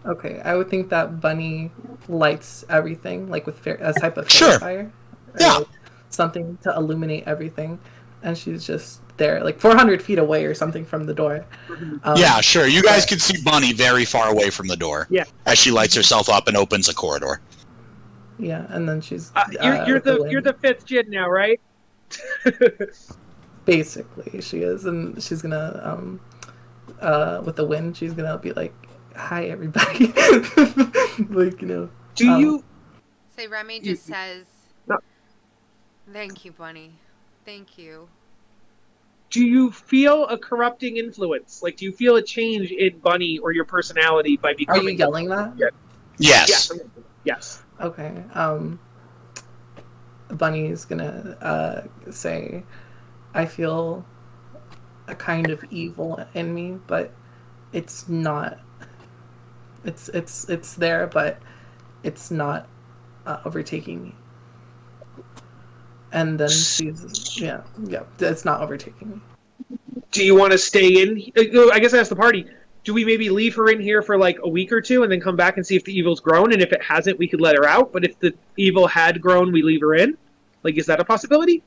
Okay, I would think that Bunny lights everything, like with a type of Sure. fire. Or Yeah. like something to illuminate everything. And she's just there, like 400 feet away or something from the door. Yeah, sure. You guys can see Bunny very far away from the door. Yeah. As she lights herself up and opens a corridor. Yeah, and then she's. You're the fifth Jid now, right? Basically, she is, and she's gonna with the wind, she's gonna be like, "Hi, everybody," like Do you? Say Remy just says, No. "Thank you, Bunny. Thank you." Do you feel a corrupting influence? Like, do you feel a change in Bunny or your personality by Are becoming? you yelling that? Yes. Yes. Okay. Bunny's gonna say, "I feel a kind of evil in me, but it's not. It's there, but it's not overtaking me." And then she's it's not overtaking me. Do you want to stay in? I guess that's the party. Do we maybe leave her in here for like a week or two and then come back and see if the evil's grown? And if it hasn't, we could let her out. But if the evil had grown, we leave her in? Like, is that a possibility?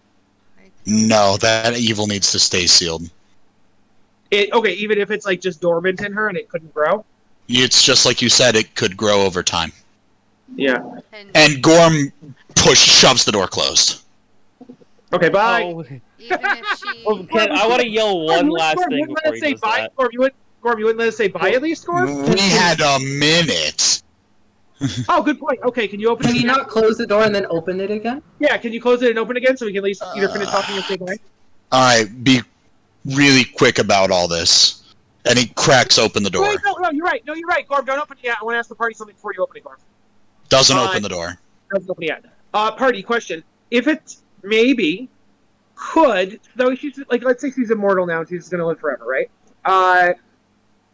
No, that evil needs to stay sealed. Okay, even if it's like just dormant in her and it couldn't grow? It's just like you said, it could grow over time. Yeah. And Gorm shoves the door closed. Okay, bye. Oh, Even if she, I want to yell one last Gorm, thing you wouldn't let before us he say does bye? that. Gorm, you wouldn't let us say bye at least, Gorm? We had a minute. Oh, good point. Okay, can you open Can it you again? not close the door and then open it again? Yeah, can you close it and open again so we can at least either finish talking or say bye? Alright, be really quick about all this. And he cracks open the door. Wait, no, you're right. No, you're right. Gorm, don't open it yet. I want to ask the party something before you open it, Gorm. Doesn't open the door. Doesn't open it yet. Party, question. If it maybe could, though she's, like, let's say she's immortal now and she's going to live forever, right?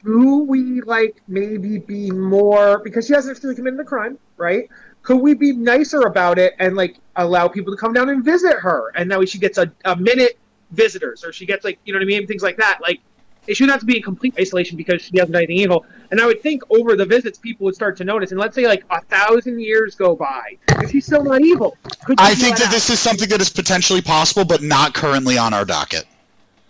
Do we, like, maybe be more, because she hasn't actually committed a crime, right? Could we be nicer about it and, like, allow people to come down and visit her? And that way she gets a minute visitors, or she gets, like, you know what I mean? Things like that. Like, it shouldn't have to be in complete isolation because she hasn't done anything evil. And I would think over the visits, people would start to notice. And let's say, like, 1,000 years go by, and she's still not evil. I think that this is something that is potentially possible, but not currently on our docket.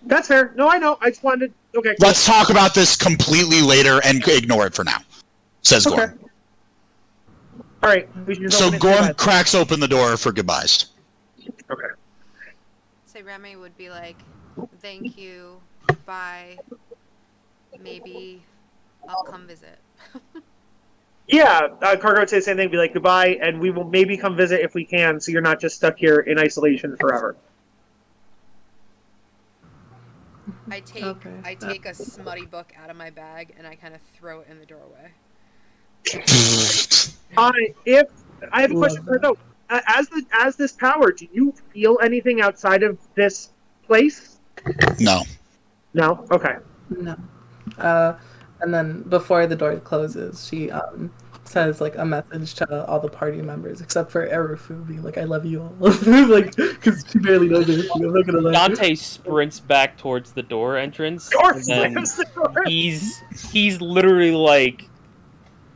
That's fair. No, I know. I just wanted to... Okay, cool. Let's talk about this completely later and ignore it for now, says Gorm. Okay. All right. We should just So open it Gorm and cracks open the door for goodbyes. Okay. say Remy would be like, "Thank you, bye. Maybe I'll come visit." Yeah, Cargo would say the same thing. Be like, goodbye, and we will maybe come visit if we can, so you're not just stuck here in isolation forever. I take Okay. I take a smutty book out of my bag and I kind of throw it in the doorway. If I have a Love question for that. no, as this power, do you feel anything outside of this place? No. No. Okay. No. And then before the door closes, she says like a message to all the party members except for Erufu, being like, "I love you all," like because she barely knows anything. I'm not gonna lie. Dante sprints back towards the door entrance, Door and then slams the door. he's literally like,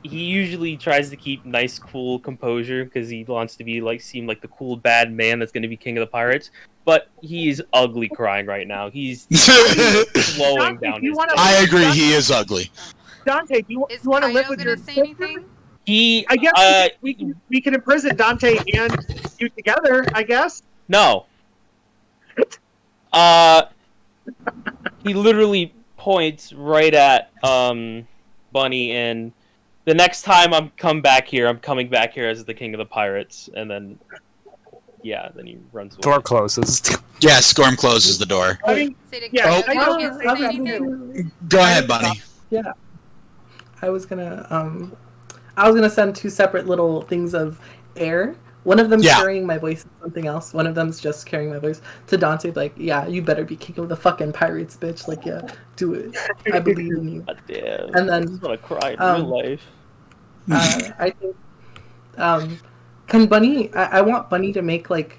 he usually tries to keep nice, cool composure because he wants to be like seem like the cool bad man that's going to be king of the pirates. But he's ugly crying right now. He's slowing Dante, down do you his. wanna- I agree, he is ugly. Dante, do you Is want to live Kaio with gonna your say sister? anything? He I guess we can imprison Dante and you together. I guess. no. He literally points right at Bunny, and the next time I'm coming back here as the king of the pirates, and then then he runs away. Door closes. Yes, Gorm closes the door. I mean, Say to Yeah, Kaio, I you know- can't say okay. anything. Go ahead, Bunny. Yeah. I was gonna send two separate little things of air. One of them Yeah. carrying my voice and something else. One of them's just carrying my voice to Dante. Like, yeah, you better be king of the fucking pirates, bitch. Like, yeah, do it. I believe in you. God damn. And then, I just want to cry in um, real life. I think, can Bunny? I want Bunny to make like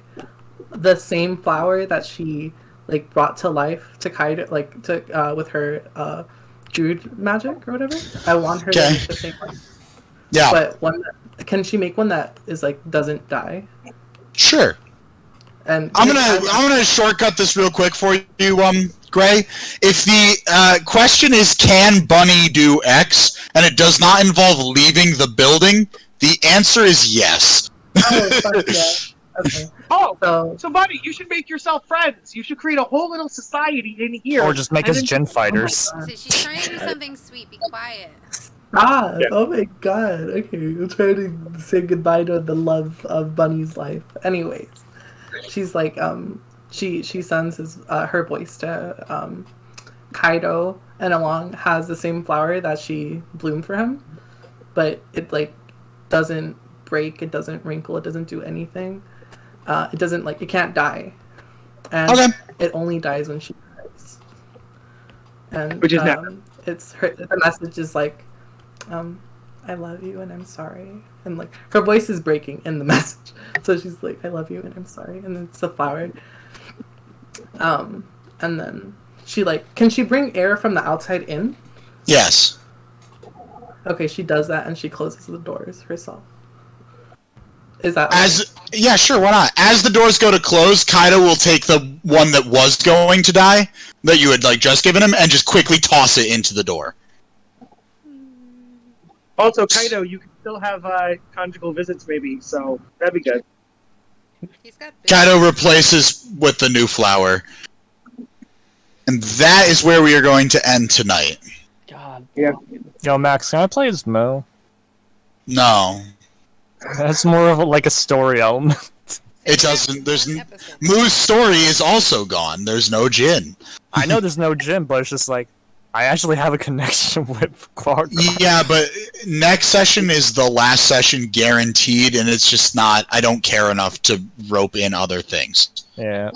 the same flower that she like brought to life to Kaido, like to with her druid magic or whatever. I want her to Okay. make the same one, Yeah, but one that, can she make one that is like doesn't die? sure. And I'm gonna shortcut this real quick for you, Gray. If the question is can Bunny do X and it does not involve leaving the building, the answer is yes. Oh, fuck yeah. Okay. Oh, So, buddy, you should make yourself friends. You should create a whole little society in here. Or just make and us then- gin fighters. So she's trying to do something sweet. Be quiet. stop! Oh my god. Okay, I'm trying to say goodbye to the love of Bunny's life. Anyways, she's like, she sends her voice to Kaido, and along has the same flower that she bloomed for him, but it like doesn't break, it doesn't wrinkle, it doesn't do anything. It doesn't like it can't die, and Okay. it only dies when she dies. And Which is never. it's her. The message is like, I love you and I'm sorry, and like her voice is breaking in the message, so she's like, I love you and I'm sorry, and then it's a flower. And then she like, can she bring air from the outside in? Yes. Okay, she does that and she closes the doors herself. Is that Yeah, sure, why not? As the doors go to close, Kaido will take the one that was going to die, that you had like just given him, and just quickly toss it into the door. Also, Kaido, you can still have conjugal visits, maybe, so that'd be good. He's got. Kaido replaces with the new flower. And that is where we are going to end tonight. God. Yo, Max, can I play as Mo? No. That's more of like a story element. It doesn't, there's, Episode. Moo's story is also gone. There's no Jin. I know there's no gym, but it's just like, I actually have a connection with Clark. Yeah, but next session is the last session guaranteed, and it's just not, I don't care enough to rope in other things. Yeah.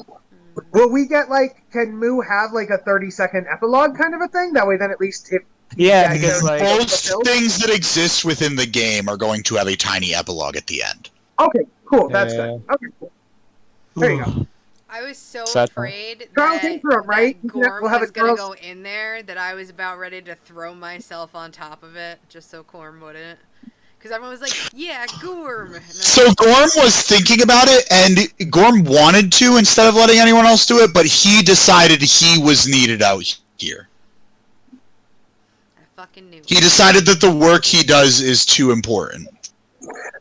Will we get, like, can Moo have, like, a 30-second epilogue kind of a thing? That way, then at least if... Yeah, Because because like, most things that exist within the game are going to have a tiny epilogue at the end. Okay, cool, that's Yeah. good. Okay, cool. There you go. I was so Sad. afraid Charles that, Ingram, right? that You can- Gorm we'll have was it gonna Charles- go in there that I was about ready to throw myself on top of it just so Gorm wouldn't. Because everyone was like, "Yeah, Gorm." And I So was like, Gorm was thinking about it, and Gorm wanted to instead of letting anyone else do it, but he decided he was needed out here. I fucking knew. He decided that the work he does is too important.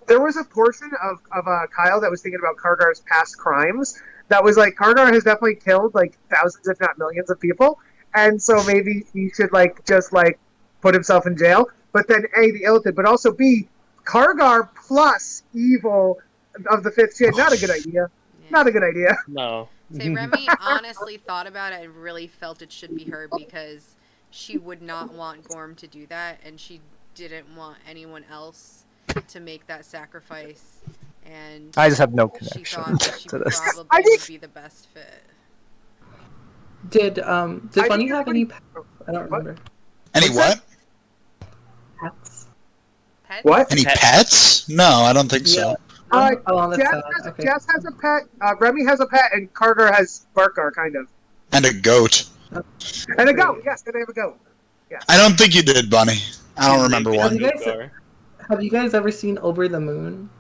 There was a portion of Kyle that was thinking about Kargar's past crimes that was like, Kargar has definitely killed, like, thousands, if not millions of people, and so maybe he should, like, just, like, put himself in jail. But then, A, the Illithid, but also, B, Kargar plus evil of the 5th Gen. Not a good idea. Yeah. Not a good idea. No. Say, Remy honestly thought about it and really felt it should be her because she would not want Gorm to do that, and she didn't want anyone else to make that sacrifice. And I just have no she connection thought that she to this. probably I would think- be the best fit. did I Bunny think have any pets? I don't remember. Any what? Pets? Pets? What? Any pets? No, I don't think so. Oh, that's Jess, sad. has, Okay. Jess has a pet, Remy has a pet, and Kargar has Barkar, kind of. And a goat. And a goat, yes, and they have a goat. I don't think you did, Bunny. I don't remember Have one. you guys- Have you guys ever seen Over the Moon?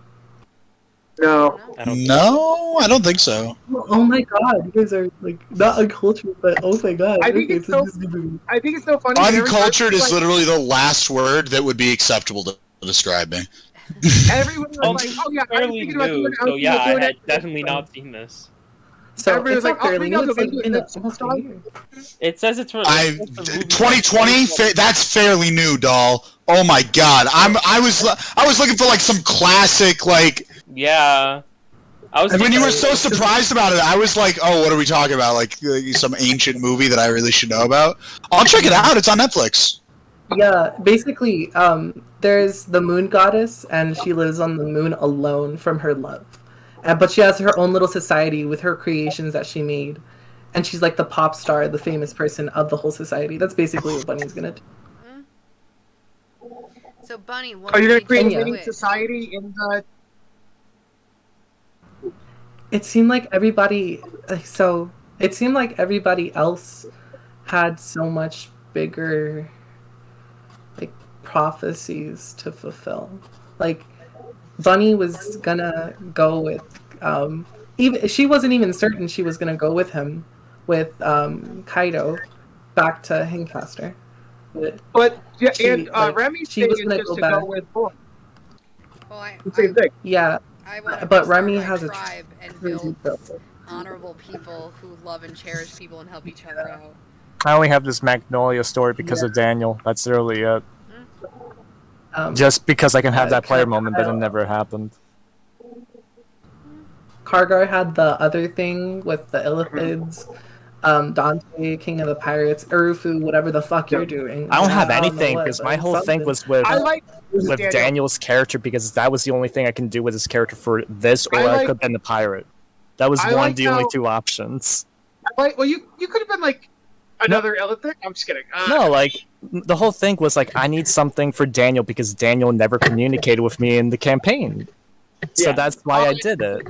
No. I don't No, I don't think so. Oh my god, you guys are like not uncultured, but oh my god. I think okay, it's so- a Disney movie. I think it's so funny. that every Uncultured person, is literally the last word that would be acceptable to describe me. everyone was like, oh yeah, I was fairly thinking about new, doing it. so yeah, I doing had it. definitely not seen this. So Everyone's it's like, not fairly oh, new. It's like maybe in it's almost a done. year. It says it's for I it's for movies. 2020. That's fairly new, doll. Oh my god, I was looking for like some classic like. Yeah. I was And when you were thinking- so surprised about it, I was like, oh, what are we talking about? Like some ancient movie that I really should know about? I'll check it out. It's on Netflix. Yeah, basically, there's the moon goddess, and she lives on the moon alone from her love. But she has her own little society with her creations that she made. And she's like the pop star, the famous person of the whole society. That's basically what Bunny's gonna do. So, Bunny, what Are you made gonna create a do mini it? society in the? it seemed like everybody. So it seemed like everybody else had so much bigger, like, prophecies to fulfill. Like Bunny was gonna go with even she wasn't even certain she was gonna go with him with Kaido back to Hincaster. But yeah, She and like Remy's she thing was is gonna just go to back. go with Boy. Well, The same thing. Yeah, I want to but restart Remy my has a tribe and crazy build build. honorable people who love and cherish people and help each other out. I only have this Magnolia story because of Daniel. That's literally it. Just because I can have that player moment, but it never happened. Kargar had the other thing with the Illithids, Dante, King of the Pirates, Urufu, whatever the fuck you're doing. I don't have know anything what, because but my it's whole thing something. was with I like Daniel. Daniel's character because that was the only thing I can do with his character for this, or I could have been the pirate. That was I one like of the only how- two options. Well, you could have been like another Illithid. I'm just kidding. No, like the whole thing was like I need something for Daniel because Daniel never communicated with me in the campaign, so Yeah. that's why I did it.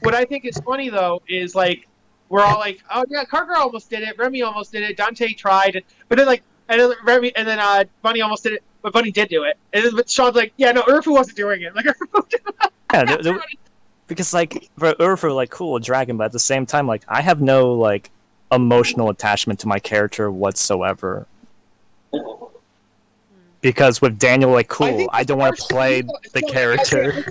What I think is funny though is like we're all like, oh yeah, Kargar almost did it, Remy almost did it, Dante tried, but then like and then Remy and then Bunny almost did it, but Bunny did do it, and then but Sean's like, yeah, no, Urufu wasn't doing it, like Urufu did it. Yeah, because like for Urfu, like cool dragon, but at the same time, like I have no like emotional attachment to my character whatsoever. Because with Daniel, like cool, I don't want to play the character.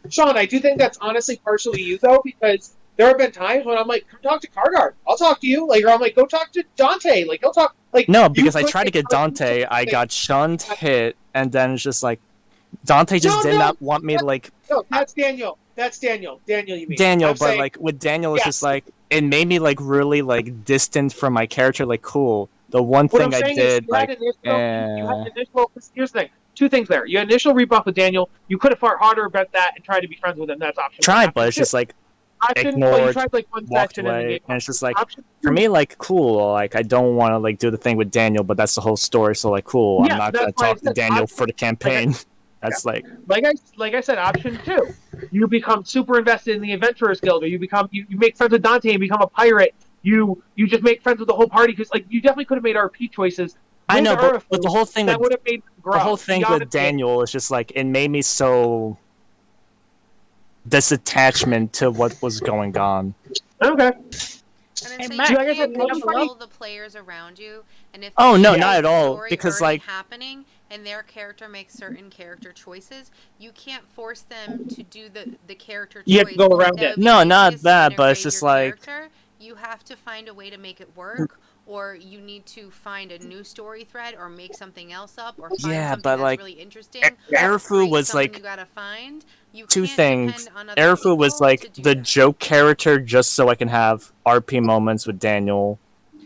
Sean, I do think that's honestly partially you though, because there have been times when I'm like, come talk to Kargar, I'll talk to you. Like, or I'm like, go talk to Dante. Like, he'll talk. Like, No, because I tried to get Dante, I got shunned, hit, and then it's just like Dante just did not want me to like. No, that's Daniel. That's Daniel. Daniel, you mean? Daniel, I'm but saying, like with Daniel, it's just like it made me like really like distant from my character. Like, cool. The one what thing I'm I saying did, is you like, had initial. Here's the thing. Two things there. You had initial rebuff with Daniel. You could have fought harder about that and tried to be friends with him. That's option. tried, but it's just like ignored, you tried like one walked session away, and it's just like option for me, like cool. Like I don't want to like do the thing with Daniel, but that's the whole story. So like cool, Yeah, I'm not that's gonna why I talk to said Daniel option. for the campaign. That's like I said, option two. You become super invested in the Adventurers Guild, or you make friends with Dante and become a pirate. You just make friends with the whole party because like you definitely could have made RP choices. I know, Urufu but the whole thing that with would have made them grow. the whole thing with Daniel is just like it made me so disattachment to what was going on. Okay. And it's Hey, so Matt, you like I can't said, control the players around you, and if Oh, no, there's not a at all, story because, already like- happening and their character makes certain character choices, you can't force them to do the character choice. You have to go around That it. would be No, not easiest to that, but it's integrate just your like- character. You have to find a way to make it work, or you need to find a new story thread, or make something else up, or find Yeah, something but, that's like, really interesting. Erufu Create was something like you gotta find. You two can't things. depend on other Erufu was people to like do the that. joke character just so I can have RP moments with Daniel,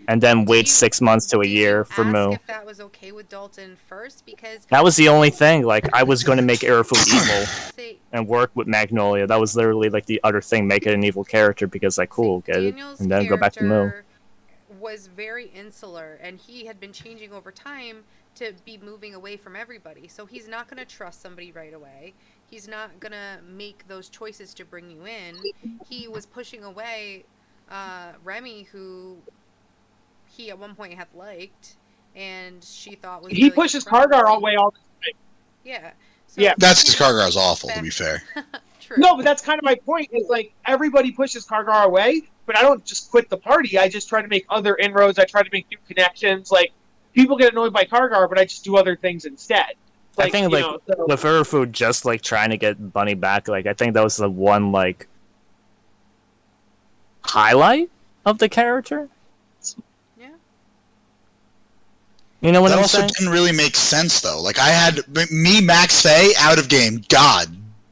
and then Did wait you- 6 months to a Did year you for ask Moo. if that was okay with Dalton first? Because That was the only thing. Like I was going to make Erufu evil say, and work with Magnolia. That was literally like the other thing, make it an evil character because like cool, see, get it, Daniel's and then go back to Moo. character was very insular, and he had been changing over time to be moving away from everybody. So he's not going to trust somebody right away. He's not going to make those choices to bring you in. He was pushing away Remy, who he at one point had liked, and she thought was He really pushes good friends. Kargar away all the time. Yeah. So Yeah. you That's because can't Kargar's awful, to expect- be fair. True. No, but that's kind of my point. Is like everybody pushes Kargar away, but I don't just quit the party. I just try to make other inroads. I try to make new connections. Like people get annoyed by Kargar, but I just do other things instead. I think like so- with Urufu just like trying to get Bunny back, like I think that was the one like highlight of the character. Yeah. You know what That I'm also saying? didn't really make sense though. Like I had me, Max Fay, out of game. God,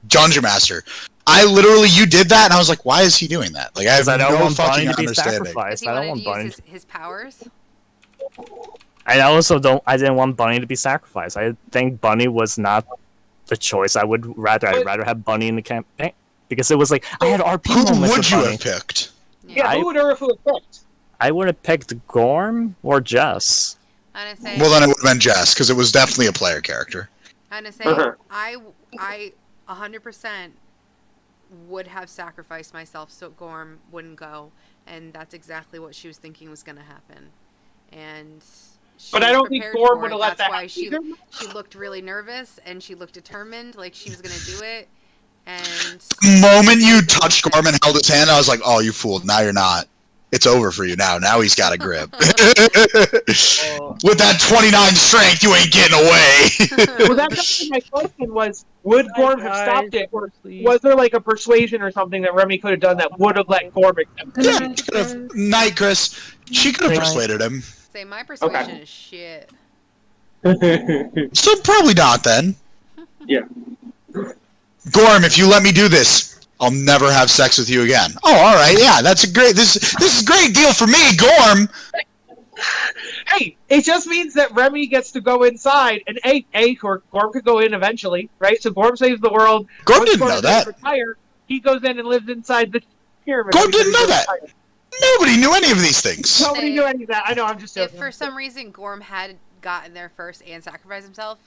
Dungeon Master. I literally, you did that, and I was like, why is he doing that? Like I have Because I don't no want Bunny fucking to be understanding. Because sacrificed. he I don't wanted want to Bunny. use his powers. I also don't. I didn't want Bunny to be sacrificed. I think Bunny was not the choice. I'd rather have Bunny in the campaign because it was like I had RP Who moments would with you Bunny. have picked? Yeah, who would Urufu have picked? I would have picked Gorm or Jess. I'm gonna say. Well, then it would have been Jess because it was definitely a player character. I'm gonna say Uh-huh. I 100% would have sacrificed myself so Gorm wouldn't go, and that's exactly what she was thinking was going to happen. And she But I was don't think prepared Gorm for would it. have let That's that why happen she either. she looked really nervous and she looked determined, like she was going to do it. And The moment you touched Gorm and held his hand, I was like, "Oh, you fool! Now you're not. It's over for you now. Now he's got a grip. With that 29 strength, you ain't getting away." Well, that's my question was, would Gorm have stopped it, or was there like a persuasion or something that Remy could have done that would have let Gorm accept it? Yeah, she could have. Night, Chris. She could have persuaded him. say my persuasion is shit. So probably not then. Yeah. Gorm, if you let me do this, I'll never have sex with you again. Oh, all right, yeah, that's a great. This is a great deal for me, Gorm. Hey, it just means that Remy gets to go inside, and Gorm could go in eventually, right? So Gorm saves the world. Gorm Once didn't know that. Retire, he goes in and lives inside the pyramid. Gorm didn't know that. Nobody knew any of these things. Nobody knew any of that. I know. I'm just If joking. for some reason Gorm had gotten there first and sacrificed himself,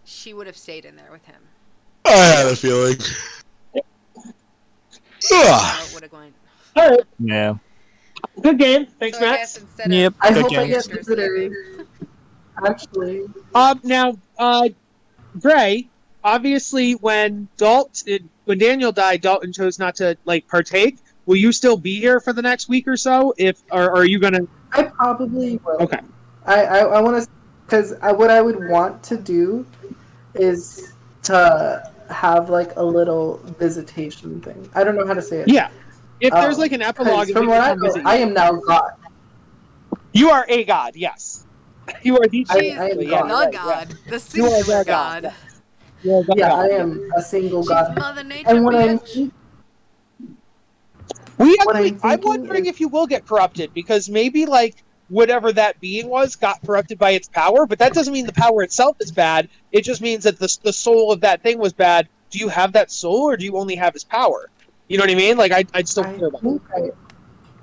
she would have stayed in there with him. I had a feeling. Ugh. How it would have gone. All right, Yeah. good game. Thanks, So I Matt. guess instead Yep. of I Good hope I game. get visitors. Actually, Now, Gray. Obviously, when Daniel died, Dalton chose not to partake. Will you still be here for the next week or so? Or are you gonna? I probably will. Okay. I want to, because what I would want to do is to have like a little visitation thing. I don't know how to say it. Yeah. If there's like an 'Cause epilogue, from what I know, I am now God. You are a god. Yes. You are the. I She's am the God. god, the You are singular the god. god. You're a god. Yeah, I am a single She's God. Mother Nature, And what I'm bitch. I'm wondering if you will get corrupted, because maybe whatever that being was got corrupted by its power, but that doesn't mean the power itself is bad. It just means that the soul of that thing was bad. Do you have that soul, or do you only have his power? You know what I mean? I'd still care about it.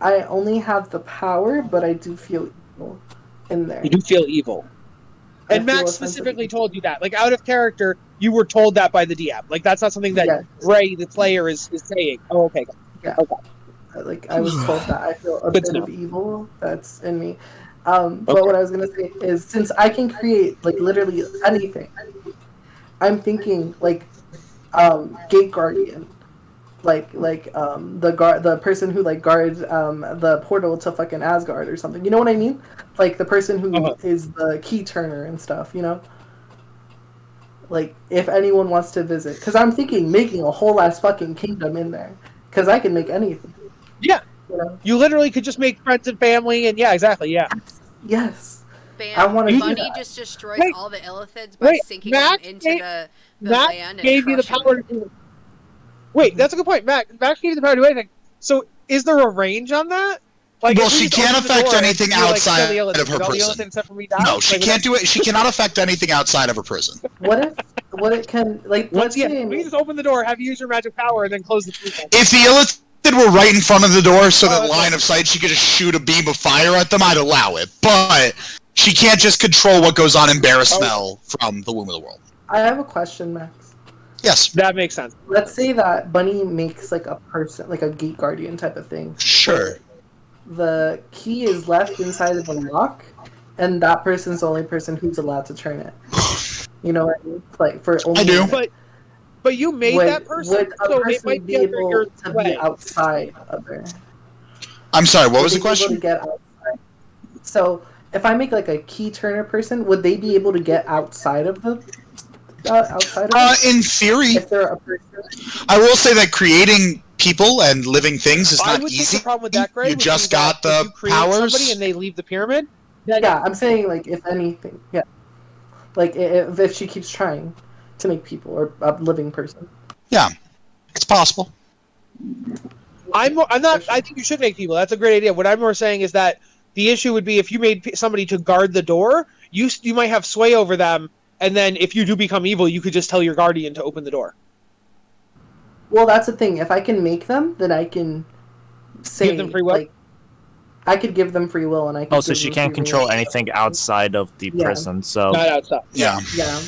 I only have the power, but I do feel evil in there. You do feel evil. I And feel Max a sense of specifically evil. told you that. Out of character, you were told that by the DM. That's not something that Yes. Ray, the player, is saying. Oh, okay. Yeah. Okay. I was told that I feel a Good bit to of evil that's in me. But what I was gonna say is, since I can create literally anything, I'm thinking Gate Guardian, the person who guards the portal to fucking Asgard or something. You know what I mean? The person who is the key turner and stuff. You know. If anyone wants to visit, because I'm thinking making a whole ass fucking kingdom in there, because I can make anything. Yeah. You know? You literally could just make friends and family, and yeah, exactly, yeah. Yes. Bam. I wanna do Bunny that. just destroys Wait. all the illithids by sinking them into the Matt land and gave you the crushing power them. to do. Wait, that's a good point. Matt gave you the power to do anything. So, is there a range on that? Well, if we she just can't open the affect door and anything you're kill the outside illithids, of her would all the prison. illithids except for me die? No, she can't do it. She cannot affect anything outside of her prison. What it can Once let's you say we can just open the door, have you use your magic power, and then close the door. If the illithid were right in front of the door, so that that's line right. of sight, she could just shoot a beam of fire at them, I'd allow it. But she can't just control what goes on in Barrismel from the Womb of the World. I have a question, Max. Yes, That makes sense. Let's say that Bunny makes a person, a gate guardian type of thing. sure. The key is left inside of the lock, and that person's the only person who's allowed to turn it. You know what I mean? For only I do. But you made that person, would a so it person might be be under able your to sway. be outside of there? I'm sorry, what was Would the they be able question? to get outside? So if I make a key turner person, would they be able to get outside of the In theory, if they're a person? I will say that creating people and living things is I not would think easy. the problem with that, Gray, You would just be that got the if you create powers. somebody and they leave the pyramid. Yeah, I'm saying if anything, yeah. If she keeps trying to make people or a living person. Yeah, it's possible. I'm not. I think you should make people. That's a great idea. What I'm more saying is that the issue would be if you made somebody to guard the door, you might have sway over them, and then if you do become evil, you could just tell your guardian to open the door. Well, that's the thing. If I can make them, then I can say Give them free will? I could give them free will, and I could. Also, give she them can't free control will. anything outside of the Yeah. prison, so... Not outside. Yeah. Yeah.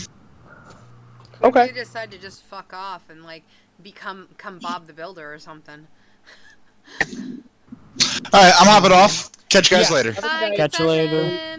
Okay. You decide to just fuck off and become Bob the Builder or something. All right, I'm hopping off. Catch you guys Yeah. later. Have a good Bye, night. good Catch you later. session.